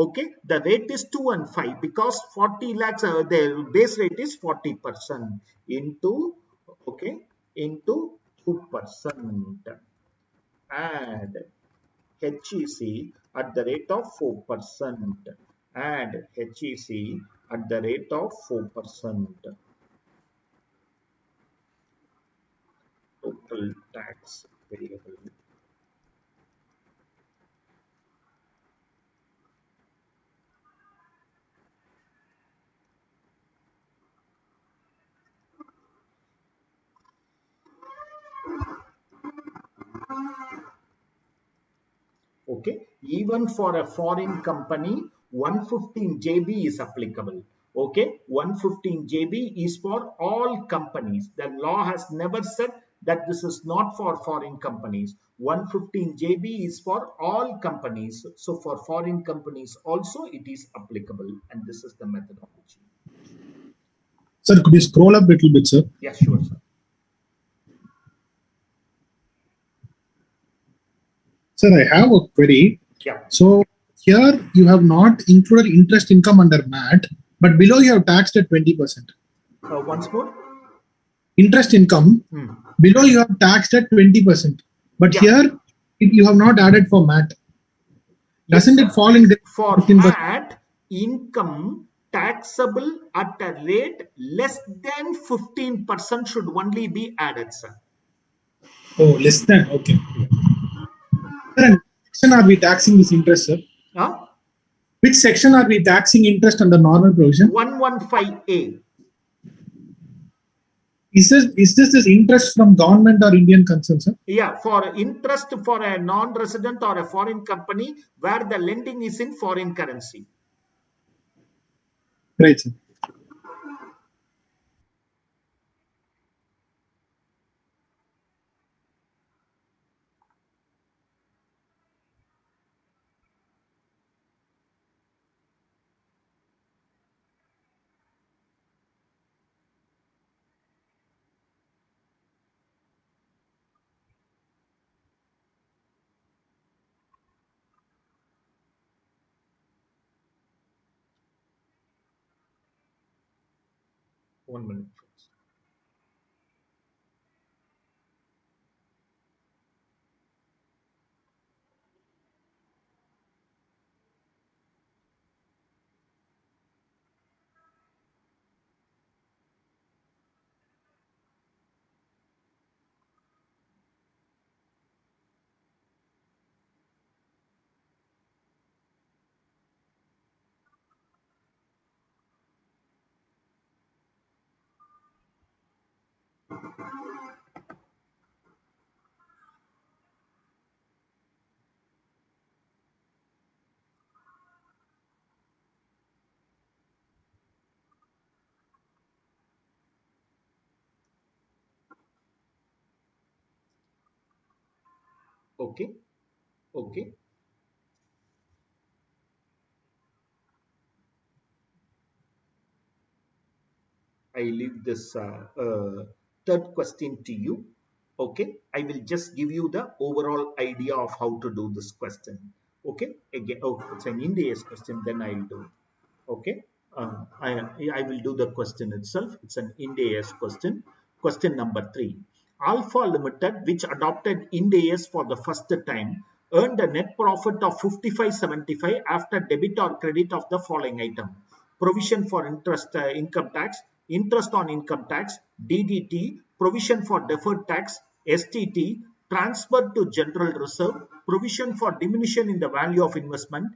Okay, the rate is 2 and 5 because 40 lakhs, the base rate is 40% into, okay, into 2%. And HEC at the rate of 4%. And HEC at the rate of 4%. Total tax payable. Okay, even for a foreign company, 115 JB is applicable. Okay, 115 JB is for all companies. The law has never said that this is not for foreign companies. 115 JB is for all companies. So for foreign companies also it is applicable, and this is the methodology. Sir, could you scroll up a little bit, sir? Yeah, sure, sir. Sir, I have a query. Yeah. So here you have not included interest income under MAT, but below you have taxed at 20%. Once more. Interest income, below you have taxed at 20%. But Yeah. here you have not added for MAT. Doesn't it fall in for 15%? MAT, income taxable at a rate less than 15% should only be added, sir. Oh, less than, okay. Sir, and which section are we taxing this interest, sir? Huh? Which section are we taxing interest under normal provision? 115A. Is this interest from government or Indian concern, sir? Yeah, for interest for a non-resident or a foreign company where the lending is in foreign currency. Right, sir. One minute, please. Okay, okay. I leave this third question to you. Okay, I will just give you the overall idea of how to do this question. Okay, again, oh, it's an Ind AS question, then I'll do it. Okay, I will do the question itself. It's an Ind AS question. Question number 3. Alpha Limited, which adopted Ind AS for the first time, earned a net profit of 55.75 after debit or credit of the following item: provision for interest, income tax, interest on income tax, DDT, provision for deferred tax, STT, transfer to general reserve, provision for diminution in the value of investment,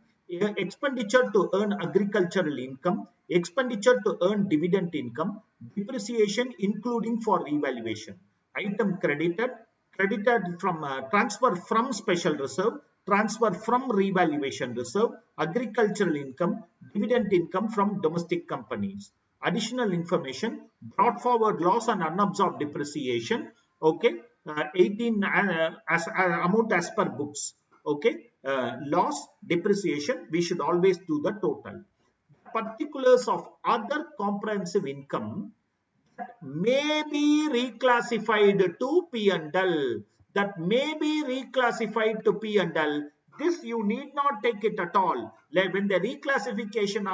expenditure to earn agricultural income, expenditure to earn dividend income, depreciation including for revaluation. Item credited from transfer from special reserve, transfer from revaluation reserve, agricultural income, dividend income from domestic companies. Additional information: brought forward loss and unabsorbed depreciation, Okay, 18 as amount as per books. Okay, loss, depreciation, we should always do the total. Particulars of other comprehensive income may be reclassified to P&L. That may be reclassified to P&L. This you need not take it at all. When the reclassification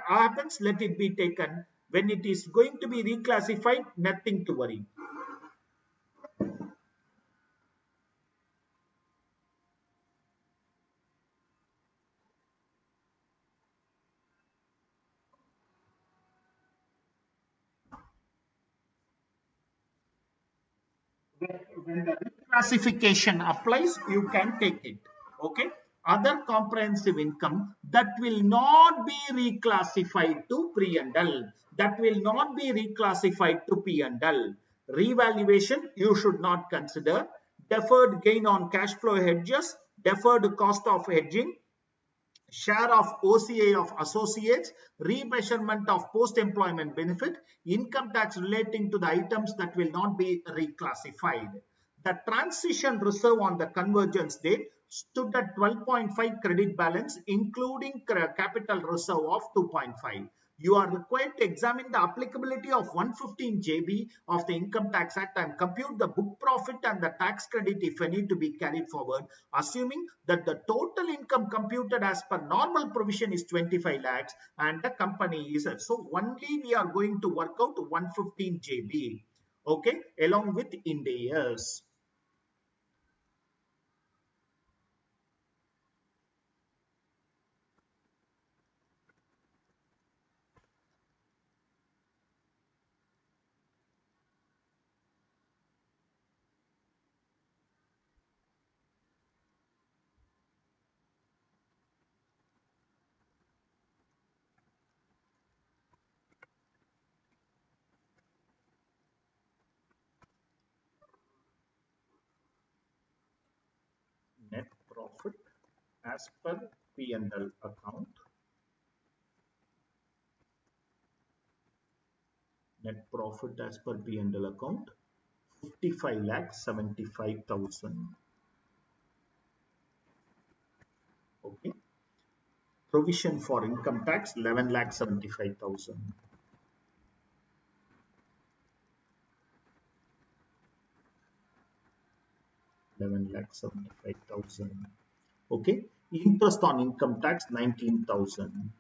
happens, let it be taken. When it is going to be reclassified, nothing to worry. When the reclassification applies, you can take it. Okay. Other comprehensive income that will not be reclassified to P&L. That will not be reclassified to P&L. Revaluation you should not consider. Deferred gain on cash flow hedges, deferred cost of hedging, share of OCA of associates, remeasurement of post-employment benefit, income tax relating to the items that will not be reclassified. The transition reserve on the convergence date stood at 12.5 credit balance, including capital reserve of 2.5. You are required to examine the applicability of 115 JB of the Income Tax Act and compute the book profit and the tax credit if any to be carried forward, assuming that the total income computed as per normal provision is 25 lakhs and the company is so only we are going to work out 115 JB, okay, along with Ind AS. Net profit as per P&L account. Net profit as per P&L account 55 lakh 75,000. Okay. Provision for income tax 11 lakh 75,000. Okay. Interest on income tax 19,000.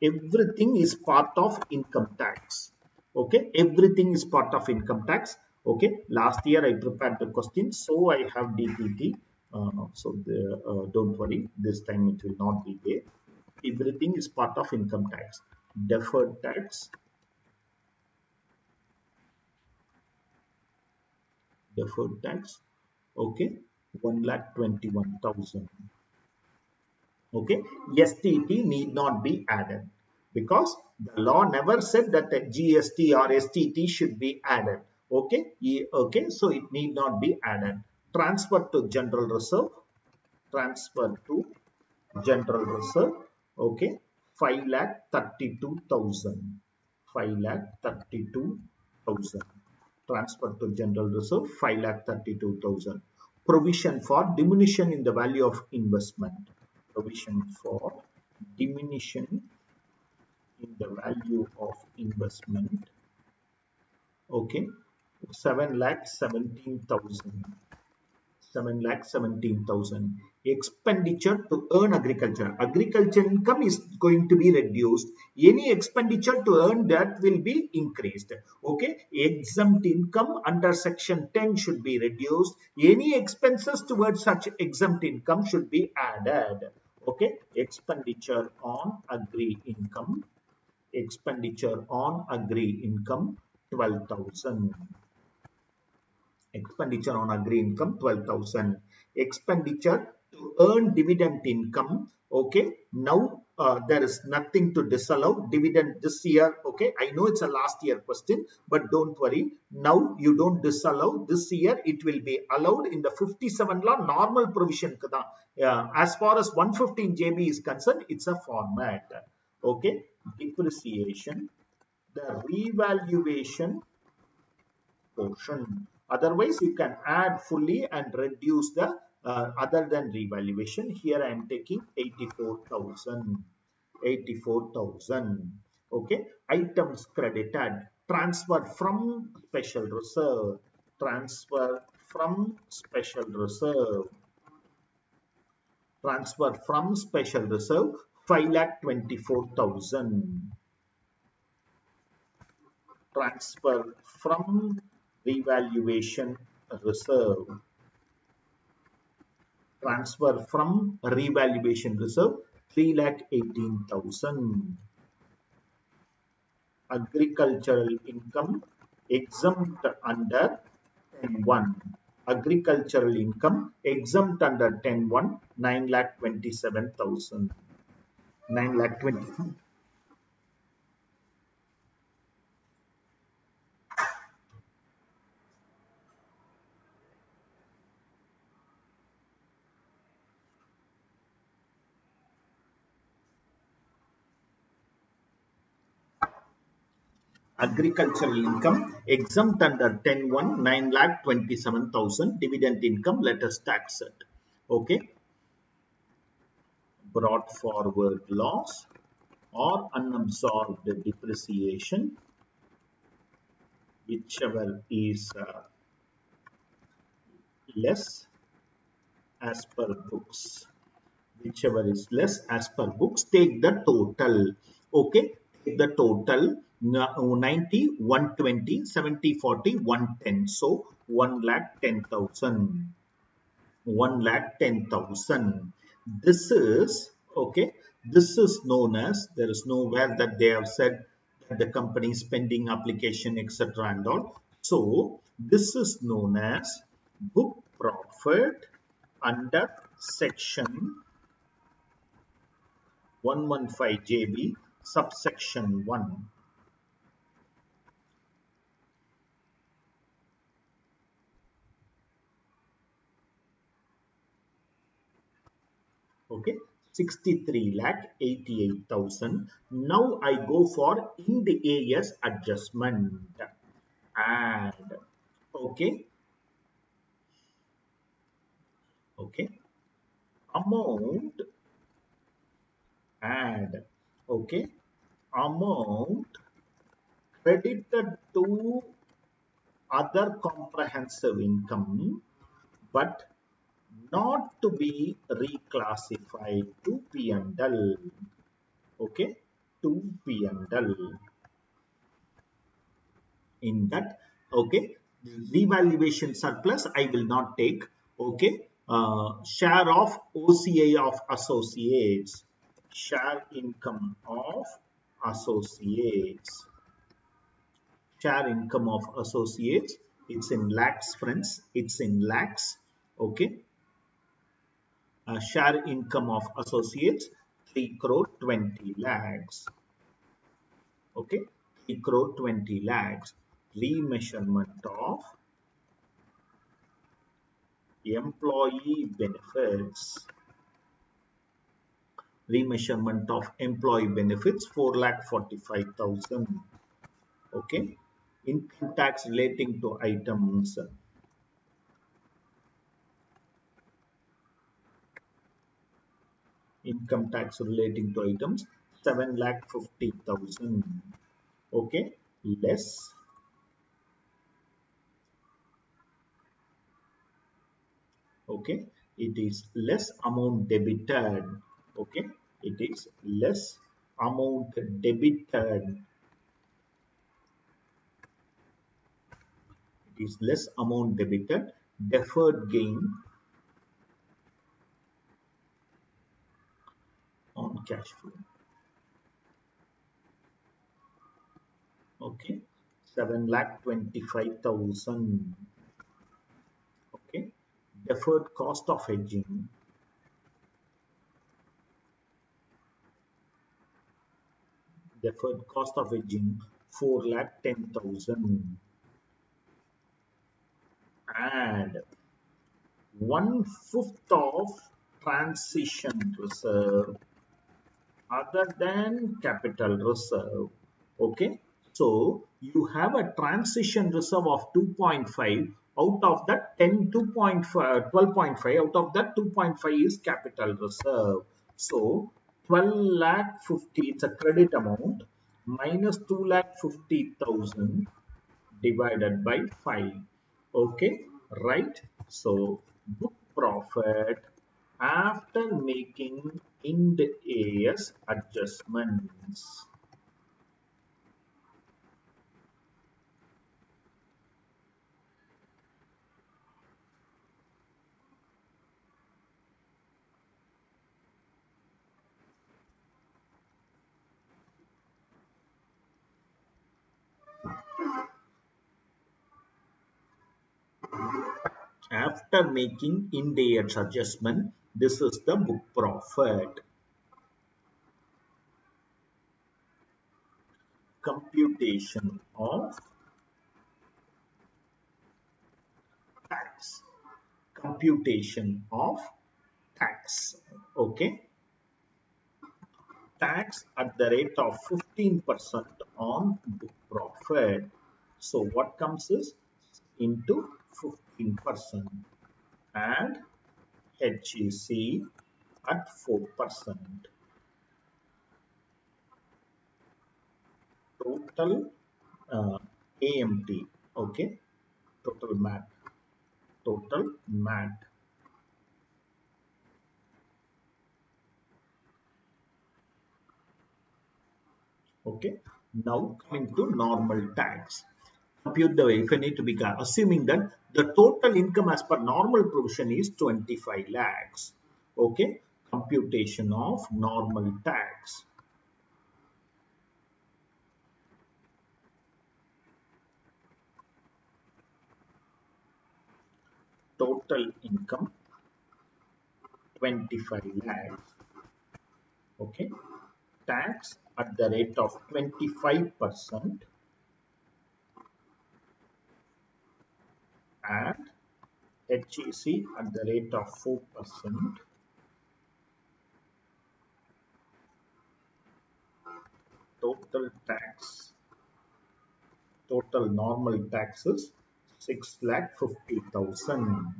Everything is part of income tax. Okay. Everything is part of income tax. Okay. Last year I prepared the question, so I have DPT. Don't worry. This time it will not be there. Everything is part of income tax. Deferred tax. Deferred tax. Okay. 1,21,000. Okay, STT need not be added because the law never said that the GST or STT should be added. Okay, okay, so it need not be added. Transfer to general reserve. Transfer to general reserve. Okay, 5,32,000. 5,32,000. Transfer to general reserve 5,32,000. Provision for diminution in the value of investment. Provision for diminution in the value of investment. Okay, 7,17,000. 7,17,000. Expenditure to earn agriculture. Agriculture income is going to be reduced. Any expenditure to earn that will be increased. Okay. Exempt income under section 10 should be reduced. Any expenses towards such exempt income should be added. Okay. Expenditure on agri income. Expenditure on agri income 12,000. Expenditure on agri income 12,000. Expenditure to earn dividend income. Okay, now there is nothing to disallow dividend this year. Okay, I know it's a last year question, but don't worry. Now you don't disallow this year. It will be allowed in the 57 law normal provision. As far as 115 JB is concerned, it's a format. Okay, depreciation, the revaluation portion. Otherwise, you can add fully and reduce the other than revaluation. Here I am taking 84,000. 84,000. Okay. Items credited. Transfer from special reserve. Transfer from special reserve. Transfer from special reserve 5,24,000. Transfer from revaluation reserve. Transfer from revaluation reserve 3,18,000. Agricultural income exempt under 10(1). Agricultural income exempt under 10(1), 9,27,000. 9,20,000. Agricultural income exempt under 10(1), 9,27,000. Dividend income, let us tax it. Okay. Brought forward loss or unabsorbed depreciation, whichever is less as per books. Whichever is less as per books, take the total. Okay, take the total 90, 120, 70, 40, 110. So 1,10,000. 1,10,000. This is okay. This is known as, there is nowhere that they have said that the company is pending application, etc. and all. So this is known as book profit under section 115 JB subsection 1. Okay, 63,88,000. Now I go for Ind AS adjustment. Add. Okay. Okay. Amount. Add. Okay. Amount credited to other comprehensive income, but not to be reclassified to P&L. Okay, to P&L. In that, okay, revaluation surplus I will not take. Okay, share of OCI of associates, share income of associates, share income of associates. It's in lakhs, friends. It's in lakhs. Okay. Share income of associates 3 crore 20 lakhs. Okay, 3 crore 20 lakhs. Remeasurement of employee benefits. Remeasurement of employee benefits 4,45,000. Okay, income tax relating to items. Income tax relating to items 7,50,000. Okay, less. Okay, it is less amount debited. Okay, it is less amount debited. It is less amount debited. Deferred gain on cash flow. Okay, 7,25,000. Okay, deferred cost of hedging. Deferred cost of hedging 4,10,000. Add 1/5 of transition reserve other than capital reserve. Okay, so you have a transition reserve of 2.5. Out of that 2.5, 12.5, out of that 2.5 is capital reserve. So 12 lakh 50, it's a credit amount, minus 2 lakh 50,000 divided by 5. Okay, right? So book profit after making Ind AS adjustments. After making Ind AS adjustment, this is the book profit. Computation of tax. Computation of tax. Okay. Tax at the rate of 15% on book profit. So what comes is into 15% and HEC at 4%. Total AMT, okay, total MAT, total MAT. Okay, now coming to normal tax. Compute the if I need to be assuming that the total income as per normal provision is 25 lakhs. Okay, computation of normal tax. Total income 25 lakhs. Okay, tax at the rate of 25% and HEC at the rate of 4%. Total tax, total normal taxes 6,50,000.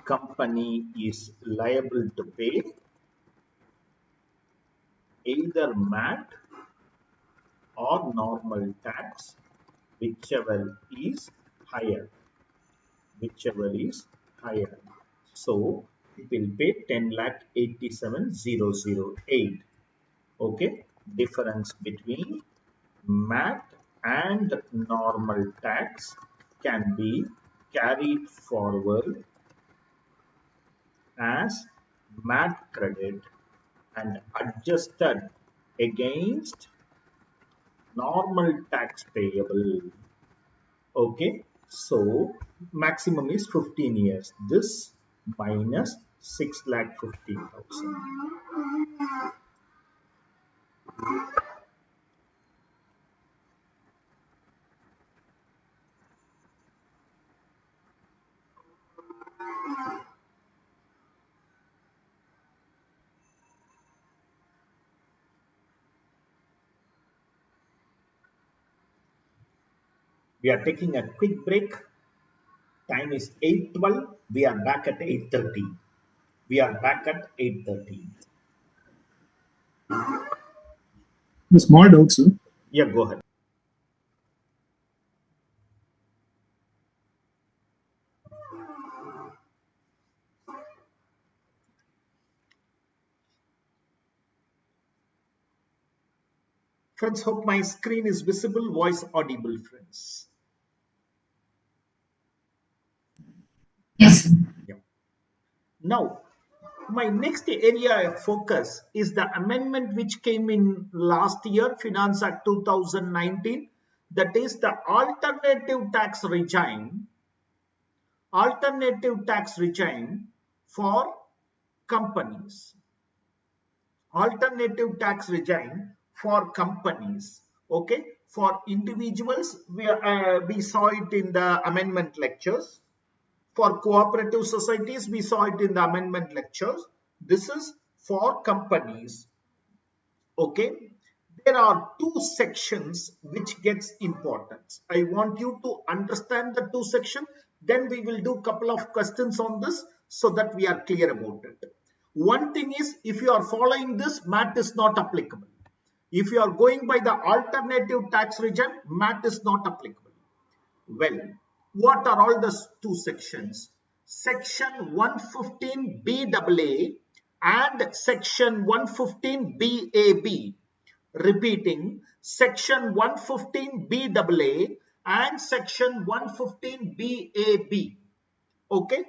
Company is liable to pay either MAT or normal tax, whichever is higher. Whichever is higher. So it will pay 10,87,008. Okay, difference between MAT and normal tax can be carried forward as MAT credit and adjusted against normal tax payable. Okay, so maximum is 15 years. This minus 6,15,000. We are taking a quick break. Time is 8:12. We are back at 8:30. We are back at 8:30. A small doubt, sir. Yeah, go ahead. Friends, hope my screen is visible, voice audible, friends. Yes, sir. Yeah. Now, my next area of focus is the amendment which came in last year, Finance Act 2019, that is the alternative tax regime for companies. Alternative tax regime for companies. Okay, for individuals, we saw it in the amendment lectures. For cooperative societies, we saw it in the amendment lectures. This is for companies. Okay, there are two sections which gets importance. I want you to understand the two sections. Then we will do a couple of questions on this so that we are clear about it. One thing is, if you are following this, MAT is not applicable. If you are going by the alternative tax regime, MAT is not applicable. Well, what are all the two sections? Section 115 BAA and Section 115 BAB. Repeating, Section 115 BAA and Section 115 BAB. Okay.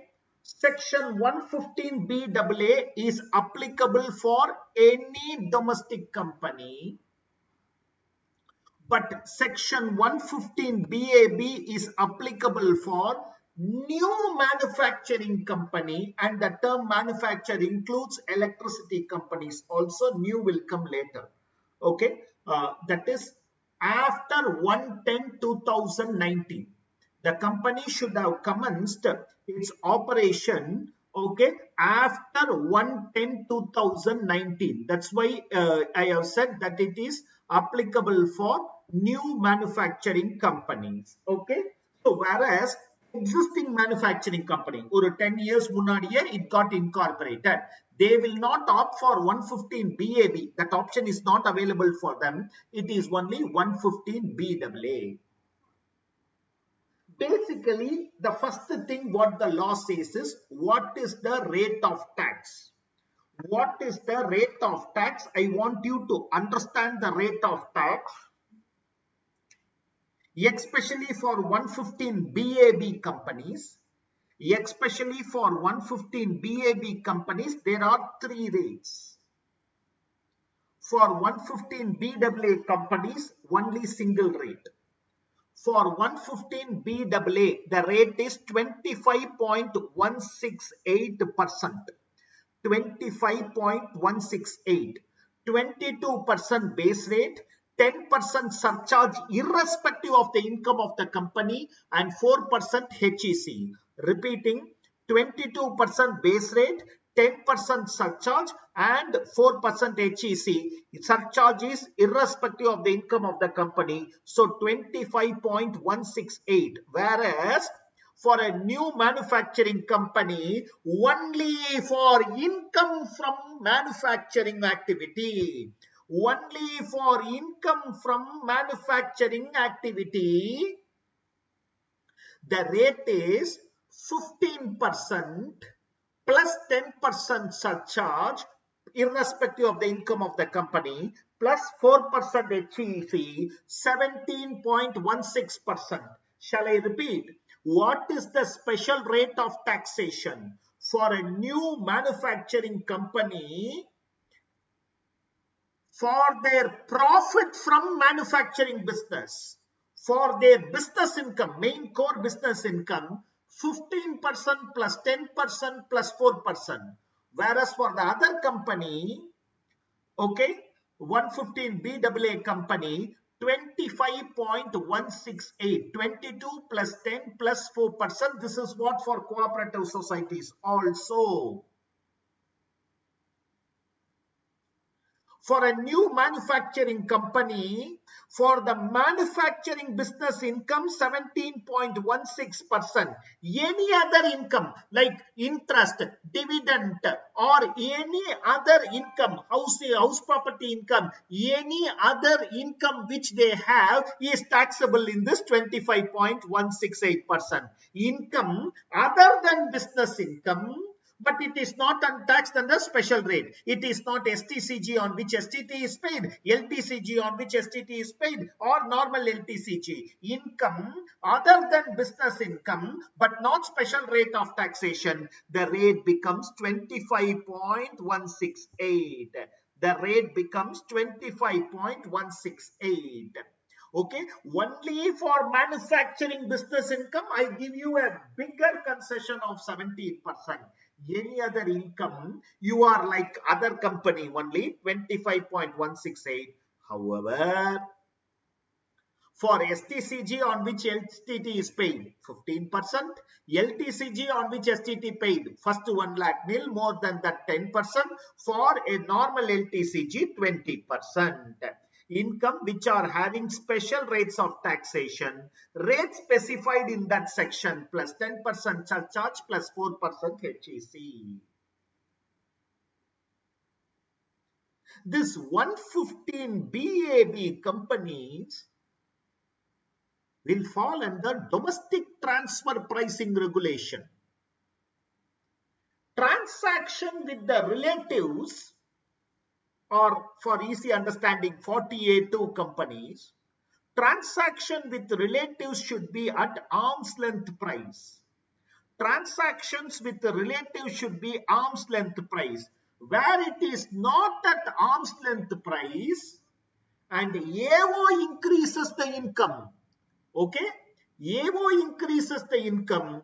Section 115 BAA is applicable for any domestic company, but Section 115 BAB is applicable for new manufacturing company, and the term manufacturer includes electricity companies. Also, new will come later. Okay, that is after 1/10/2019. The company should have commenced its operation, okay, after 1/10/2019. That's why I have said that it is applicable for new manufacturing companies. Okay, so whereas existing manufacturing company or 10 years munadiye it got incorporated, they will not opt for 115 BAB. That option is not available for them. It is only 115 BAA. Basically, the first thing what the law says is, what is the rate of tax? What is the rate of tax? I want you to understand the rate of tax, especially for 115 BAB companies. Especially for 115 BAB companies, there are three rates. For 115 BAA companies, only single rate. For 115 BAA, the rate is 25.168%. 25.168. 22% base rate, 10% surcharge irrespective of the income of the company, and 4% HEC. Repeating, 22% base rate, 10% surcharge and 4% HEC. Surcharge is irrespective of the income of the company. So 25.168. Whereas for a new manufacturing company, only for income from manufacturing activity. Only for income from manufacturing activity, the rate is 15% plus 10% surcharge irrespective of the income of the company plus 4% HEC, 17.16%. Shall I repeat? What is the special rate of taxation for a new manufacturing company for their profit from manufacturing business? For their business income, main core business income, 15% plus 10% plus 4%. Whereas for the other company, okay, 115 BAA company, 25.168, 22 plus 10 plus 4%. This is what for cooperative societies also. For a new manufacturing company, for the manufacturing business income, 17.16%. Any other income like interest, dividend, or any other income, house property income, any other income which they have is taxable in this 25.168%. Income other than business income, but it is not untaxed under special rate. It is not STCG on which STT is paid, LTCG on which STT is paid, or normal LTCG. Income other than business income, but not special rate of taxation, the rate becomes 25.168. The rate becomes 25.168. Okay, only for manufacturing business income, I give you a bigger concession of 17%. Any other income, you are like other company, only 25.168. However, for STCG on which STT is paid, 15%. LTCG on which STT paid, first 1 lakh nil, more than that 10%. For a normal LTCG, 20%. income which are having special rates of taxation, rates specified in that section plus 10% surcharge plus 4% HEC. This 115 BAB companies will fall under domestic transfer pricing regulation. Transaction with the relatives, or for easy understanding 40A2 companies, transaction with relatives should be at arm's length price. Transactions with the relatives should be arm's length price. Where it is not at arm's length price and AO increases the income, okay, AO increases the income,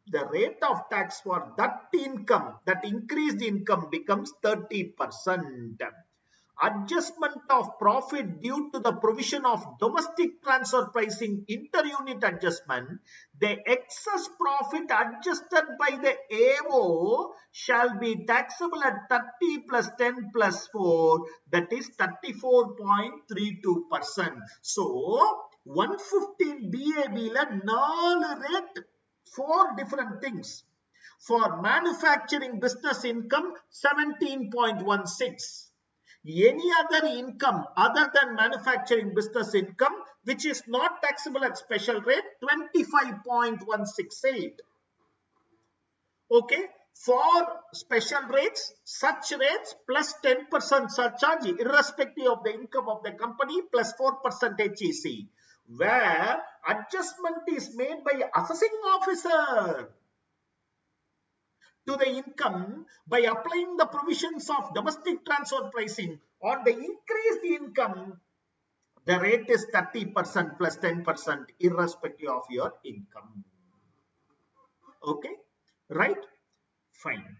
the rate of tax for that income, that increased income, becomes 30%. Adjustment of profit due to the provision of domestic transfer pricing inter-unit adjustment, the excess profit adjusted by the AO shall be taxable at 30 plus 10 plus 4, that is 34.32%. So 115 BAB la 4 rate, 4 different things. For manufacturing business income 17.16. Any other income other than manufacturing business income which is not taxable at special rate 25.168. Okay, for special rates, such rates plus 10% surcharge irrespective of the income of the company plus 4% HEC, where adjustment is made by assessing officer to the income by applying the provisions of domestic transfer pricing on the increased income. The rate is 30% plus 10% irrespective of your income. Okay, right? Fine.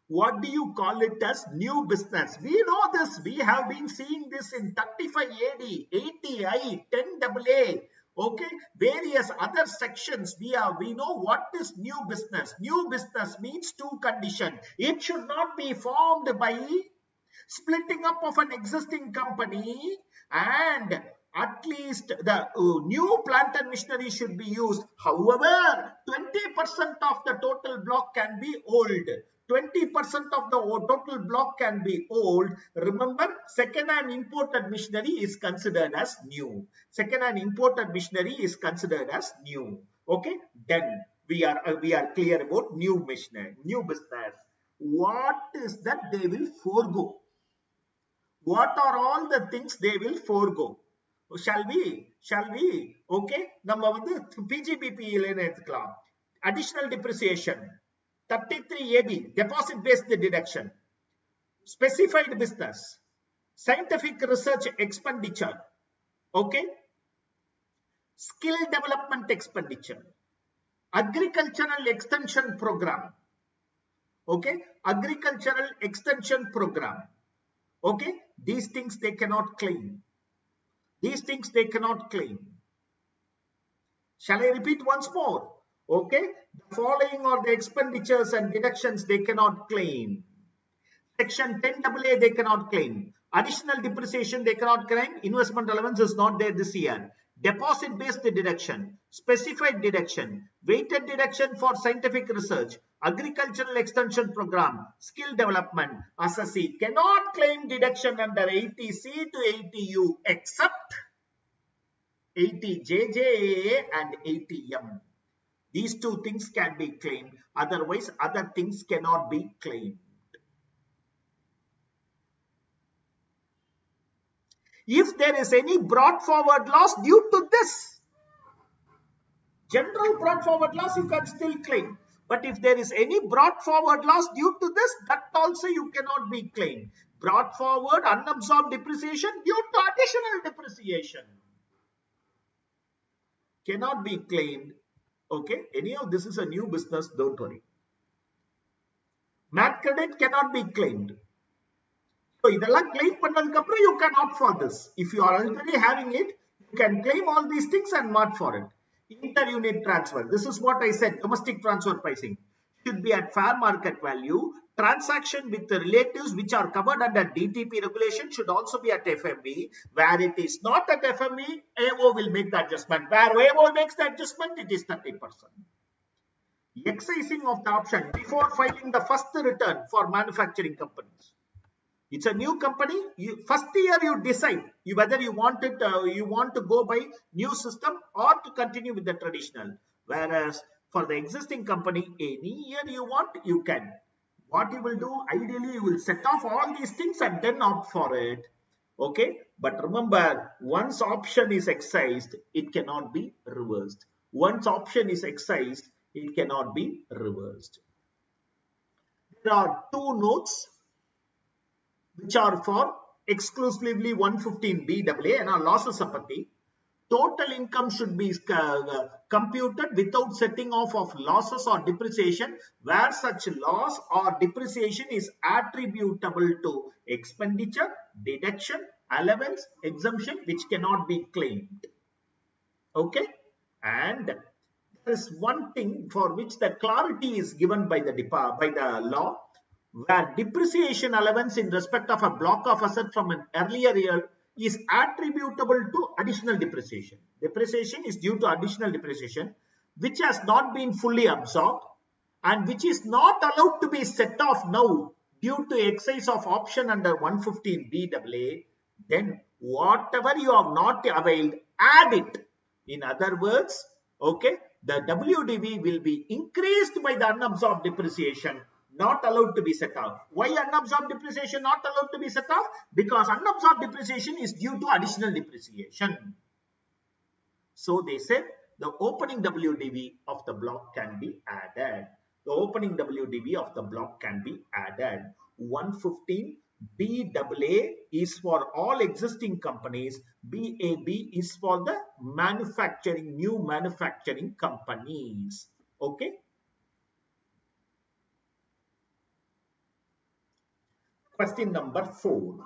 What do you call it as new business? We know this. We have been seeing this in 35 AD, 80I, 10 AA. Okay, various other sections. We know what is new business. New business means 2 conditions. It should not be formed by splitting up of an existing company, and at least the new plant and machinery should be used. However, 20% of the total block can be old. 20% of the total block can be old. Remember, second-hand imported machinery is considered as new. Second-hand imported machinery is considered as new. Okay, then we are clear about new machinery, new business. What is that they will forego? What are all the things they will forego? Shall we? Okay, நம்ம வந்து PGBP எடுத்துக்கலாம். Additional depreciation 33 AD, deposit based deduction, specified business, scientific research expenditure, okay, skill development expenditure, agricultural extension program, okay, agricultural extension program, okay, these things they cannot claim. These things they cannot claim. Shall I repeat once more? Okay, the following are the expenditures and deductions they cannot claim. Section 10 AA they cannot claim. Additional depreciation they cannot claim. Investment allowance is not there this year. Deposit based deduction, specified deduction, weighted deduction for scientific research, agricultural extension program, skill development, assessee cannot claim deduction under 80C to 80U except 80JJAA and 80M. These 2 things can be claimed, otherwise other things cannot be claimed. If there is any brought forward loss due to this, general brought forward loss you can still claim. But if there is any brought forward loss due to this, that also you cannot be claimed. Brought forward unabsorbed depreciation due to additional depreciation cannot be claimed. Okay, anyhow, this is a new business, don't worry. MAT credit cannot be claimed. So, இதெல்லாம் claim பண்ணதுக்கு அப்புறம் you can opt for this. If you are already having it, you can claim all these things and opt for it. Inter-unit transfer. This is what I said. Domestic transfer pricing should be at fair market value. transaction with the relatives which are covered under DTP regulation should also be at FMV. Where it is not at FMV, AO will make the adjustment. Where AO makes the adjustment, it is 30%. Excising of the option before filing the first return for manufacturing companies. It's a new company. First year you decide whether you want it, you want to go by new system or to continue with the traditional. Whereas for the existing company, any year you want, you can. What you will do, ideally you will set off all these things and then opt for it. Okay, but remember, once option is excised, it cannot be reversed. Once option is excised, it cannot be reversed. There are two notes which are for exclusively 115BAA and losses apatti. Total income should be computed without setting off of losses or depreciation, where such loss or depreciation is attributable to expenditure, deduction, allowance, exemption, which cannot be claimed. Okay, and there is one thing for which the clarity is given by the law, where depreciation allowance in respect of a block of asset from an earlier year is attributable to additional depreciation. Depreciation is due to additional depreciation which has not been fully absorbed and which is not allowed to be set off now due to excise of option under 115BAA. Then whatever you have not availed, add it. In other words, okay, the WDV will be increased by the unabsorbed depreciation, not allowed to be set off. Why unabsorbed depreciation not allowed to be set off? Because unabsorbed depreciation is due to additional depreciation. So they said the opening WDV of the block can be added. The opening WDV of the block can be added. 115BAA is for all existing companies. BAB is for the new manufacturing companies. Okay. Question number 4.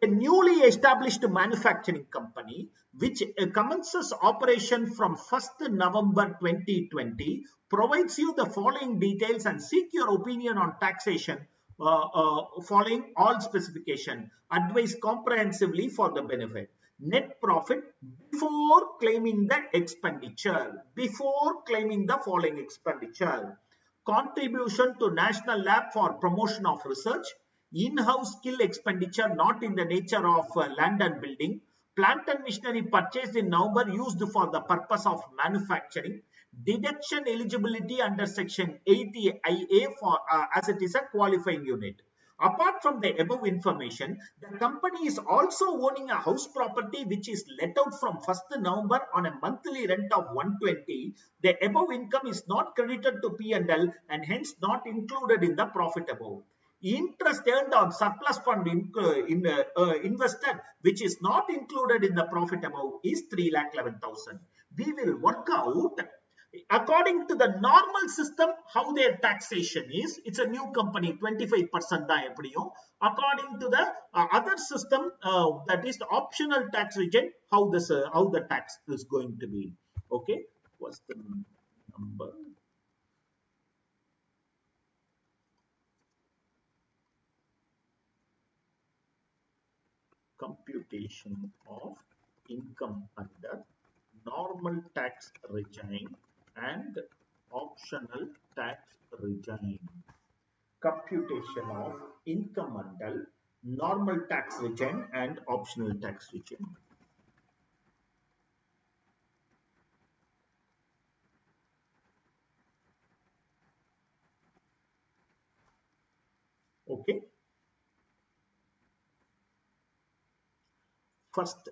A newly established manufacturing company which commences operation from 1st November 2020 provides you the following details and seek your opinion on taxation following all specification. Advise comprehensively for the benefit. Net profit before claiming the expenditure. Before claiming the following expenditure. Contribution to National Lab for promotion of research. In-house skill expenditure not in the nature of land and building. Plant and machinery purchased in November used for the purpose of manufacturing. Deduction eligibility under section 80IA for as it is a qualifying unit. Apart from the above information, the company is also owning a house property which is let out from 1st November on a monthly rent of 120. The above income is not credited to P&L and hence not included in the profit above. Interest earned on surplus fund invested, which is not included in the profit above, is 3,11,000. We will work out according to the normal system how their taxation is. It's a new company, 25% da eppadiyo. According to the other system, that is the optional tax regime, how the tax is going to be. Okay, what's the number? Computation of income under normal tax regime and optional tax regime. Computation of income under normal tax regime and optional tax regime. Okay. First,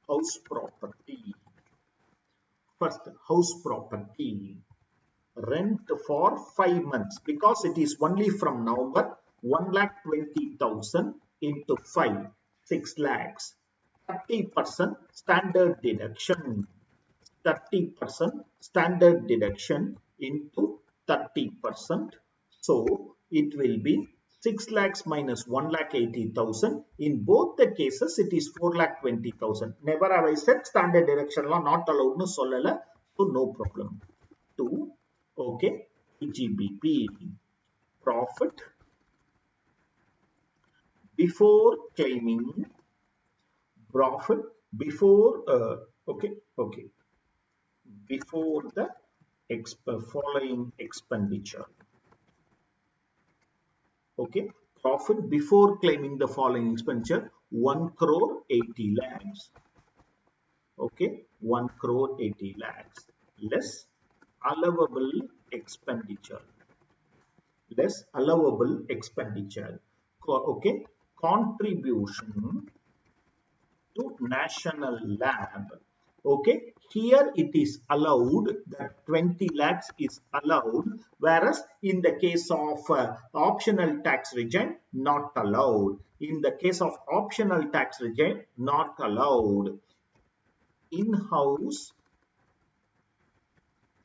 house property. First, house property. Rent for 5 months because it is only from November. 1,20,000 into 5, 6 lakhs. 30% standard deduction. 30% standard deduction into 30%. So it will be 6 lakhs minus 1,80,000. In both the cases, it is 4,20,000. Never have I said standard deduction law not allowed no sollala, so no problem. 2. Okay. PGBP, profit before claiming profit before before the following expenditure. Okay, profit before claiming the following expenditure: 1 crore 80 lakhs. Okay, 1 crore 80 lakhs less allowable expenditure. Less allowable expenditure. Okay, contribution to national lab. Okay, here it is allowed that 20 lakhs is allowed, whereas in the case of optional tax regime, not allowed. In the case of optional tax regime, not allowed. In-house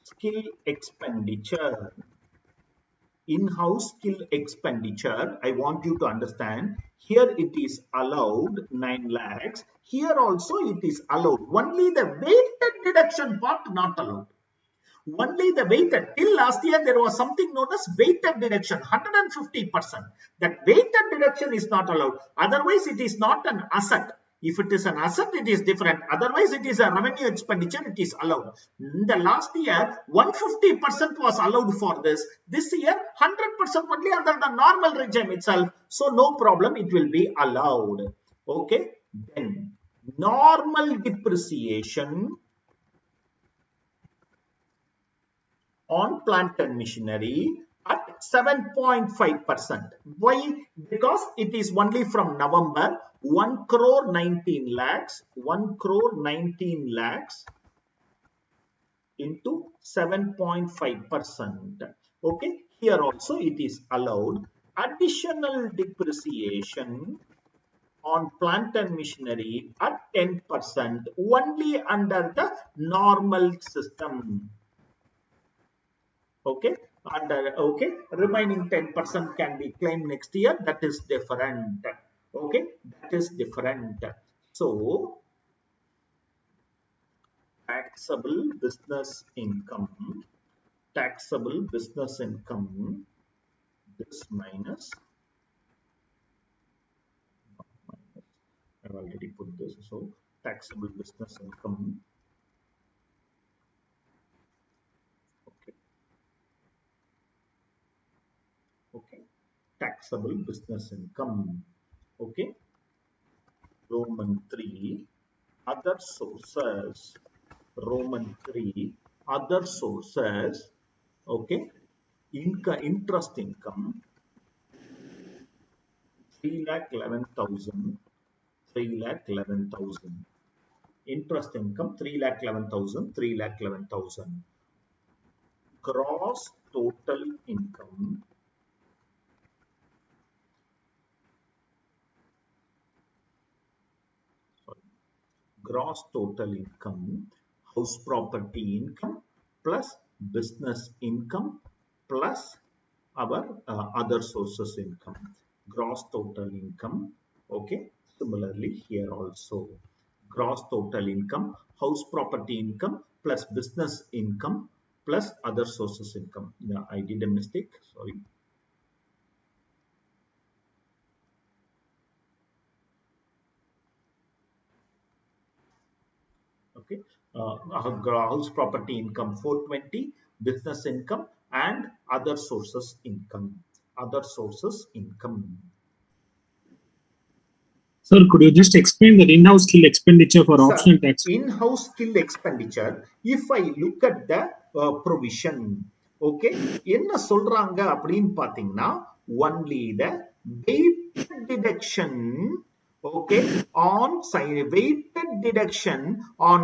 skill expenditure. In-house skill expenditure, I want you to understand, here it is allowed 9 lakhs. Here also it is allowed. Only the weighted deduction part not allowed. Only the weighted. Till last year there was something known as weighted deduction, 150%. That weighted deduction is not allowed. Otherwise it is not an asset. If it is an asset, it is different. Otherwise, it is a revenue expenditure, it is allowed. In the last year, 150% was allowed for this. This year, 100% only under the normal regime itself. So, no problem, it will be allowed. Okay. Then, normal depreciation on plant and machinery at 7.5%. Why? Because it is only from November. 1 crore 19 lakhs, 1 crore 19 lakhs into 7.5%. Okay, here also it is allowed. Additional depreciation on plant and machinery at 10% only under the normal system. Okay, remaining 10% can be claimed next year. That is different. Okay, that is different. So, taxable business income, this minus, I've already put this. So, taxable business income. Okay, taxable business income. Okay, Roman 3, other sources. Roman 3, other sources. Okay, interest income 3,11,000. 3,11,000. Interest income 3,11,000. 3,11,000. Gross total income. Gross total income, house property income plus business income plus our other sources income. Gross total income. Okay, similarly here also gross total income, house property income plus business income plus other sources income. Yeah, I did a mistake, sorry. Okay, house property income 420, business income and other sources income. Other sources income. Sir, could you just explain the in-house skill expenditure for optional tax? In-house skill expenditure, if I look at the provision, okay, என்ன சொல்றாங்க அப்படின்னு பாத்தீங்கன்னா only the weighted deduction, okay, on weighted deduction on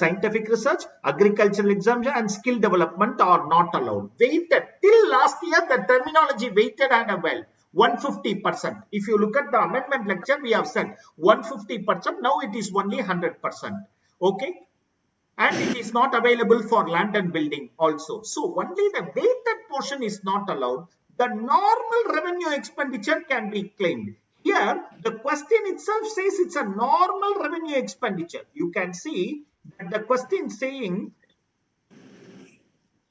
scientific research, agricultural exemption and skill development are not allowed. Weighted. Till last year, the terminology weighted had a well 150%. If you look at the amendment lecture, we have said 150%. Now it is only 100%. Okay. And it is not available for land and building also. So only the weighted portion is not allowed. The normal revenue expenditure can be claimed. Here, the question itself says it's a normal revenue expenditure. You can see that the question saying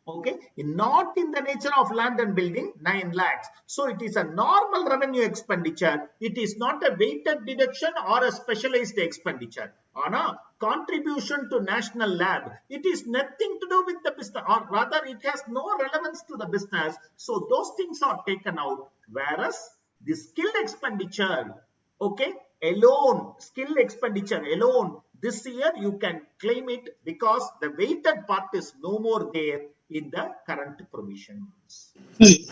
Okay, not in the nature of land and building, 9 lakhs. So it is a normal revenue expenditure. It is not a weighted deduction or a specialized expenditure. Anna, contribution to national lab, it is nothing to do with the business, or rather it has no relevance to the business. So those things are taken out. Whereas the skill expenditure, okay, alone, skill expenditure alone, this year you can claim it because the weighted part is no more there in the current provisions.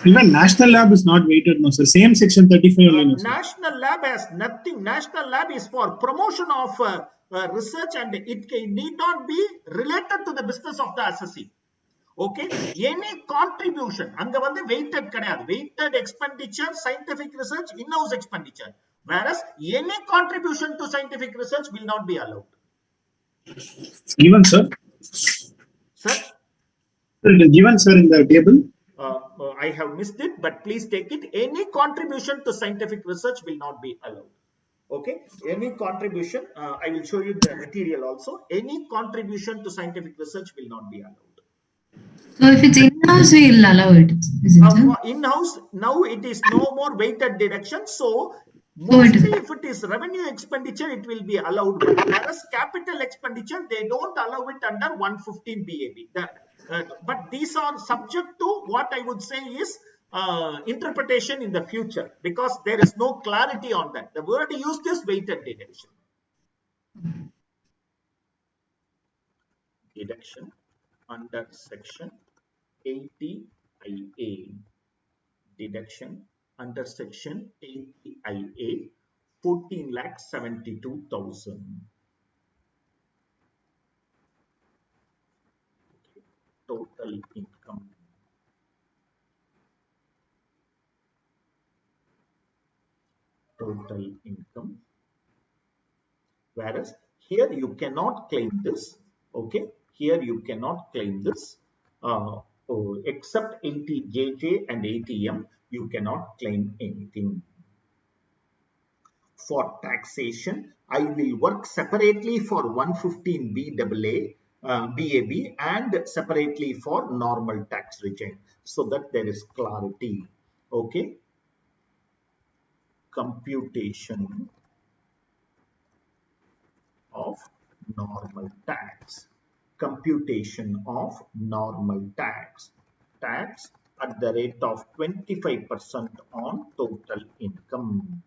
Even national lab is not weighted, no, sir. Same section 35 only, no, sir. National lab has nothing. National lab is for promotion of research, and it need not be related to the business of the assessee. Okay, any contribution அங்க வந்து weighted கிடையாது. Weighted expenditure, scientific research, in-house expenditure. Whereas any contribution to scientific research will not be allowed. Given, sir. Sir? It is given, sir, in the table. I have missed it, but please take it. Any contribution to scientific research will not be allowed. Okay, any contribution, I will show you the material also. Any contribution to scientific research will not be allowed. So if it's in-house, we'll allow it. Is it, sir? In-house, now it is no more weighted deduction. So mostly if it is revenue expenditure, it will be allowed. But whereas capital expenditure, they don't allow it under 115 BAB. But these are subject to what I would say is interpretation in the future, because there is no clarity on that. The word used is weighted deduction. Deduction under section 80IA. Deduction under section 80IA, 14,72,000. Total income. Total income. Whereas here you cannot claim this. Okay, here you cannot claim this. Except 80JJ and ATM, you cannot claim anything. For taxation, I will work separately for 115 BAB and separately for normal tax regime, so that there is clarity. Okay, computation of normal tax. Computation of normal tax. Tax at the rate of 25% on total income.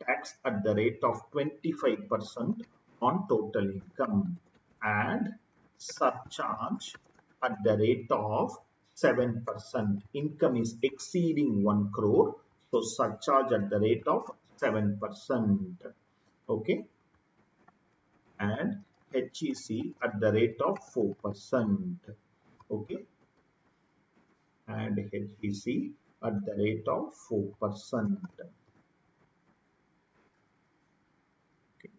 Tax at the rate of 25% on total income, and surcharge at the rate of 7%. Income is exceeding 1 crore, so surcharge at the rate of 7%. Okay, and HEC at the rate of 4%. Okay, and HEC at the rate of 4%. Okay.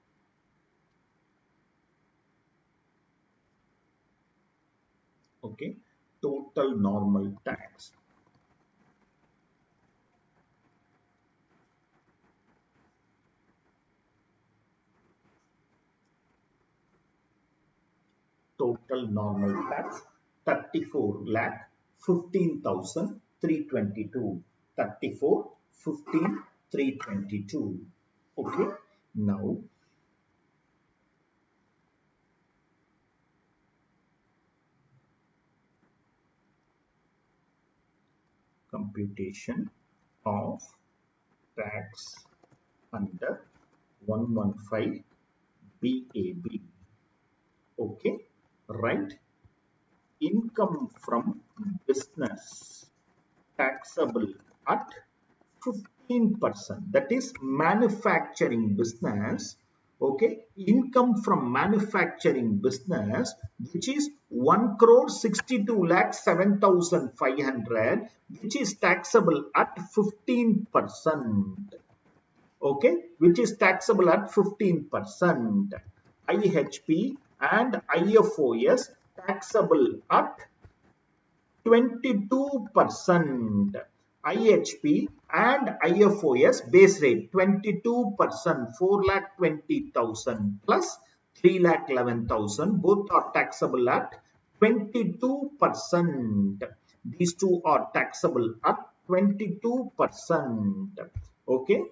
Okay, total normal tax. Total normal tax 34,15,322. 34,15,322. Okay, now computation of tax under 115 BAB. Okay, right? Income from business taxable at 15%. That is manufacturing business. Okay, income from manufacturing business, which is 1,62,07,500, which is taxable at 15%. Okay, which is taxable at 15%. IHP and IFOS taxable at 22%. IHP and IFOS base rate 22%, 4,20,000 plus 3,11,000, both are taxable at 22%. These two are taxable at 22%. Okay.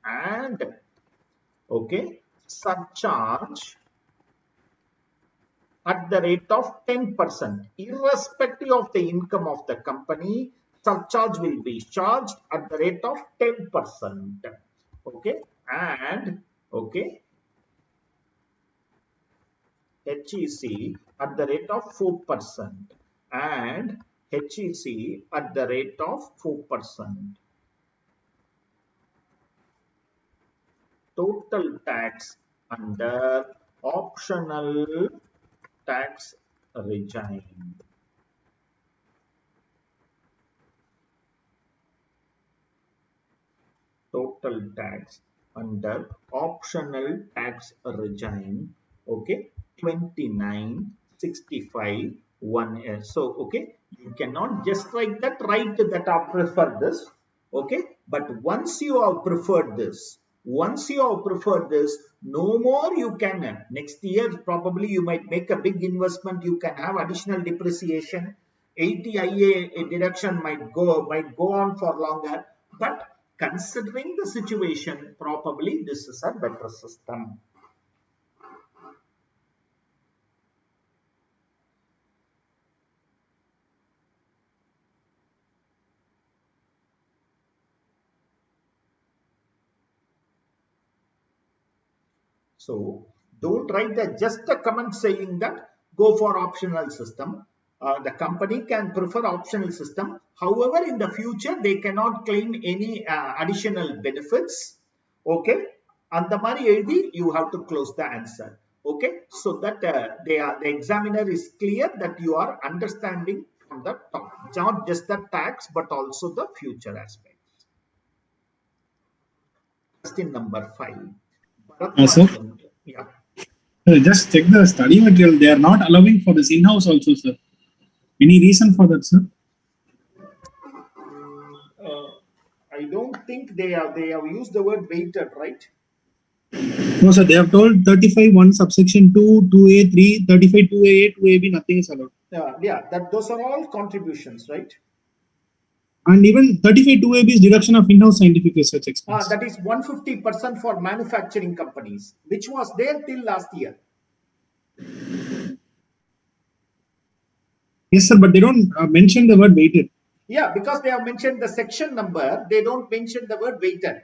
And okay, surcharge at the rate of 10%. Irrespective of the income of the company, surcharge will be charged at the rate of 10%. Okay. And okay, HEC at the rate of 4% and HEC at the rate of 4%. Total tax under optional tax regime. Total tax under optional tax regime. Okay, 29, 65, 1 So okay, you cannot just write that, that I prefer this. Okay, but once you have preferred this, no more you can. Next year probably you might make a big investment, you can have additional depreciation, 80 IA deduction might go on for longer, but considering the situation, probably this is a better system. So don't write just a comment saying that go for optional system. The company can prefer optional system. However, in the future, they cannot claim any additional benefits. Okay. And the mari you have to close the answer. Okay. So that the examiner is clear that you are understanding from the top, not just the tax, but also the future aspects. Question number 5. Sir? Yeah. Just check the study material. They are not allowing for this in-house also, sir. Any reason for that, sir? I don't think they have used the word weighted, right? No, sir. They have told 35(1) subsection 2, 2A, 3, 35, 2A, 2AB, nothing is allowed. Yeah, those are all contributions, right? And even 35, 2AB is deduction of in-house scientific research expense. That is 150% for manufacturing companies, which was there till last year. Yes, sir, but they don't mention the word weighted. Yeah, because they have mentioned the section number, they don't mention the word weighted.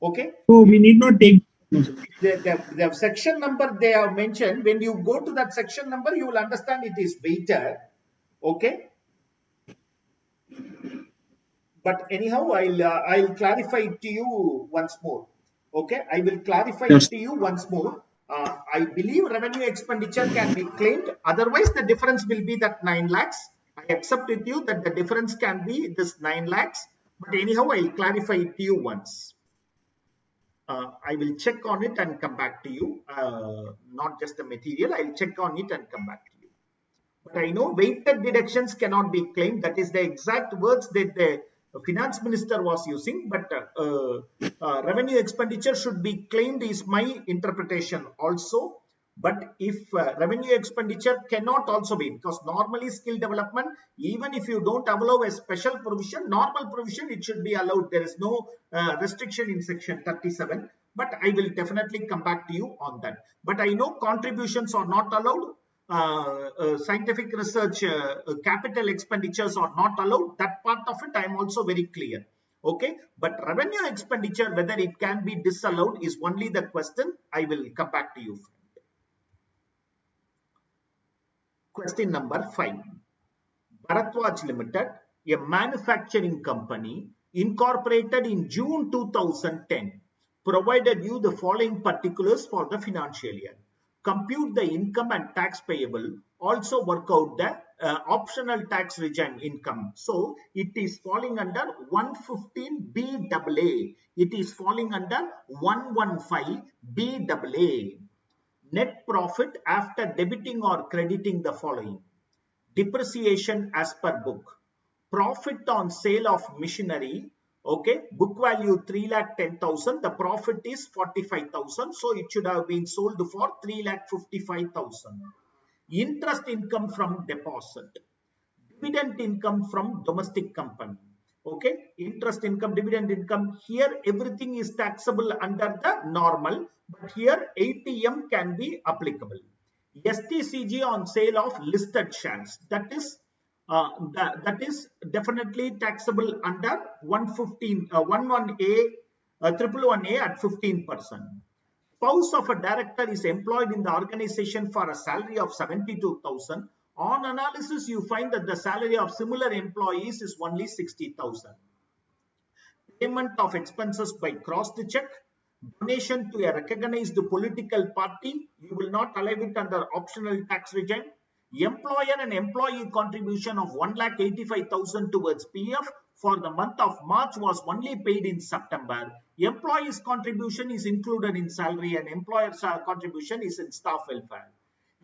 Okay. So we need not take. No, the section number they have mentioned. When you go to that section number, you will understand it is weighted. Okay. But anyhow, I'll clarify it to you once more. Okay, I will clarify it to you once more. I believe revenue expenditure can be claimed. Otherwise, the difference will be that 9 lakhs. I accept with you that the difference can be this 9 lakhs. But anyhow, I'll clarify it to you once. I will check on it and come back to you. Not just the material, I'll check on it and come back to you. But I know weighted deductions cannot be claimed. That is the exact words that the finance minister was using. But revenue expenditure should be claimed is my interpretation also. But if revenue expenditure cannot also be, because normally skill development, even if you don't allow a special provision, normal provision, it should be allowed. There is no restriction in section 37. But I will definitely come back to you on that. But I know contributions are not allowed. Scientific research capital expenditures are not allowed. That part of it I am also very clear. Okay, but revenue expenditure, whether it can be disallowed, is only the question. I will come back to you. Question number 5. Bharatwaj Limited, a manufacturing company incorporated in June 2010, provided you the following particulars for the financial year. Compute the income and tax payable, also work out the optional tax regime income. So it is falling under 115BAA. It is falling under 115BAA. Net profit after debiting or crediting the following. Depreciation as per book. Profit on sale of machinery. Okay, book value 3,10,000. The profit is 45,000. So it should have been sold for 3,55,000. Interest income from deposit, dividend income from domestic company. Okay, interest income, dividend income. Here everything is taxable under the normal, but here ATM can be applicable. STCG on sale of listed shares, that is definitely taxable under 115 11A 111A at 15%. Spouse of a director is employed in the organization for a salary of 72,000. On analysis, you find that the salary of similar employees is only 60,000. Payment of expenses by crossed check, donation to a recognized political party, you will not allow it under optional tax regime. Employer and employee contribution of 1,85,000 towards PF for the month of March was only paid in September. Employee's contribution is included in salary and employer's contribution is in staff welfare.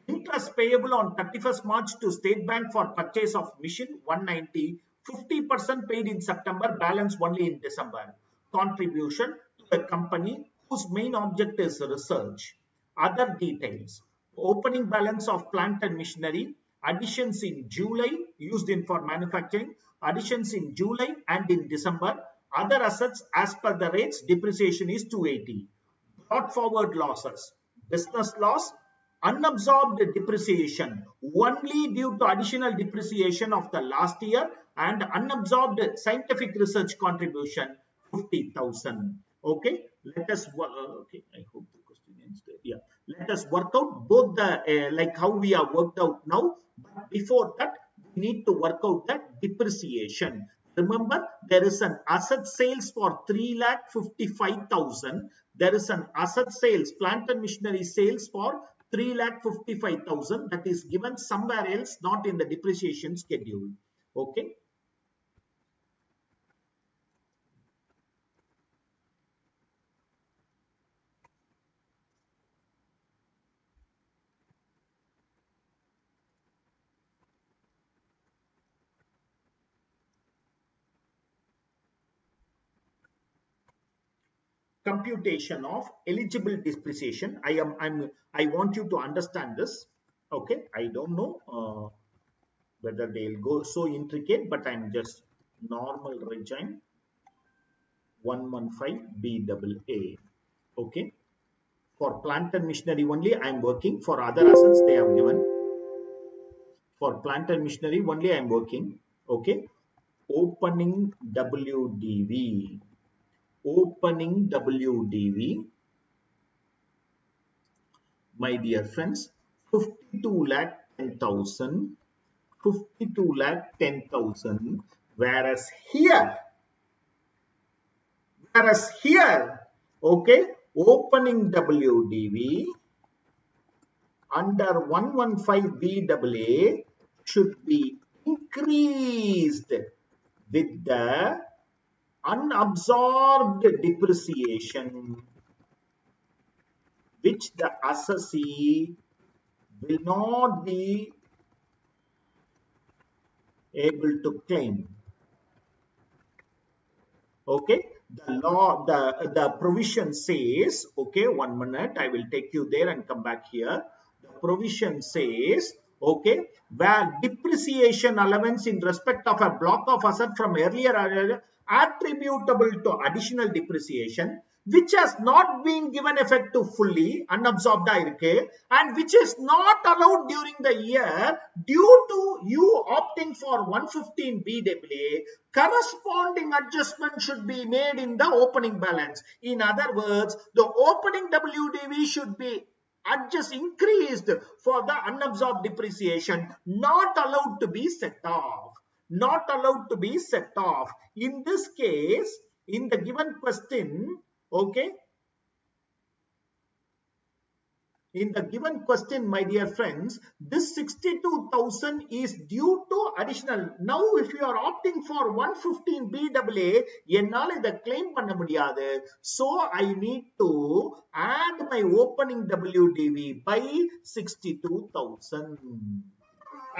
Interest payable on 31st March to State Bank for purchase of machine 190, 50% paid in September, balance only in December. Contribution to a company whose main object is research. Other details. Opening balance of plant and machinery, additions in July used in for manufacturing, additions in July and in December. Other assets as per the rates, depreciation is 280. Brought forward losses, business loss, unabsorbed depreciation only due to additional depreciation of the last year and unabsorbed scientific research contribution 50,000. Okay, let us okay, I hope the question is there. Yeah, let us work out both the like how we have worked out now, but before that we need to work out the depreciation. Remember, there is an asset sales for 3,55,000. There is an asset sales, plant and machinery sales for 3,55,000. That is given somewhere else, not in the depreciation schedule. Okay. Computation of eligible depreciation. I want you to understand this. Okay, I don't know whether they'll go so intricate, but I'm just normal regime 115BAA. Okay, for plant and machinery only I'm working. For other assets they have given. For plant and machinery only I'm working. Okay, opening WDV. Opening WDV, my dear friends, 52,10,000, 52,10,000. Whereas here, okay, opening WDV under 115BAA should be increased with the unabsorbed depreciation which the assessee will not be able to claim. Okay, the provision says, okay, 1 minute, I will take you there and come back here. The provision says, okay, where depreciation allowance in respect of a block of asset from earlier attributable to additional depreciation which has not been given effect to fully unabsorbed and which is not allowed during the year due to you opting for 115BAA, corresponding adjustment should be made in the opening balance. In other words, the opening WDV should be increased for the unabsorbed depreciation, not allowed to be set off. Not allowed to be set off. In this case, in the given question, okay, in the given question, my dear friends, this 62,000 is due to additional. Now, if you are opting for 115BAA, என்னால இதை claim பண்ண முடியாது. So, I need to add my opening WDV by 62,000.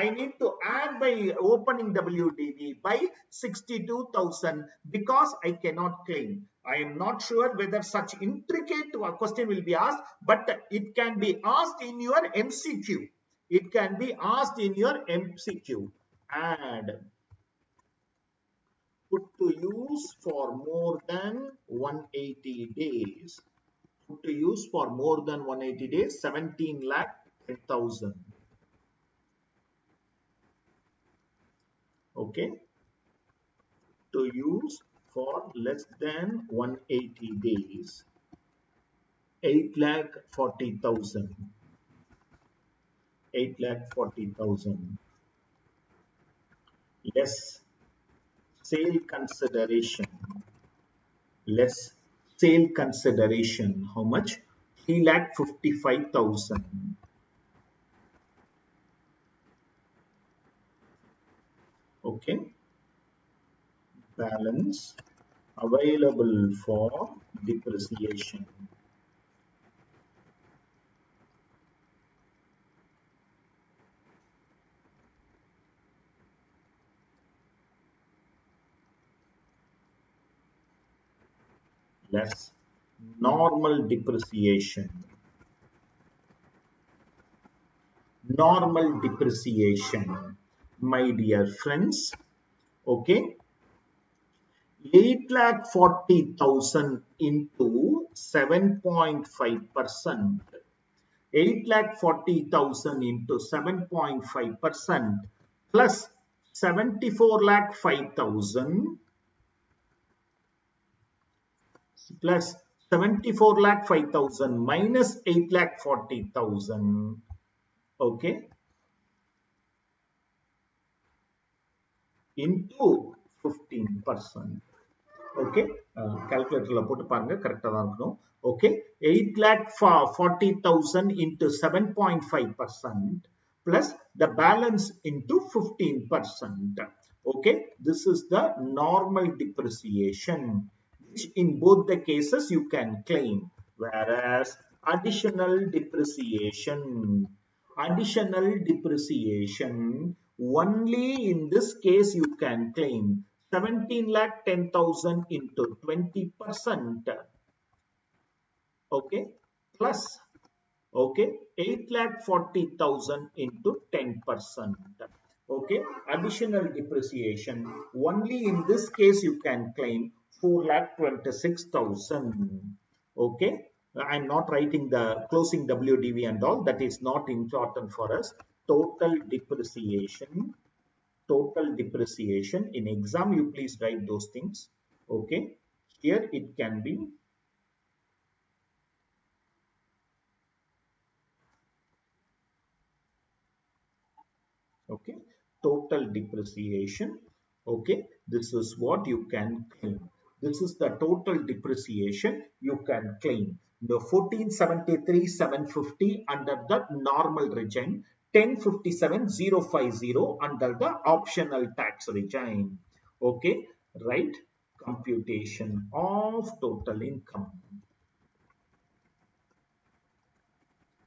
I need to add by opening WDV by 62,000 because I cannot claim. I am not sure whether such intricate question will be asked, but it can be asked in your MCQ. It can be asked in your MCQ. Add, put to use for more than 180 days. Put to use for more than 180 days, 17 lakh 10,000. Okay. To use for less than 180 days, 8,40,000. 8,40,000 less sale consideration. Less sale consideration. How much? 3,55,000. Okay. Balance available for depreciation. Less normal depreciation. Normal depreciation, my dear friends. Okay, 8,40,000 into 7.5%. 8,40,000 into 7.5% plus 74,05,000 plus 74,05,000 minus 8,40,000. Okay, into 15%. Okay, calculator போட்டு பாருங்க கரெக்ட்டா தான் இருக்கணும். Okay, 8,40,000 into 7.5% plus the balance into 15%. Okay, this is the normal depreciation, which in both the cases you can claim, whereas additional depreciation only in this case you can claim 17,10,000 into 20%. Okay, plus 8,40,000 into 10%. Okay, additional depreciation only in this case you can claim 4,26,000. Okay, I'm not writing the closing WDV and all, that is not important for us. Total depreciation in exam you please write those things. Okay, here it can be okay, total depreciation. Okay, this is what you can claim. This is the total depreciation you can claim. The 1473,750 under the normal regime, 1057,050 under the optional tax regime. Okay, right? Computation of total income.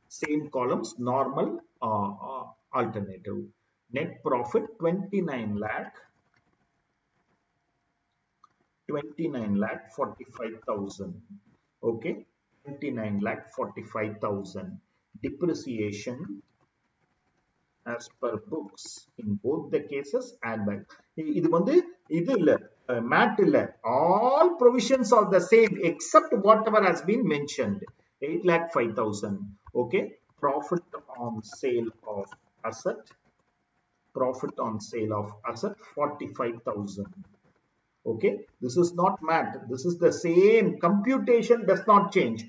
Same columns, normal, alternative. Net profit 29,45,000. Okay, 29,45,000. Depreciation as per books in both the cases add back. இது வந்து இது இல்ல mat இல்ல, all provisions are the same except whatever has been mentioned. 8,05,000. Okay, profit on sale of asset. Profit on sale of asset 45,000. Okay, this is not mat, this is the same. Computation does not change,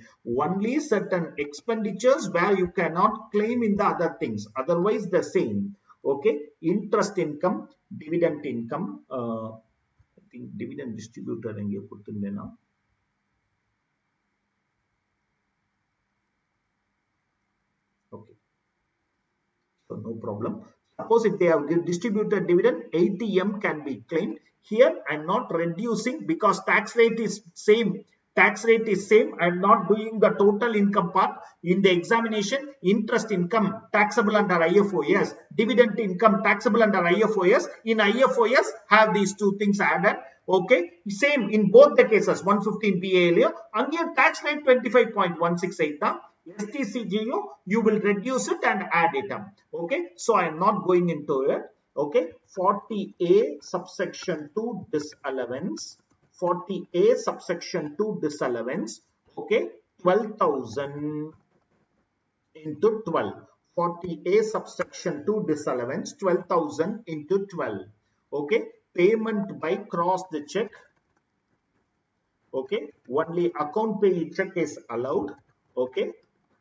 only certain expenditures where you cannot claim in the other things, otherwise the same. Okay, interest income, dividend income, I think dividend distributor enga kuttundena. Okay, so no problem. Suppose if they have distributed dividend, 80M can be claimed. Here I am not reducing because tax rate is same Tax rate is same. I am not doing the total income part. In the examination, interest income taxable under IFOS, dividend income taxable under IFOS. In IFOS, have these two things added. Okay, same in both the cases. 115 BA again tax rate 25.168. STCGU, you will reduce it and add it up. Okay, so I am not going into it. Okay, 40A subsection 2 disallowance. 40A subsection 2 disallowance. Okay, 12,000 into 12. 40A subsection 2 disallowance, 12,000 into 12. Okay, payment by cross the check. Okay, only account pay check is allowed. Okay,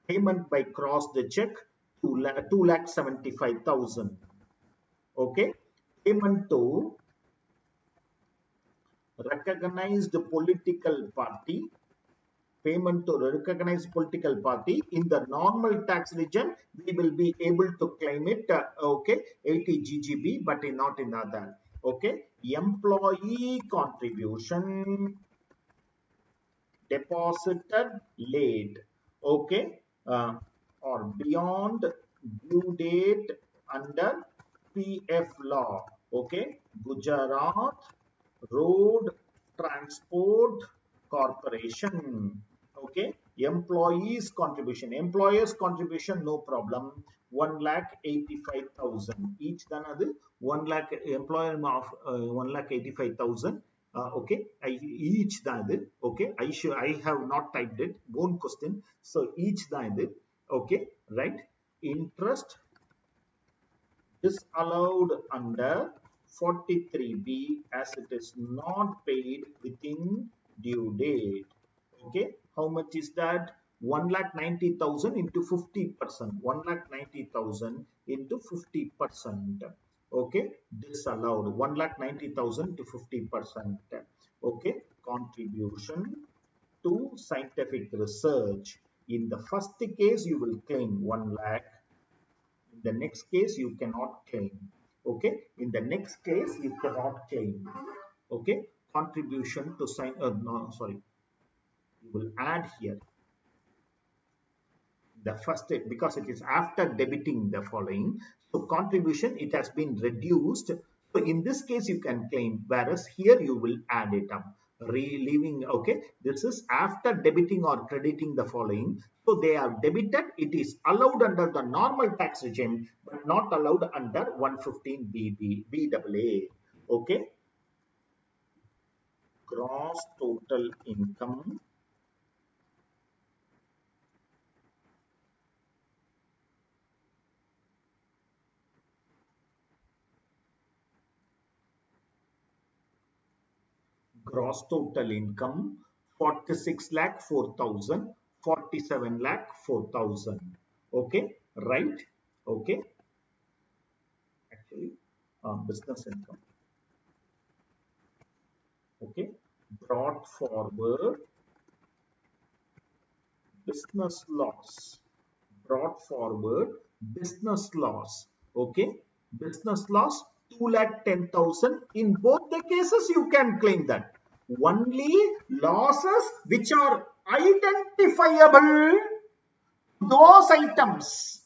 payment by cross the check 2,75,000. Okay, payment to recognized political party. Payment to recognized political party in the normal tax region, we will be able to claim it. Okay, 80 GGB, but not in other. Okay, employee contribution deposited late. Okay, or beyond due date under PF law. Okay, Gujarat Road Transport Corporation. Okay, employees contribution no problem. 1,85,000 each done adu 1 lakh employer of 1,85,000. Okay, each done adu. Okay, I have not typed it bone question, so each done adu. Okay, right, interest disallowed under 43B as it is not paid within due date. Okay, how much is that? 1,90,000 into 50%. 1,90,000 into 50%. Okay, disallowed 1,90,000 to 50%. Okay, contribution to scientific research. In the first case, you will claim 1 lakh. In the next case, you cannot claim. Okay, in the next case, you cannot claim. Okay, contribution to no, sorry, you will add here the first step because it is after debiting the following. So contribution, it has been reduced. So in this case, you can claim, whereas here you will add it up. Relieving, okay, this is after debiting or crediting the following. So they are debited, it is allowed under the normal tax regime, but not allowed under 115 BAA. Okay, gross total income. Gross total income 46 lakh 4,000, 47 lakh 4,000. Okay, right? Okay, actually, business income. Okay, brought forward business loss. Brought forward business loss. Okay, business loss 2,10,000. In both the cases, you can claim that. Only losses which are identifiable, those items,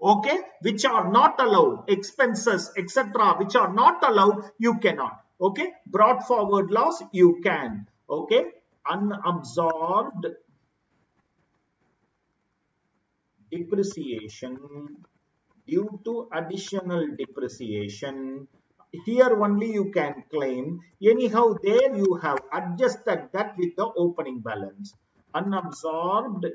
okay, which are not allowed, expenses, etc., which are not allowed, you cannot. Okay, brought forward loss, you can. Okay, unabsorbed depreciation due to additional depreciation, here only you can claim. Anyhow, there you have adjusted that with the opening balance. Unabsorbed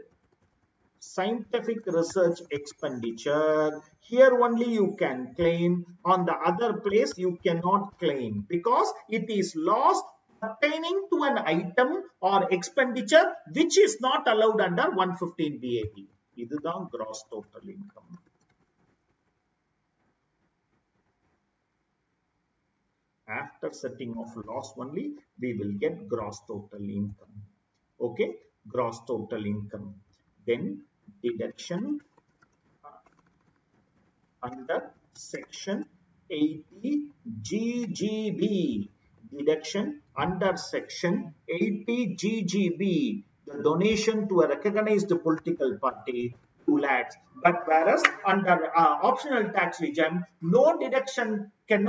scientific research expenditure, here only you can claim. On the other place you cannot claim because it is loss pertaining to an item or expenditure which is not allowed under 115 BAT. இதுதான் gross total income. After setting of loss only, we will get gross total income. Okay, gross total income. Then deduction under section 80 GGB. deduction under section 80 GGB, the donation to a recognized political party, 2 lakhs. But whereas under optional tax regime, no deduction can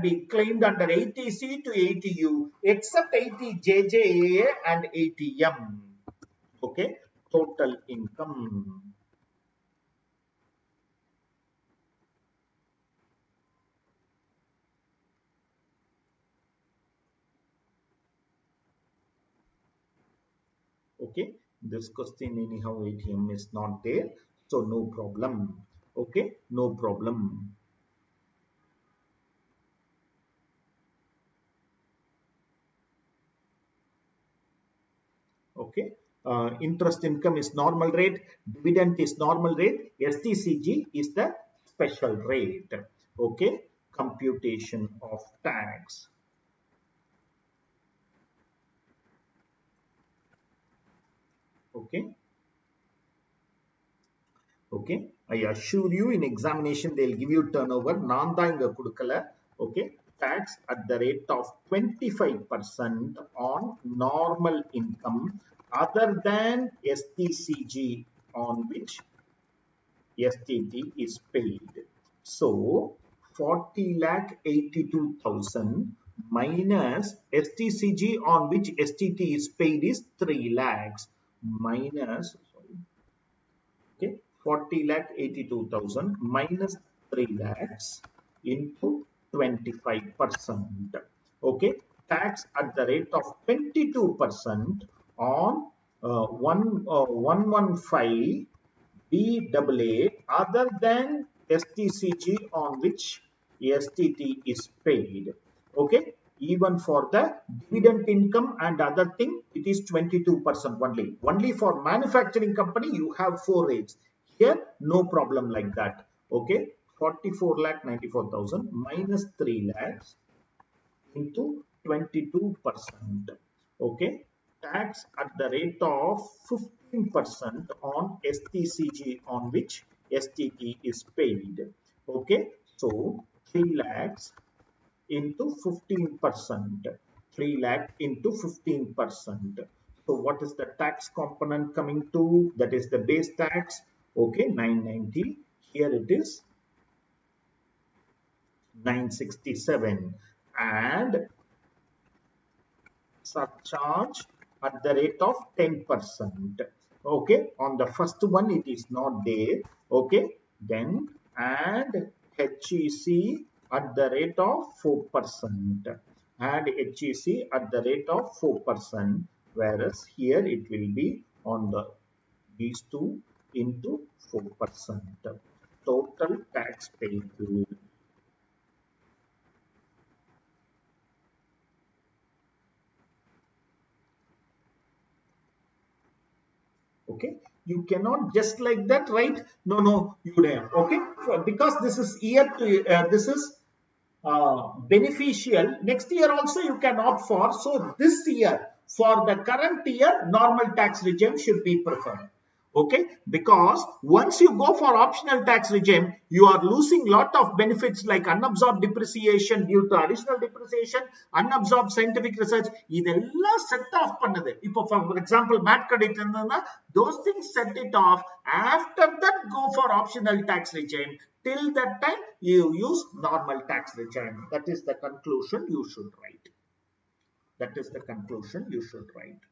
be claimed under 80C to 80U except 80 JJAA and 80M. Okay, total income. Okay, this question anyhow ATM is not there, so no problem. Okay, no problem. Okay, interest income is normal rate, dividend is normal rate, STCG is the special rate. Okay, computation of tax. Okay. Okay, I assure you in examination they'll give you turnover. Nanda inga kudukala. Okay, tax at the rate of 25% on normal income other than STCG on which STT is paid. So 40 lakh 82,000 minus STCG on which STT is paid is 3 lakhs minus, okay, 40 lakh 82,000 minus 3 lakhs into 25%. Okay, tax at the rate of 22% on 115 BAA other than STCG on which STT is paid. Okay, even for the dividend income and other thing, it is 22% only. Only for manufacturing company, you have 4 rates. Here, no problem like that. Okay, 44 lakh 94,000 minus 3 lakhs into 22%. Okay, tax at the rate of 15% on STCG on which STT is paid. Okay, so 3 lakhs into 15%. 3 lakh into 15%. So what is the tax component coming to? That is the base tax. Okay, 990. Here it is 967. And surcharge at the rate of 10%. Okay, on the first one it is not there. Okay, then and HEC at the rate of 4%. And HEC at the rate of 4%, whereas here it will be on the these two into 4%. Total tax payable. Okay, you cannot just like that, right? No, you have. Okay, because this is year to this is beneficial. Next year also you can opt for. So this year, for the current year, normal tax regime should be preferred. Okay, because once you go for optional tax regime, you are losing lot of benefits like unabsorbed depreciation due to additional depreciation, unabsorbed scientific research. இதெல்லாம் set off பண்ணுது. இப்போ for example MAT credit இருந்ததுன்னா those things set it off. After that go for optional tax regime. Till that time you use normal tax regime. That is the conclusion you should write. That is the conclusion you should write.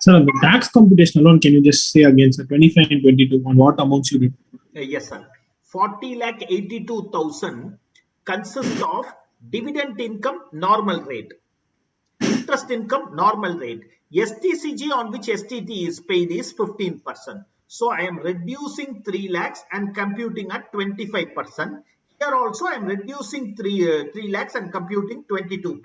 Sir, on the tax computation alone, can you just say again, sir, 25 and 22, on what amounts you did? Yes, sir. 40 lakh 82,000 consists of dividend income normal rate, interest income normal rate, STCG on which STT is paid is 15%. So I am reducing 3 lakhs and computing at 25%. Here also I am reducing 3 lakhs and computing 22%.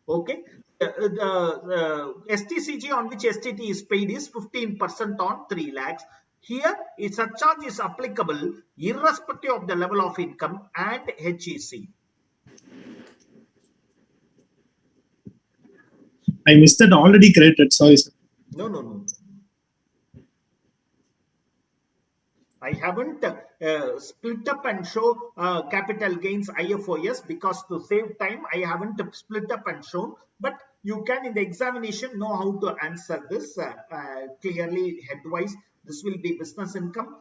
Okay, the STCG on which STT is paid is 15% on 3 lakhs. Here, a surcharge is applicable irrespective of the level of income and HEC. I missed that already created. Sorry, sir. No. I haven't split up and show capital gains IFOS because to save time, I haven't split up and shown. But you can in the examination know how to answer this clearly headwise. This will be business income.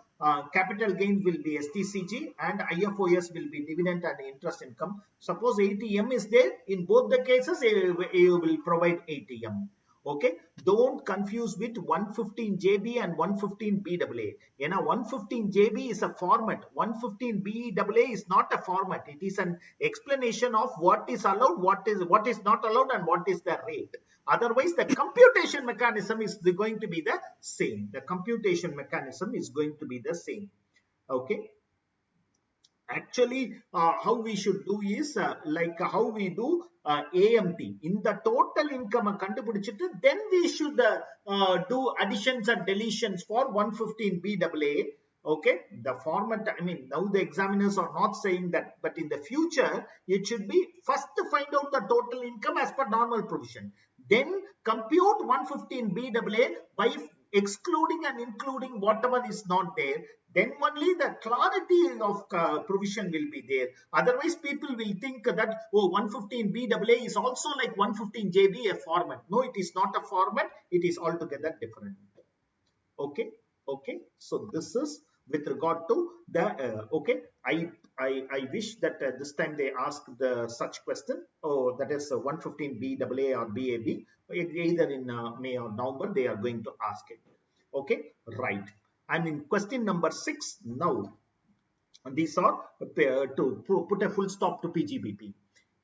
Capital gain will be STCG and IFOS will be dividend and interest income. Suppose ATM is there, in both the cases, you will provide ATM. Okay, don't confuse with 115 JB and 115 BAA. You know, 115 JB is a format, 115 BAA is not a format. It is an explanation of what is allowed, what is not allowed, and what is the rate. Otherwise, the computation mechanism is going to be the same. The computation mechanism is going to be the same. Okay. Actually, how we should do is like how we do AMT in the total income then we should do additions and deletions for 115 BAA. Okay, the format, I mean, now the examiners are not saying that, but in the future, it should be first to find out the total income as per normal provision. Then compute 115 BAA by excluding and including whatever is not there. Then only the clarity of provision will be there. Otherwise, people will think that, oh, 115 BAA is also like 115 JB a format. No, it is not a format. It is altogether different. Okay. Okay. So this is with regard to the, okay. I wish that this time they ask the such question. Oh, that is 115 BAA or BAB. Either in May or November, they are going to ask it. Okay. Right. I'm in question number 6 now. These are to put a full stop to PGBP.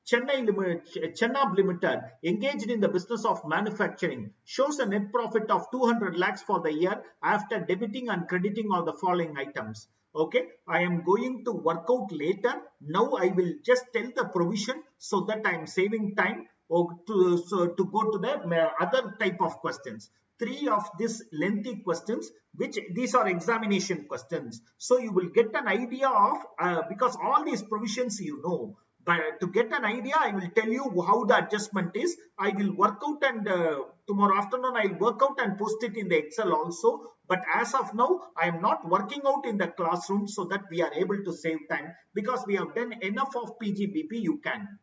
Chennab Limited, engaged in the business of manufacturing, shows a net profit of 200 lakhs for the year after debiting and crediting all the following items. Okay, I am going to work out later. Now I will just tell the provision so that I am saving time to go to the other type of questions. 3 of these lengthy questions, which these are examination questions. So you will get an idea of, because all these provisions you know, but to get an idea, I will tell you how the adjustment is. I will work out and tomorrow afternoon I will work out and post it in the Excel also. But as of now, I am not working out in the classroom so that we are able to save time because we have done enough of PGBP. You can.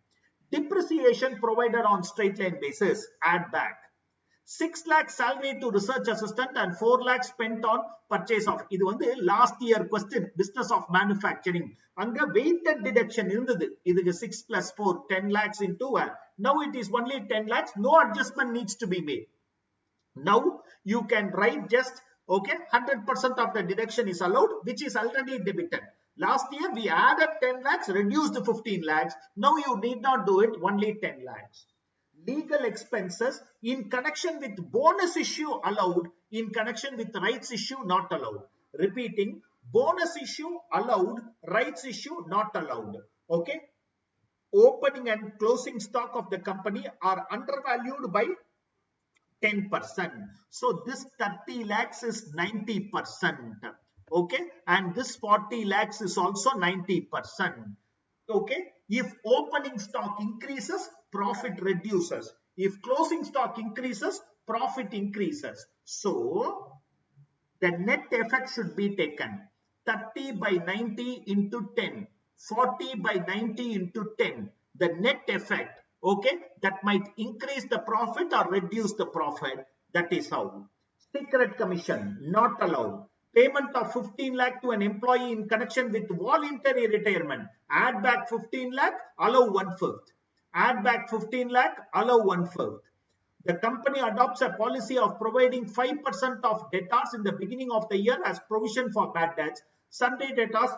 Depreciation provided on straight line basis, add back. 6 lakh salary to research assistant and 4 lakh spent on purchase of. This is last year question, business of manufacturing. Anga weighted deduction irundhathu. Idhu 6 plus 4, 10 lakhs into 1. Now it is only 10 lakhs. No adjustment needs to be made. Now you can write just, okay, 100% of the deduction is allowed, which is already debited. Last year we added 10 lakhs, reduced 15 lakhs. Now you need not do it, only 10 lakhs. Legal expenses in connection with bonus issue allowed, in connection with rights issue not allowed. Repeating, bonus issue allowed, rights issue not allowed. Okay. Opening and closing stock of the company are undervalued by 10%. So this 30 lakhs is 90%. Okay. And this 40 lakhs is also 90%. Okay. If opening stock increases, profit reduces. If closing stock increases, profit increases. So the net effect should be taken. 30 by 90 into 10. 40 by 90 into 10. The net effect, okay, that might increase the profit or reduce the profit. That is how. Secret commission, not allowed. Payment of 15 lakh to an employee in connection with voluntary retirement. Add back 15 lakh, allow 1/5. Add back 15 lakh, allow 1/5. The company adopts a policy of providing 5% of debtors in the beginning of the year as provision for bad debts. Sunday debtors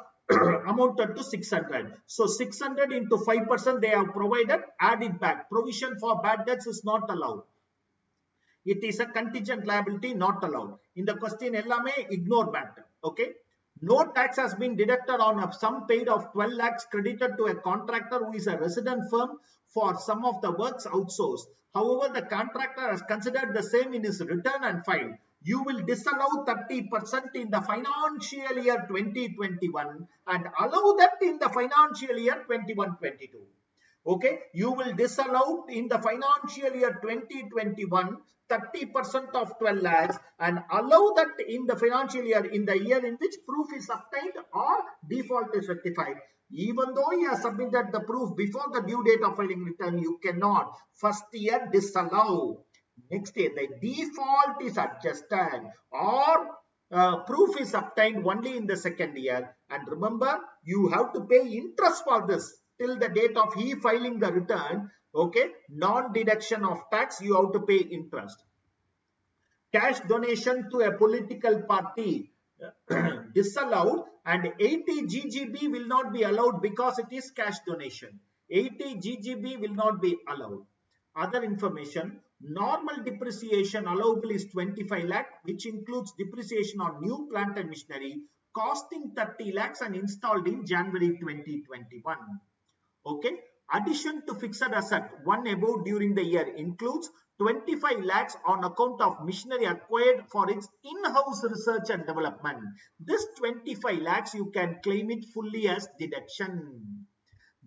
amounted to 600. So 600 into 5% they have provided, add it back. Provision for bad debts is not allowed. It is a contingent liability, not allowed. In the question, ellame ignore that. Okay. No tax has been deducted on a sum paid of 12 lakhs credited to a contractor who is a resident firm for some of the works outsourced. However, the contractor has considered the same in his return and filed. You will disallow 30% in the financial year 2021 and allow that in the financial year 21-22. Okay, you will disallow in the financial year 2021 30% of 12 lakhs and allow that in the financial year in the year in which proof is obtained or default is rectified. Even though you have submitted the proof before the due date of filing return, you cannot. First year disallow. Next year the default is adjusted or proof is obtained only in the second year. And remember, you have to pay interest for this till the date of he filing the return. Okay, non-deduction of tax, you have to pay interest. Cash donation to a political party disallowed, and 80 GGB will not be allowed because it is cash donation. 80 GGB will not be allowed. Other information, normal depreciation allowable is 25 lakh, which includes depreciation on new plant and machinery costing 30 lakhs and installed in January 2021. Okay, addition to fixed asset one above during the year includes 25 lakhs on account of machinery acquired for its in-house research and development. This 25 lakhs you can claim it fully as deduction.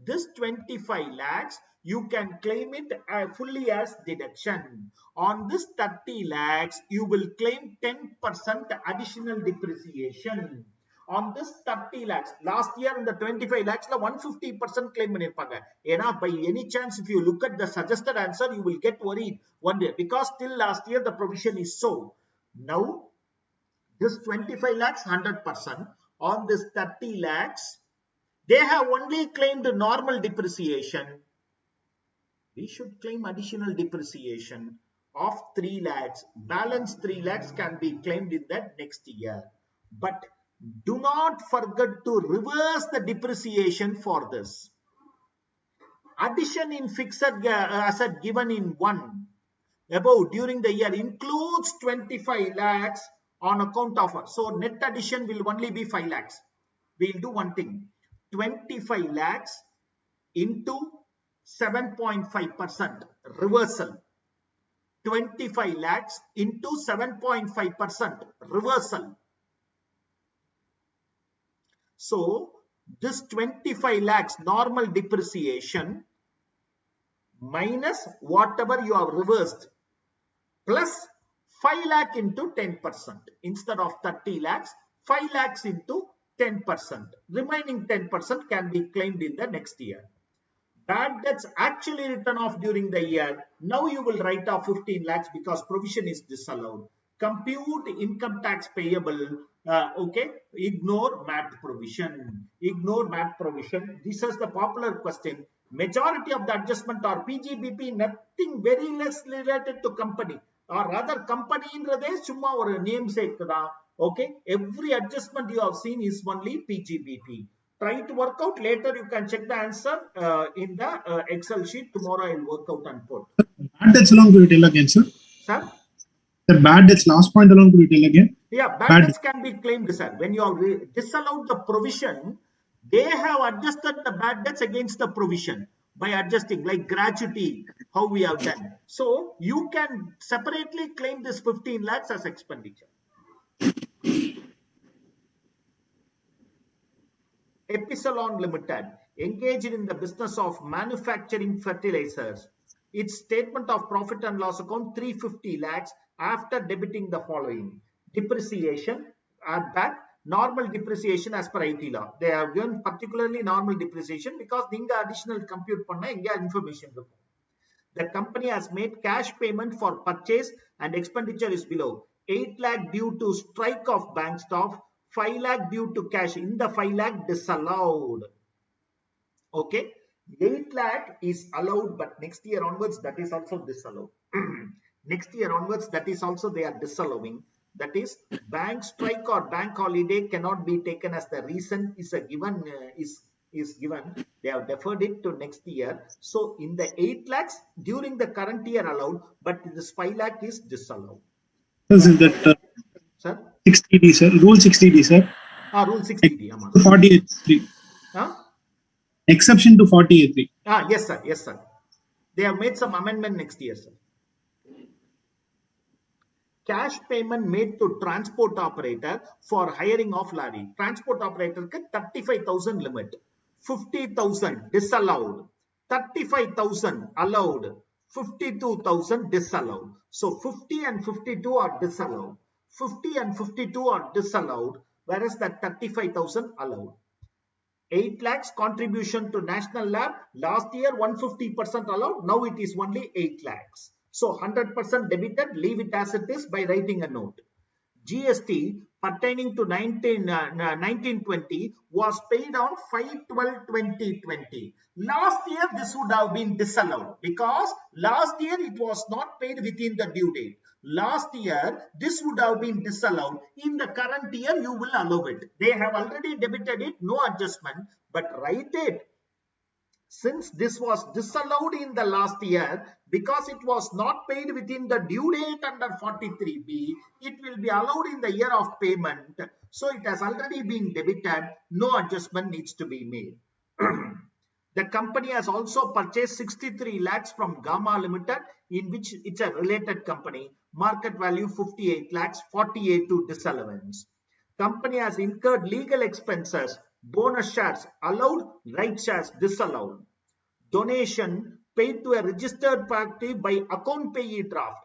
This 25 lakhs you can claim it fully as deduction. On this 30 lakhs you will claim 10% additional depreciation. On this 30 lakhs, last year in the 25 lakhs, 150% claim பண்ணிருப்பாங்க. ஏன்னா by any chance if you look at the suggested answer, you will get worried one day because till last year the provision is so. Now this 25 lakhs 100%, on this 30 lakhs they have only claimed normal depreciation. We should claim additional depreciation of 3 lakhs. Balance 3 lakhs can be claimed in the next year. But do not forget to reverse the depreciation for this. Addition in fixed asset given in 1 above during the year includes 25 lakhs on account of, so net addition will only be 5 lakhs. We'll do one thing, 25 lakhs into 7.5% reversal. 25 lakhs into 7.5% reversal. So this 25 lakhs normal depreciation minus whatever you have reversed plus 5 lakh into 10%. Instead of 30 lakhs, 5 lakhs into 10%. Remaining 10% can be claimed in the next year. Bad debts actually written off during the year. Now you will write off 15 lakhs because provision is disallowed. Compute income tax payable. Okay, ignore MAT provision. Ignore MAT provision. This is the popular question. Majority of the adjustment are PGBP, nothing very less related to company. Or rather, company in summa or namesake. Okay, every adjustment you have seen is only PGBP. Try to work out later. You can check the answer in the Excel sheet. Tomorrow I will work out and put. Bad debts alone, could you tell again, sir? Sir? The bad debts last point alone, could you tell again? Yeah, bad debts can be claimed, sir. When you have disallowed the provision, they have adjusted the bad debts against the provision by adjusting, like gratuity, how we have done. So you can separately claim this 15 lakhs as expenditure. Epsilon Limited, engaged in the business of manufacturing fertilizers. Its statement of profit and loss account 350 lakhs after debiting the following. Depreciation, add back, normal depreciation as per IT law. They have given particularly normal depreciation because ninga additional compute panna inga information. The company has made cash payment for purchase and expenditure is below. 8 lakh due to strike of bank staff, 5 lakh due to cash. In the 5 lakh disallowed. Okay. 8 lakh is allowed, but next year onwards that is also disallowed. Next year onwards that is also they are disallowing. That is, bank strike or bank holiday cannot be taken as the reason is a given is given. They have deferred it to next year. So in the 8 lakhs during the current year allowed, but this 5 lakh is disallowed. This is that sir? 60D, sir. Rule 60D, sir. Rule 60D. 48.3. Exception to 48.3. Yes, sir. Yes, sir. They have made some amendment next year, sir. Cash payment made to transport operator for hiring of lorry. Transport operator 35,000 limit. 50,000 disallowed. 35,000 allowed, 52,000 disallowed. So 50 and 52 are disallowed. 50 and 52 are disallowed, whereas that 35,000 allowed. 8 lakhs contribution to National Lab. Last year 150% allowed. Now it is only 8 lakhs. So 100% debited. Leave it as it is by writing a note. GST pertaining to 1920 was paid on 5/12/2020. Last year this would have been disallowed because last year it was not paid within the due date. Last year this would have been disallowed. In the current year you will allow it. They have already debited it, no adjustment, but write it. Since this was disallowed in the last year, because it was not paid within the due date under 43B, it will be allowed in the year of payment. So it has already been debited. No adjustment needs to be made. The company has also purchased 63 lakhs from Gamma Limited, in which it's a related company. Market value 58 lakhs, 48 to disallowance. Company has incurred legal expenses. Bonus shares allowed, right shares disallowed. Donation paid to a registered party by account payee draft.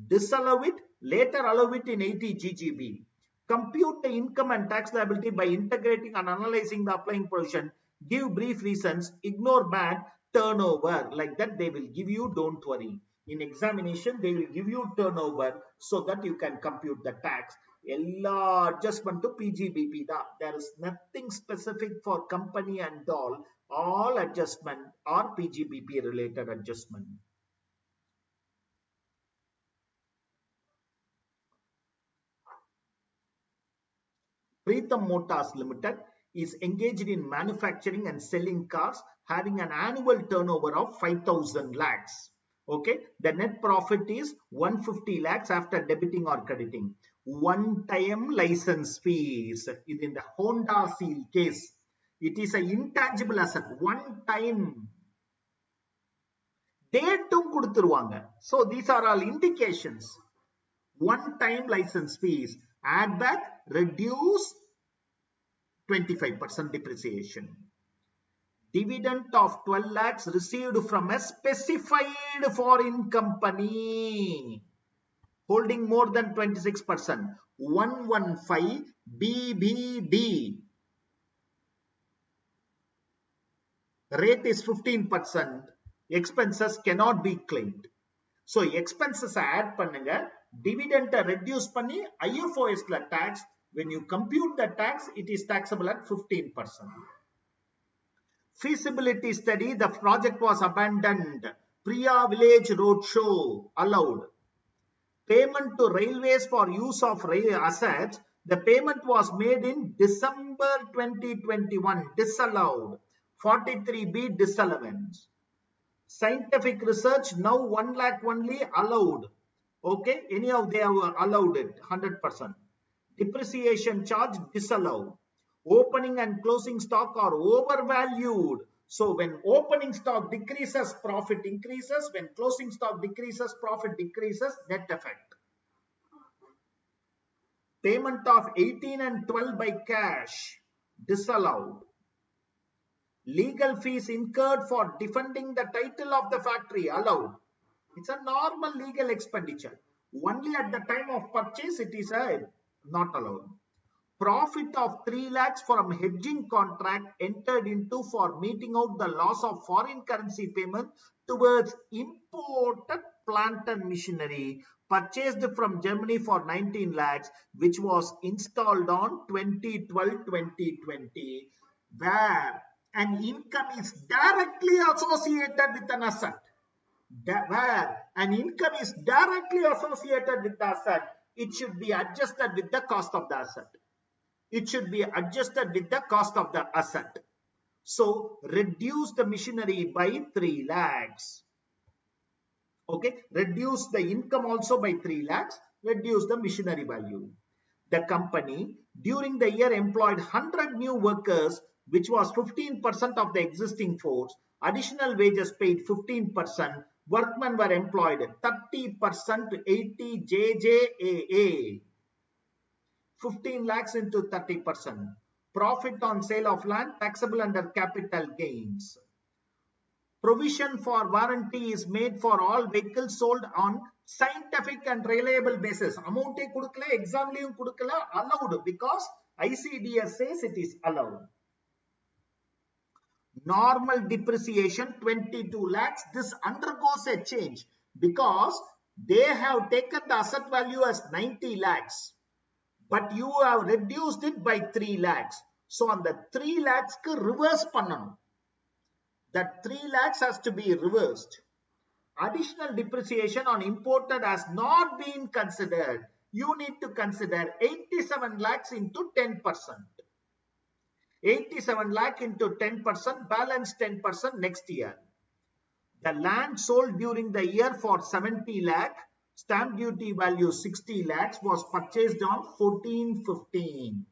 Disallow it, later allow it in 80 GGB. Compute the income and tax liability by integrating and analyzing the applying provision. Give brief reasons, ignore bad, turnover. Like that they will give you, don't worry. In examination, they will give you turnover so that you can compute the tax. Ella adjustment to PGBP. There is nothing specific for company and all adjustment are PGBP related adjustment. Pritham Motors Limited is engaged in manufacturing and selling cars having an annual turnover of 5,000 lakhs. Okay, the net profit is 150 lakhs after debiting or crediting. One-time license fees. In the Honda Seal case, it is an intangible asset. One time. Datum kuduthiruvanga. So these are all indications. One-time license fees. Add back, reduce 25% depreciation. Dividend of 12 lakhs received from a specified foreign company holding more than 26%. 115 BBD. Rate is 15%. Expenses cannot be claimed. So expenses add pannunga, dividend reduce panni, IFOS la tax. When you compute the tax, it is taxable at 15%. Feasibility study, the project was abandoned. Priya Village Roadshow allowed. Payment to railways for use of rail assets, the payment was made in December 2021, disallowed. 43B disallowance. Scientific research, now 1 lakh only allowed. Okay, anyhow they have allowed it 100%. Depreciation charge disallowed. Opening and closing stock are overvalued. So when opening stock decreases, profit increases. When closing stock decreases, profit decreases. Net effect. Payment of 18 and 12 by cash disallowed. Legal fees incurred for defending the title of the factory allowed. It's a normal legal expenditure. Only at the time of purchase it is not allowed. Profit of 3 lakhs from hedging contract entered into for meeting out the loss of foreign currency payment towards imported plant and machinery purchased from Germany for 19 lakhs, which was installed on 2012-2020, where an income is directly associated with an asset. Where an income is directly associated with the asset, it should be adjusted with the cost of the asset. It should be adjusted with the cost of the asset. So reduce the machinery by 3 lakhs. Okay, reduce the income also by 3 lakhs, reduce the machinery value. The company during the year employed 100 new workers, which was 15% of the existing force. Additional wages paid 15%. Workmen were employed 30% to 80 JJAA. 15 lakhs into 30%. Profit on sale of land taxable under capital gains. Provision for warranty is made for all vehicles sold on scientific and reliable basis. Amount kudukala, exam liyum kudukala, allowed because ICDS says it is allowed. Normal depreciation 22 lakhs. This undergoes a change because they have taken the asset value as 90 lakhs, but you have reduced it by 3 lakhs. So on the 3 lakhs reverse pannanum. That 3 lakhs has to be reversed. Additional depreciation on imported has not been considered. You need to consider 87 lakhs into 10%. 87 lakh into 10%, balance 10% next year. The land sold during the year for 70 lakh, stamp duty value 60 lakhs was purchased on 14/15.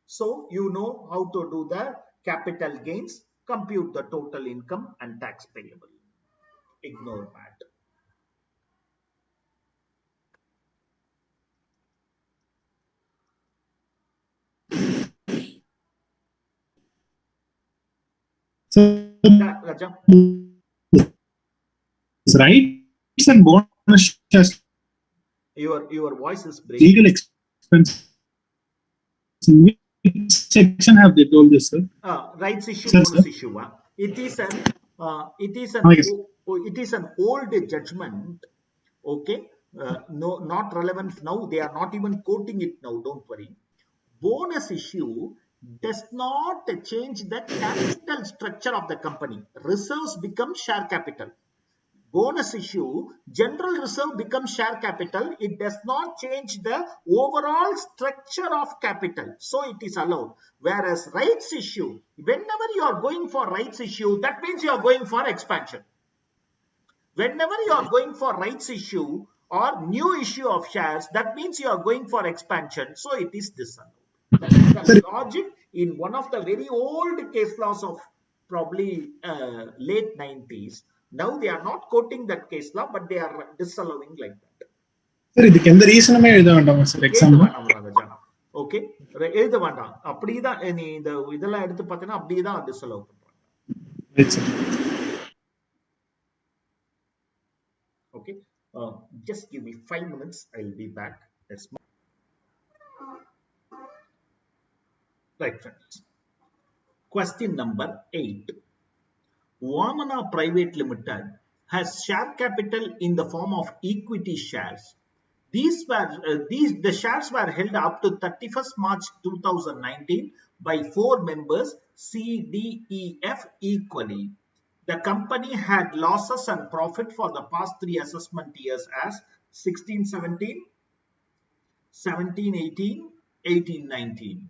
So you know how to do the capital gains, compute the total income and tax payable. Ignore that. So, Raja, rights and bonus shares, your voice is breaking. legal expense. In which section have they told this, sir? Rights issue, Sir, bonus sir? issue. It is an Yes. it is an old judgment. Okay, no, not relevant now. They are not even quoting it now. Don't worry. Bonus issue does not change the capital structure of the company. Reserves become share capital. Bonus issue, general reserve becomes share capital. It does not change the overall structure of capital. So it is allowed. Whereas rights issue, whenever you are going for rights issue, that means you are going for expansion. Whenever you are going for rights issue or new issue of shares, that means you are going for expansion. So it is disallowed. That is the logic in one of the very old case laws of probably late 90s. Now they are not quoting that case law, but they are disallowing like that. Sir, இதுக்கு எந்த ரீசனுமே எழுத வேண்டாமா sir exam? Okay, எழுத வேண்டாம். அப்படிதான் நீ இந்த இதெல்லாம் எடுத்து பார்த்தீங்கன்னா அப்படியே தான் டிஸ்அலோவ் பண்றாங்க. Okay, just give me 5 minutes. I'll be back. That's my... Right, friends. Question number 8. Vamana Private Limited has share capital in the form of equity shares. The shares were held up to 31st March 2019 by 4 members C, D, E, F equally. The company had losses and profit for the past 3 assessment years as 16-17, 17-18, 18-19.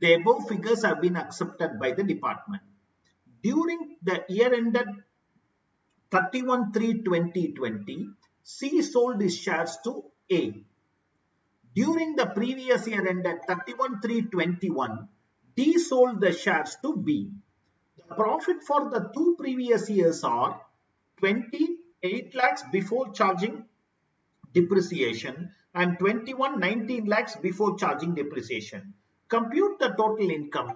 The above figures have been accepted by the department. During the year ended 31/3/2020, C sold his shares to A. During the previous year ended 31/3/21, D sold the shares to B. The profit for the 2 previous years are 28 lakhs before charging depreciation and 19 lakhs before charging depreciation. Compute the total income.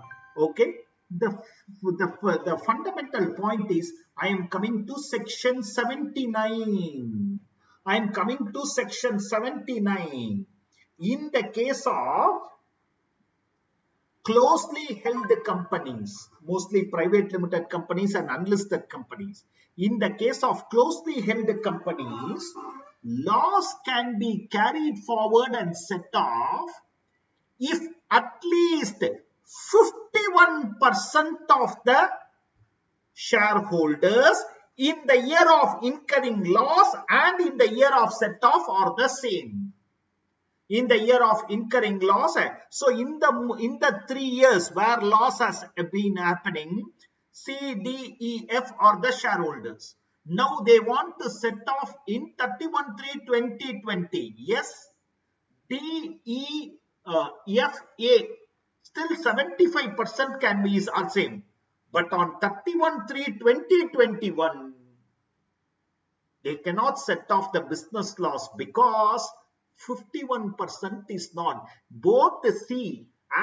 Okay, the fundamental point is I am coming to section 79. I am coming to section 79. In the case of closely held companies, mostly private limited companies and unlisted companies. In the case of closely held companies, loss can be carried forward and set off if at least 51% of the shareholders in the year of incurring loss and in the year of set off are the same. In the year of incurring loss, so in the 3 years where loss has been happening, C, D, E, F are the shareholders. Now they want to set off in 31/3/2020. Yes, D, E, F, A, still 75% can be is the same. But on 31/3/2021, they cannot set off the business loss because 51% is not. Both the C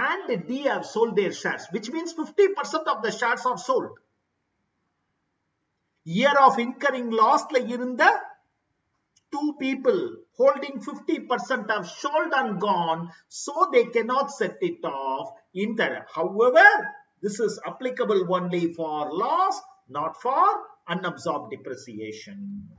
and the D have sold their shares, which means 50% of the shares are sold. year of incurring loss la irunda two people holding 50% have sold and gone, so they cannot set it off in that. However, this is applicable only for loss, not for unabsorbed depreciation.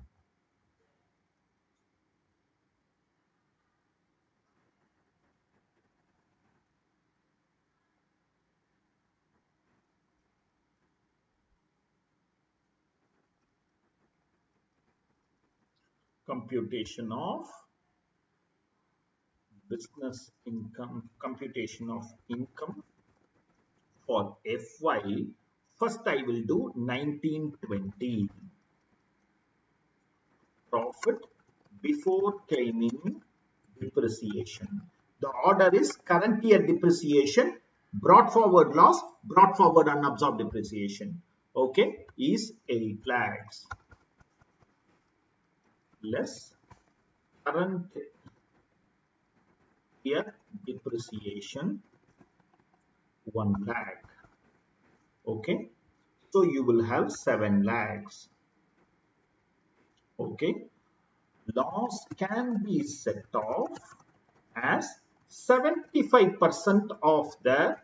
Computation of business income, computation of income for FY. First, I will do 1920. Profit before claiming depreciation. The order is current year depreciation, brought forward loss, brought forward unabsorbed depreciation. Okay, is 8 lakhs less current year depreciation 1 lakh. Okay, so you will have 7 lakhs. Okay, loss can be set off as 75% of the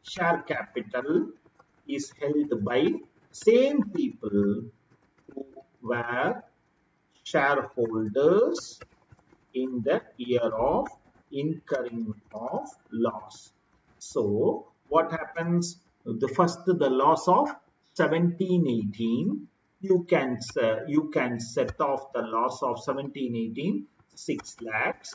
share capital is held by same people who were shareholders in the year of incurring of loss. So what happens? The first, the loss of 1718, you can set off the loss of 1718 6 lakhs,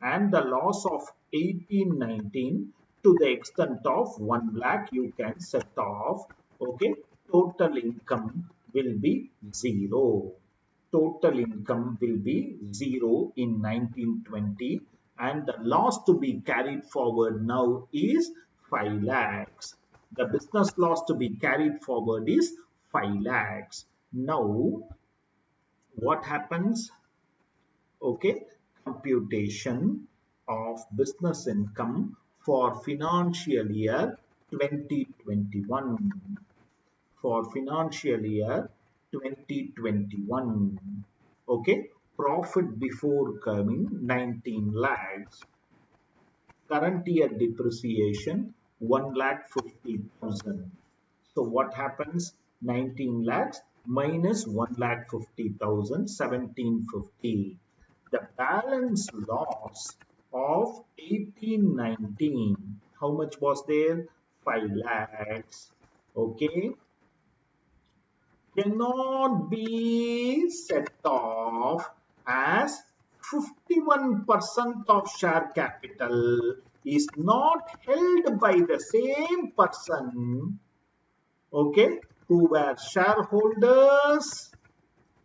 and the loss of 1819 to the extent of 1 lakh you can set off. Okay, total income will be 0. Total income will be 0 in 1920, and the loss to be carried forward now is 5 lakhs. The business loss to be carried forward is 5 lakhs. Now, what happens? Okay, computation of business income for financial year 2021. For financial year 2021. Okay, profit before coming 19 lakhs. Current year depreciation 1,50,000. So what happens? 19 lakhs minus 1,50,000, 1750. The balance loss of 1819, how much was there? 5 lakhs. Okay, cannot be set off as 51% of share capital is not held by the same person, okay, who were shareholders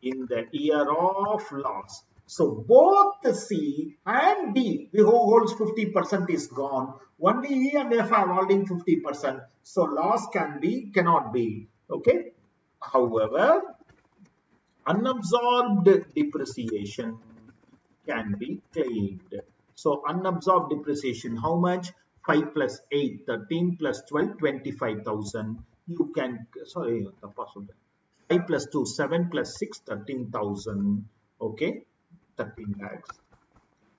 in the year of loss. So both C and D, who holds 50% is gone. Only E and F are holding 50%. So loss cannot be. Okay. However, unabsorbed depreciation can be claimed. So unabsorbed depreciation, how much? 5 plus 8, 13 plus 12, 25,000. You can, sorry, 5 plus 2, 7 plus 6, 13,000. Okay, 13 lakhs.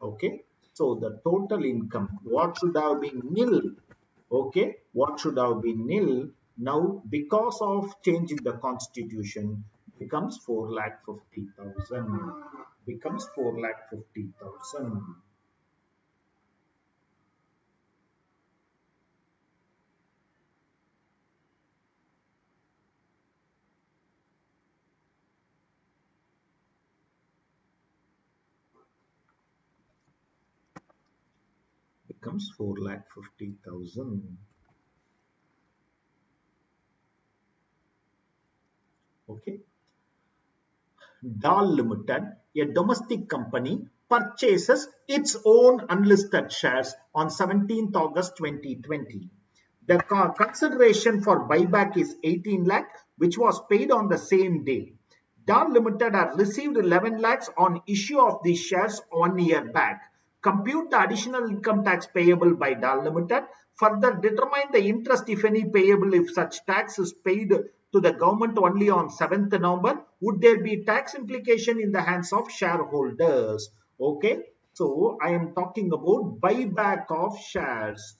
Okay, so the total income, what should have been nil? Okay, what should have been nil? Now, because of change in the constitution, becomes 4,50,000. Becomes 4,50,000. Becomes 4,50,000. Okay. Dal Limited, a domestic company, purchases its own unlisted shares on 17th August 2020. The consideration for buyback is 18 lakh, which was paid on the same day. Dal Limited had received 11 lakhs on issue of these shares 1 year back. Compute the additional income tax payable by Dal Limited. Further, determine the interest, if any, payable if such tax is paid to the government only on 7th November, would there be tax implication in the hands of shareholders? Okay, so I am talking about buyback of shares.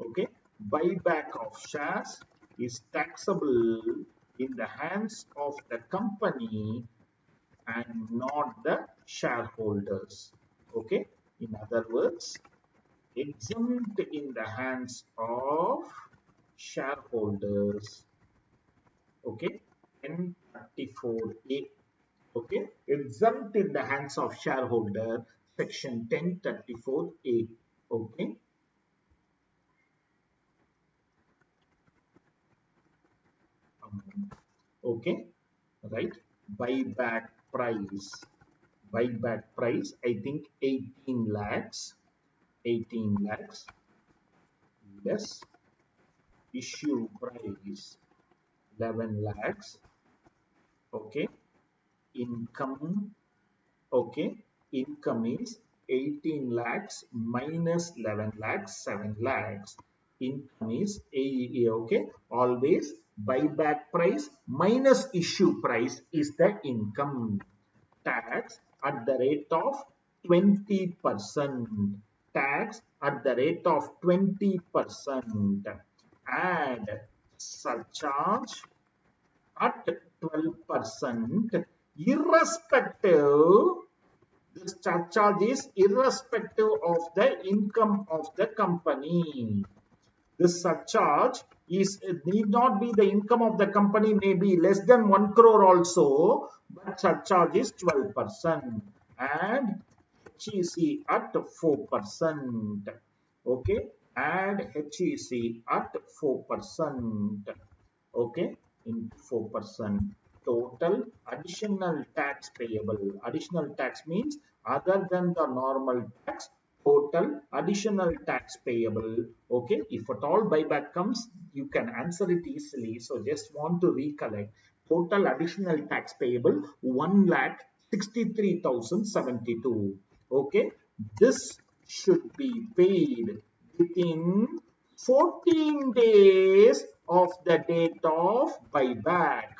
Okay, buyback of shares is taxable in the hands of the company and not the shareholders. Okay, in other words, exempt in the hands of shareholders. Okay, N34A. Okay, exempt in the hands of shareholder, section 1034A. Okay. Okay, right? Buyback price, I think 18 lakhs, 18 lakhs, less issue price 11 lakhs. Okay, income, okay, income is 18 lakhs minus 11 lakhs, 7 lakhs. Income is okay, always buyback price minus issue price is the income. Tax at the rate of 20%. Tax at the rate of 20%. Add surcharge at 12%, irrespective, this surcharge is irrespective of the income of the company. This surcharge is need not be the income of the company, may be less than 1 crore also, but surcharge is 12% and HEC at 4%. Okay, add HEC at 4%. Okay, in 4%. Total additional tax payable. Additional tax means other than the normal tax, total additional tax payable. Okay, if at all buyback comes, you can answer it easily. So just want to recollect. Total additional tax payable 1,63,072. Okay, this should be paid within 14 days of the date of buyback.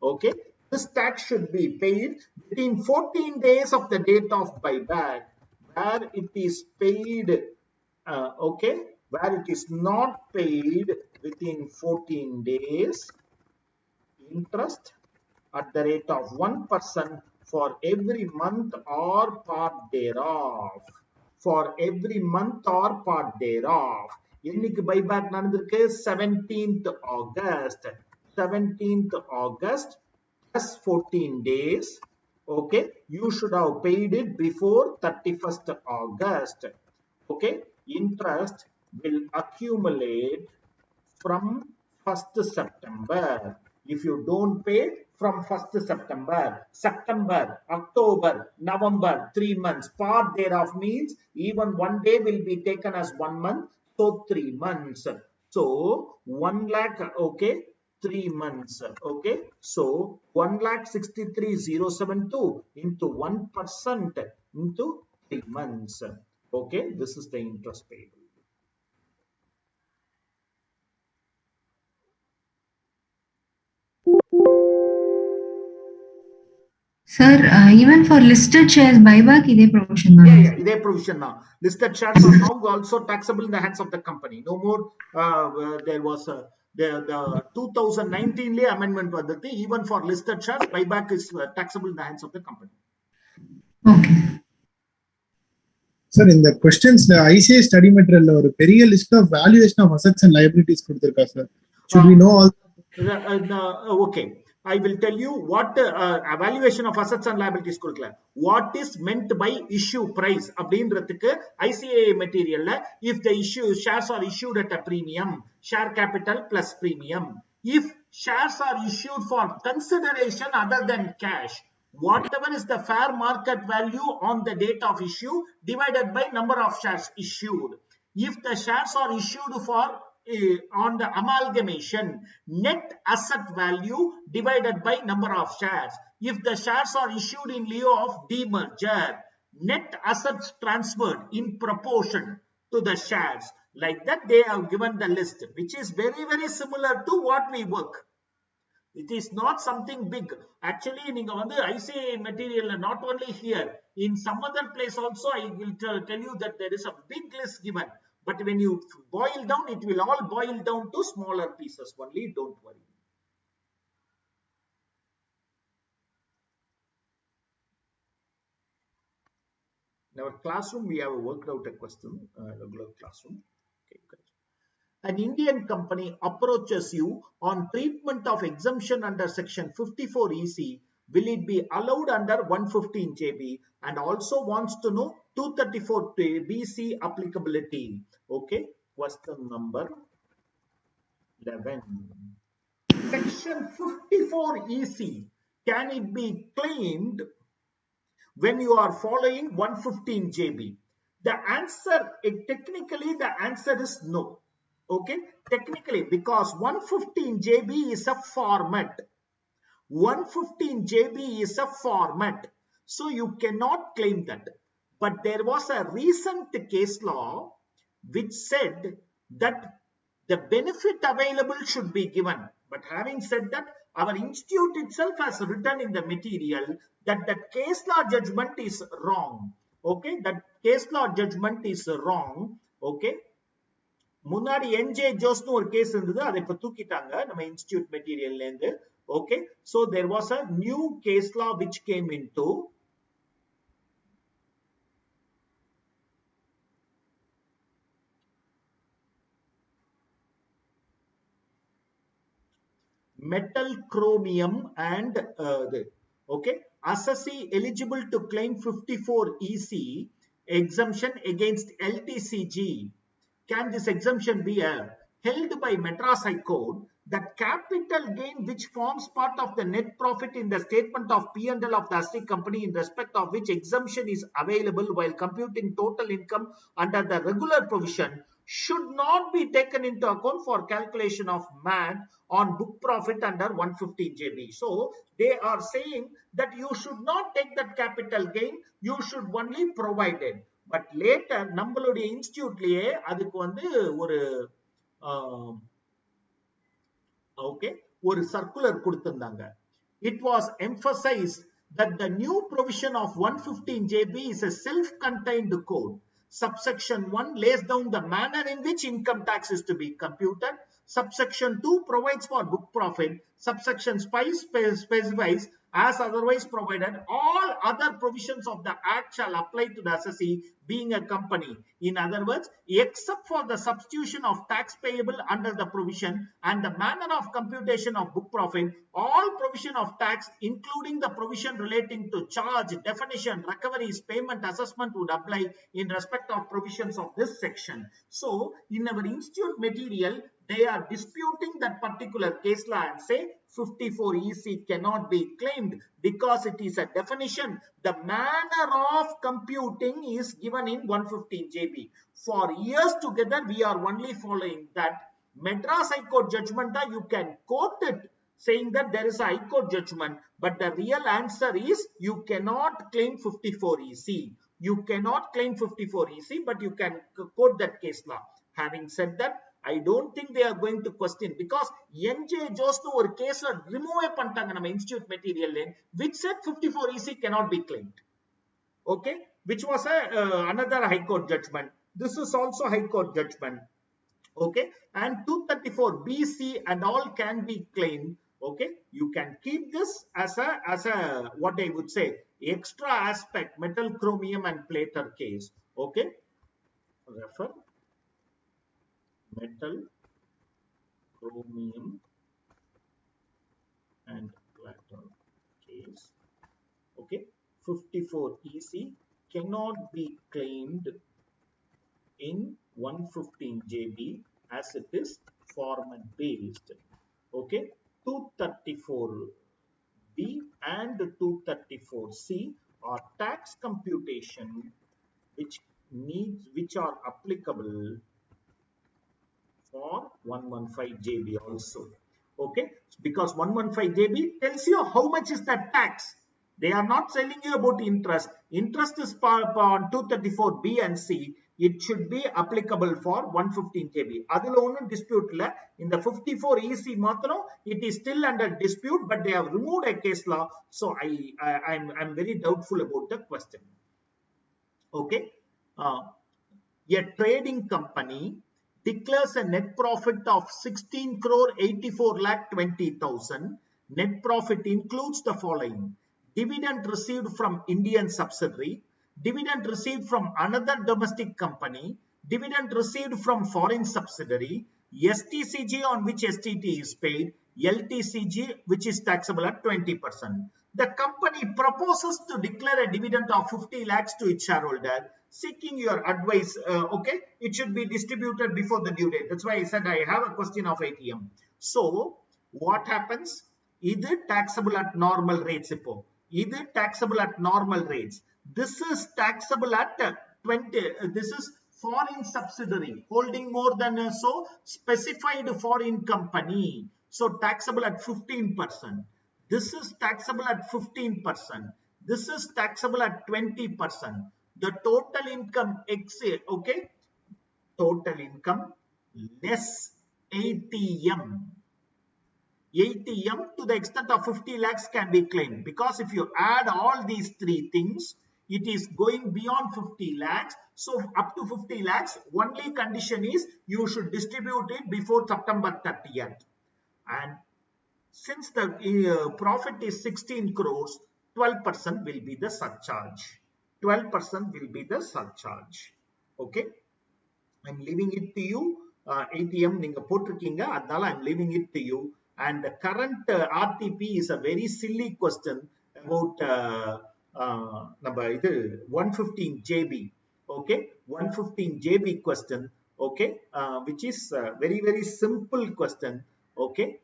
Okay, this tax should be paid within 14 days of the date of buyback. Where it is paid, okay, where it is not paid within 14 days, interest at the rate of 1% for every month or part thereof. For every month or part thereof. என்னைக்கு buyback நடந்திருக்கு 17th August. 17th August plus 14 days. Okay, you should have paid it before 31st August. Okay, interest will accumulate from 1st September. If you don't pay from 1st September, September, October, November, 3 months, part thereof means even one day will be taken as 1 month, so 3 months. So 1 lakh, okay, 3 months, okay. So 1,63,072 into 1% into 3 months. Okay, this is the interest payable. Sir, even for listed shares buyback, இதே provision தான். Yeah, இதே provision now. Listed shares are now also taxable in the hands of the company. No more. There was the 2019 amendment வந்தது. Even for listed shares, buyback is taxable in the hands of the company. Okay. Sir, in the questions, the ICA study material ஒரு பெரிய list of valuation of assets and liabilities கொடுத்திருக்கா sir. Should we know all? Okay, I will tell you what evaluation of assets and liabilities கொடுக்கல. What is meant by issue price அப்படின்றதுக்கு ICA materialல if the issue shares are issued at a premium, share capital plus premium. If shares are issued for consideration other than cash, whatever is the fair market value on the date of issue divided by number of shares issued. If the shares are issued for on the amalgamation, net asset value divided by number of shares. If the shares are issued in lieu of demerger, net assets transferred in proportion to the shares. Like that, they have given the list, which is very, very similar to what we work. It is not something big. Actually, I say material, not only here, in some other place also, I will tell you that there is a big list given. But when you boil down, it will all boil down to smaller pieces only. Don't worry. In our classroom, we have worked out a question, regular classroom. Okay, good. An Indian company approaches you on treatment of exemption under section 54 EC, will it be allowed under 115 JB, and also wants to know 234 BC applicability. Okay, question number 11. Section 54 EC, can it be claimed when you are following 115 JB? The answer, technically the answer is no. Okay, technically, because 115 JB is a format. 115 JB is a format. So you cannot claim that. But there was a recent case law which said that the benefit available should be given. But having said that, our institute itself has written in the material that the case law judgment is wrong. Okay, that case law judgment is wrong. Okay, முன்னாடி NJ ஜோஸ்னு ஒரு case இருந்தது, அதை இப்ப தூக்கிட்டாங்க நம்ம institute மெட்டீரியல்ல இருந்து. Okay, so there was a new case law which came into metal chromium and okay, assessee eligible to claim 54 EC exemption against LTCG. Can this exemption be held by Madras High Court that capital gain which forms part of the net profit in the statement of P&L of the Asst company in respect of which exemption is available while computing total income under the regular provision should not be taken into account for calculation of MAT on book profit under 115 JB. So they are saying that you should not take that capital gain, you should only provide it. But later நம்மளுடைய இன்ஸ்டிடியூட்லயே அதுக்கு ஒரு okay ஒரு circular கொடுத்திருந்தாங்க. It was emphasized that the new provision of 115 JB is a self-contained code. Subsection 1 lays down the manner in which income tax is to be computed. Subsection 2 provides for book profit. Subsection 5 specifies as otherwise provided. All other provisions of the Act shall apply to the assessee being a company. In other words, except for the substitution of tax payable under the provision and the manner of computation of book profit, all provision of tax, including the provision relating to charge, definition, recoveries, payment, assessment would apply in respect of provisions of this section. So, in our institute material, they are disputing that particular case law and say 54 EC cannot be claimed because it is a definition. The manner of computing is given in 115 JB. For years together, we are only following that. Madras High Court judgment, you can quote it saying that there is a High Court judgment, but the real answer is you cannot claim 54 EC. You cannot claim 54 EC, but you can quote that case law. Having said that, I don't think they are going to question because NJ Jose nu ஒரு கேஸ்ல remove பண்ணிட்டாங்க நம்ம institute மெட்டீரியல்ல, which said 54 EC cannot be claimed. Okay, which was another High Court judgment. This is also High Court judgment. Okay, and 234 BC and all can be claimed. Okay, you can keep this as a what I would say extra aspect, metal chromium and plater case. Okay, refer metal chromium and plater case. Okay, 54 EC cannot be claimed in 115 JB as it is format based. Okay, 234B and 234C are tax computation which are applicable for 115 JB also. Okay, because 115 JB tells you how much is that tax. They are not telling you about interest. Interest is on 234B and C. it should be applicable for 115 KB. Adula onnum dispute la. In the 54 EC matram, it is still under dispute, but they have removed a case law. So I'm very doubtful about the question. Okay. A trading company declares a net profit of 16 crore 84 lakh 20,000. Net profit includes the following: dividend received from Indian subsidiary, dividend received from another domestic company, dividend received from foreign subsidiary, STCG on which STT is paid, LTCG which is taxable at 20%. The company proposes to declare a dividend of 50 lakhs to its shareholder, seeking your advice. Okay, it should be distributed before the due date. That's why I said I have a question of ATM. So what happens? Either taxable at normal rates. Either taxable at normal rates. This is taxable at 20. This is foreign subsidiary holding more than so specified foreign company. So taxable at 15%. This is taxable at 15%. This is taxable at 20%. The total income okay, total income less ATM. ATM to the extent of 50 lakhs can be claimed, because if you add all these three things, it is going beyond 50 lakhs. So up to 50 lakhs, only condition is you should distribute it before September 30th. And since the profit is 16 crores, 12% will be the surcharge. 12% will be the surcharge. Okay. I'm leaving it to you. ATM ninga potrukkinga, adala I'm leaving it to you. And the current RTP is a very silly question about number 115 JB. Okay, 115 JB question. Okay, which is very, very simple question. Okay,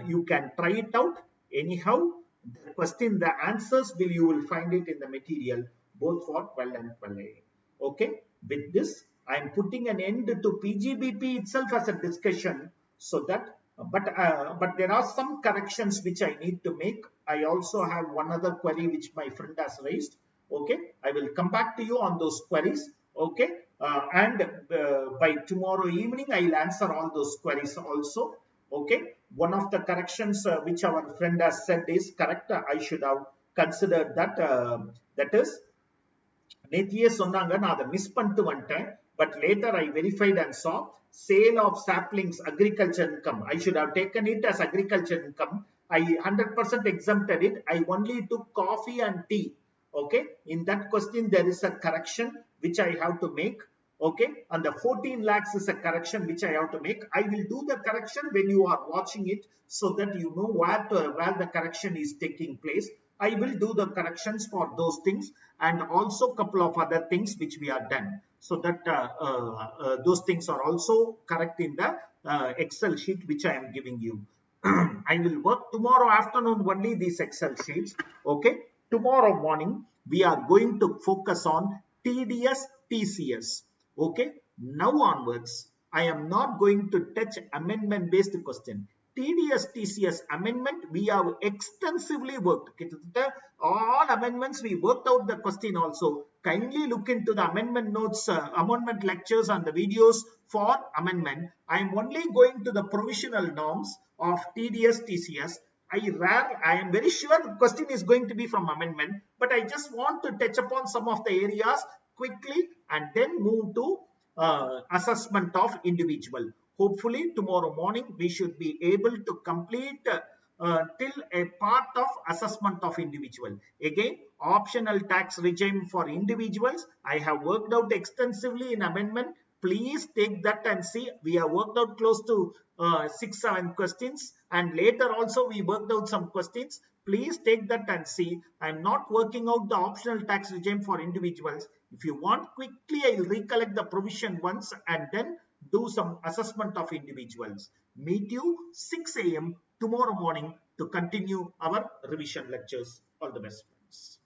you can try it out. Anyhow, the question, the answers you will find it in the material, both for 12 and 12A. Okay, with this, I am putting an end to PGBP itself as a discussion, so that, but there are some corrections which I need to make. I also have one other query which my friend has raised. Okay, I will come back to you on those queries. Okay, and by tomorrow evening, I will answer all those queries also. Okay, one of the corrections which our friend has said is correct. I should have considered that. That is, நேத்தியே சொன்னாங்க, நான் அதை miss பண்ணிட்டு வந்துட்டேன். But later I verified and saw sale of saplings agriculture income. I should have taken it as agriculture income. I 100% exempted it. I only took coffee and tea. Okay, in that question there is a correction which I have to make. Okay, and the 14 lakhs is a correction which I have to make. I will do the correction when you are watching it, so that you know where the correction is taking place. I will do the corrections for those things, and also couple of other things which we are done, so that those things are also correct in the Excel sheet which I am giving you. I will work tomorrow afternoon only these Excel sheets. Okay, tomorrow morning we are going to focus on TDS TCS. Okay, now onwards I am not going to touch amendment based question. TDS TCS amendment we have extensively worked. All amendments we worked out the question also. Kindly look into the amendment notes, amendment lectures and the videos for amendment. I am only going to the provisional norms of TDS TCS. I am very sure the question is going to be from amendment, but I just want to touch upon some of the areas quickly and then move to assessment of individual. Hopefully tomorrow morning we should be able to complete till a part of assessment of individual. Again, optional tax regime for individuals I have worked out extensively in amendment. Please take that and see. We have worked out close to 6-7 questions, and later also we worked out some questions. Please take that and see. I am not working out the optional tax regime for individuals. If you want quickly, I will recollect the provision once and then do some assessment of individuals. Meet you 6 AM tomorrow morning to continue our revision lectures. All the best, friends.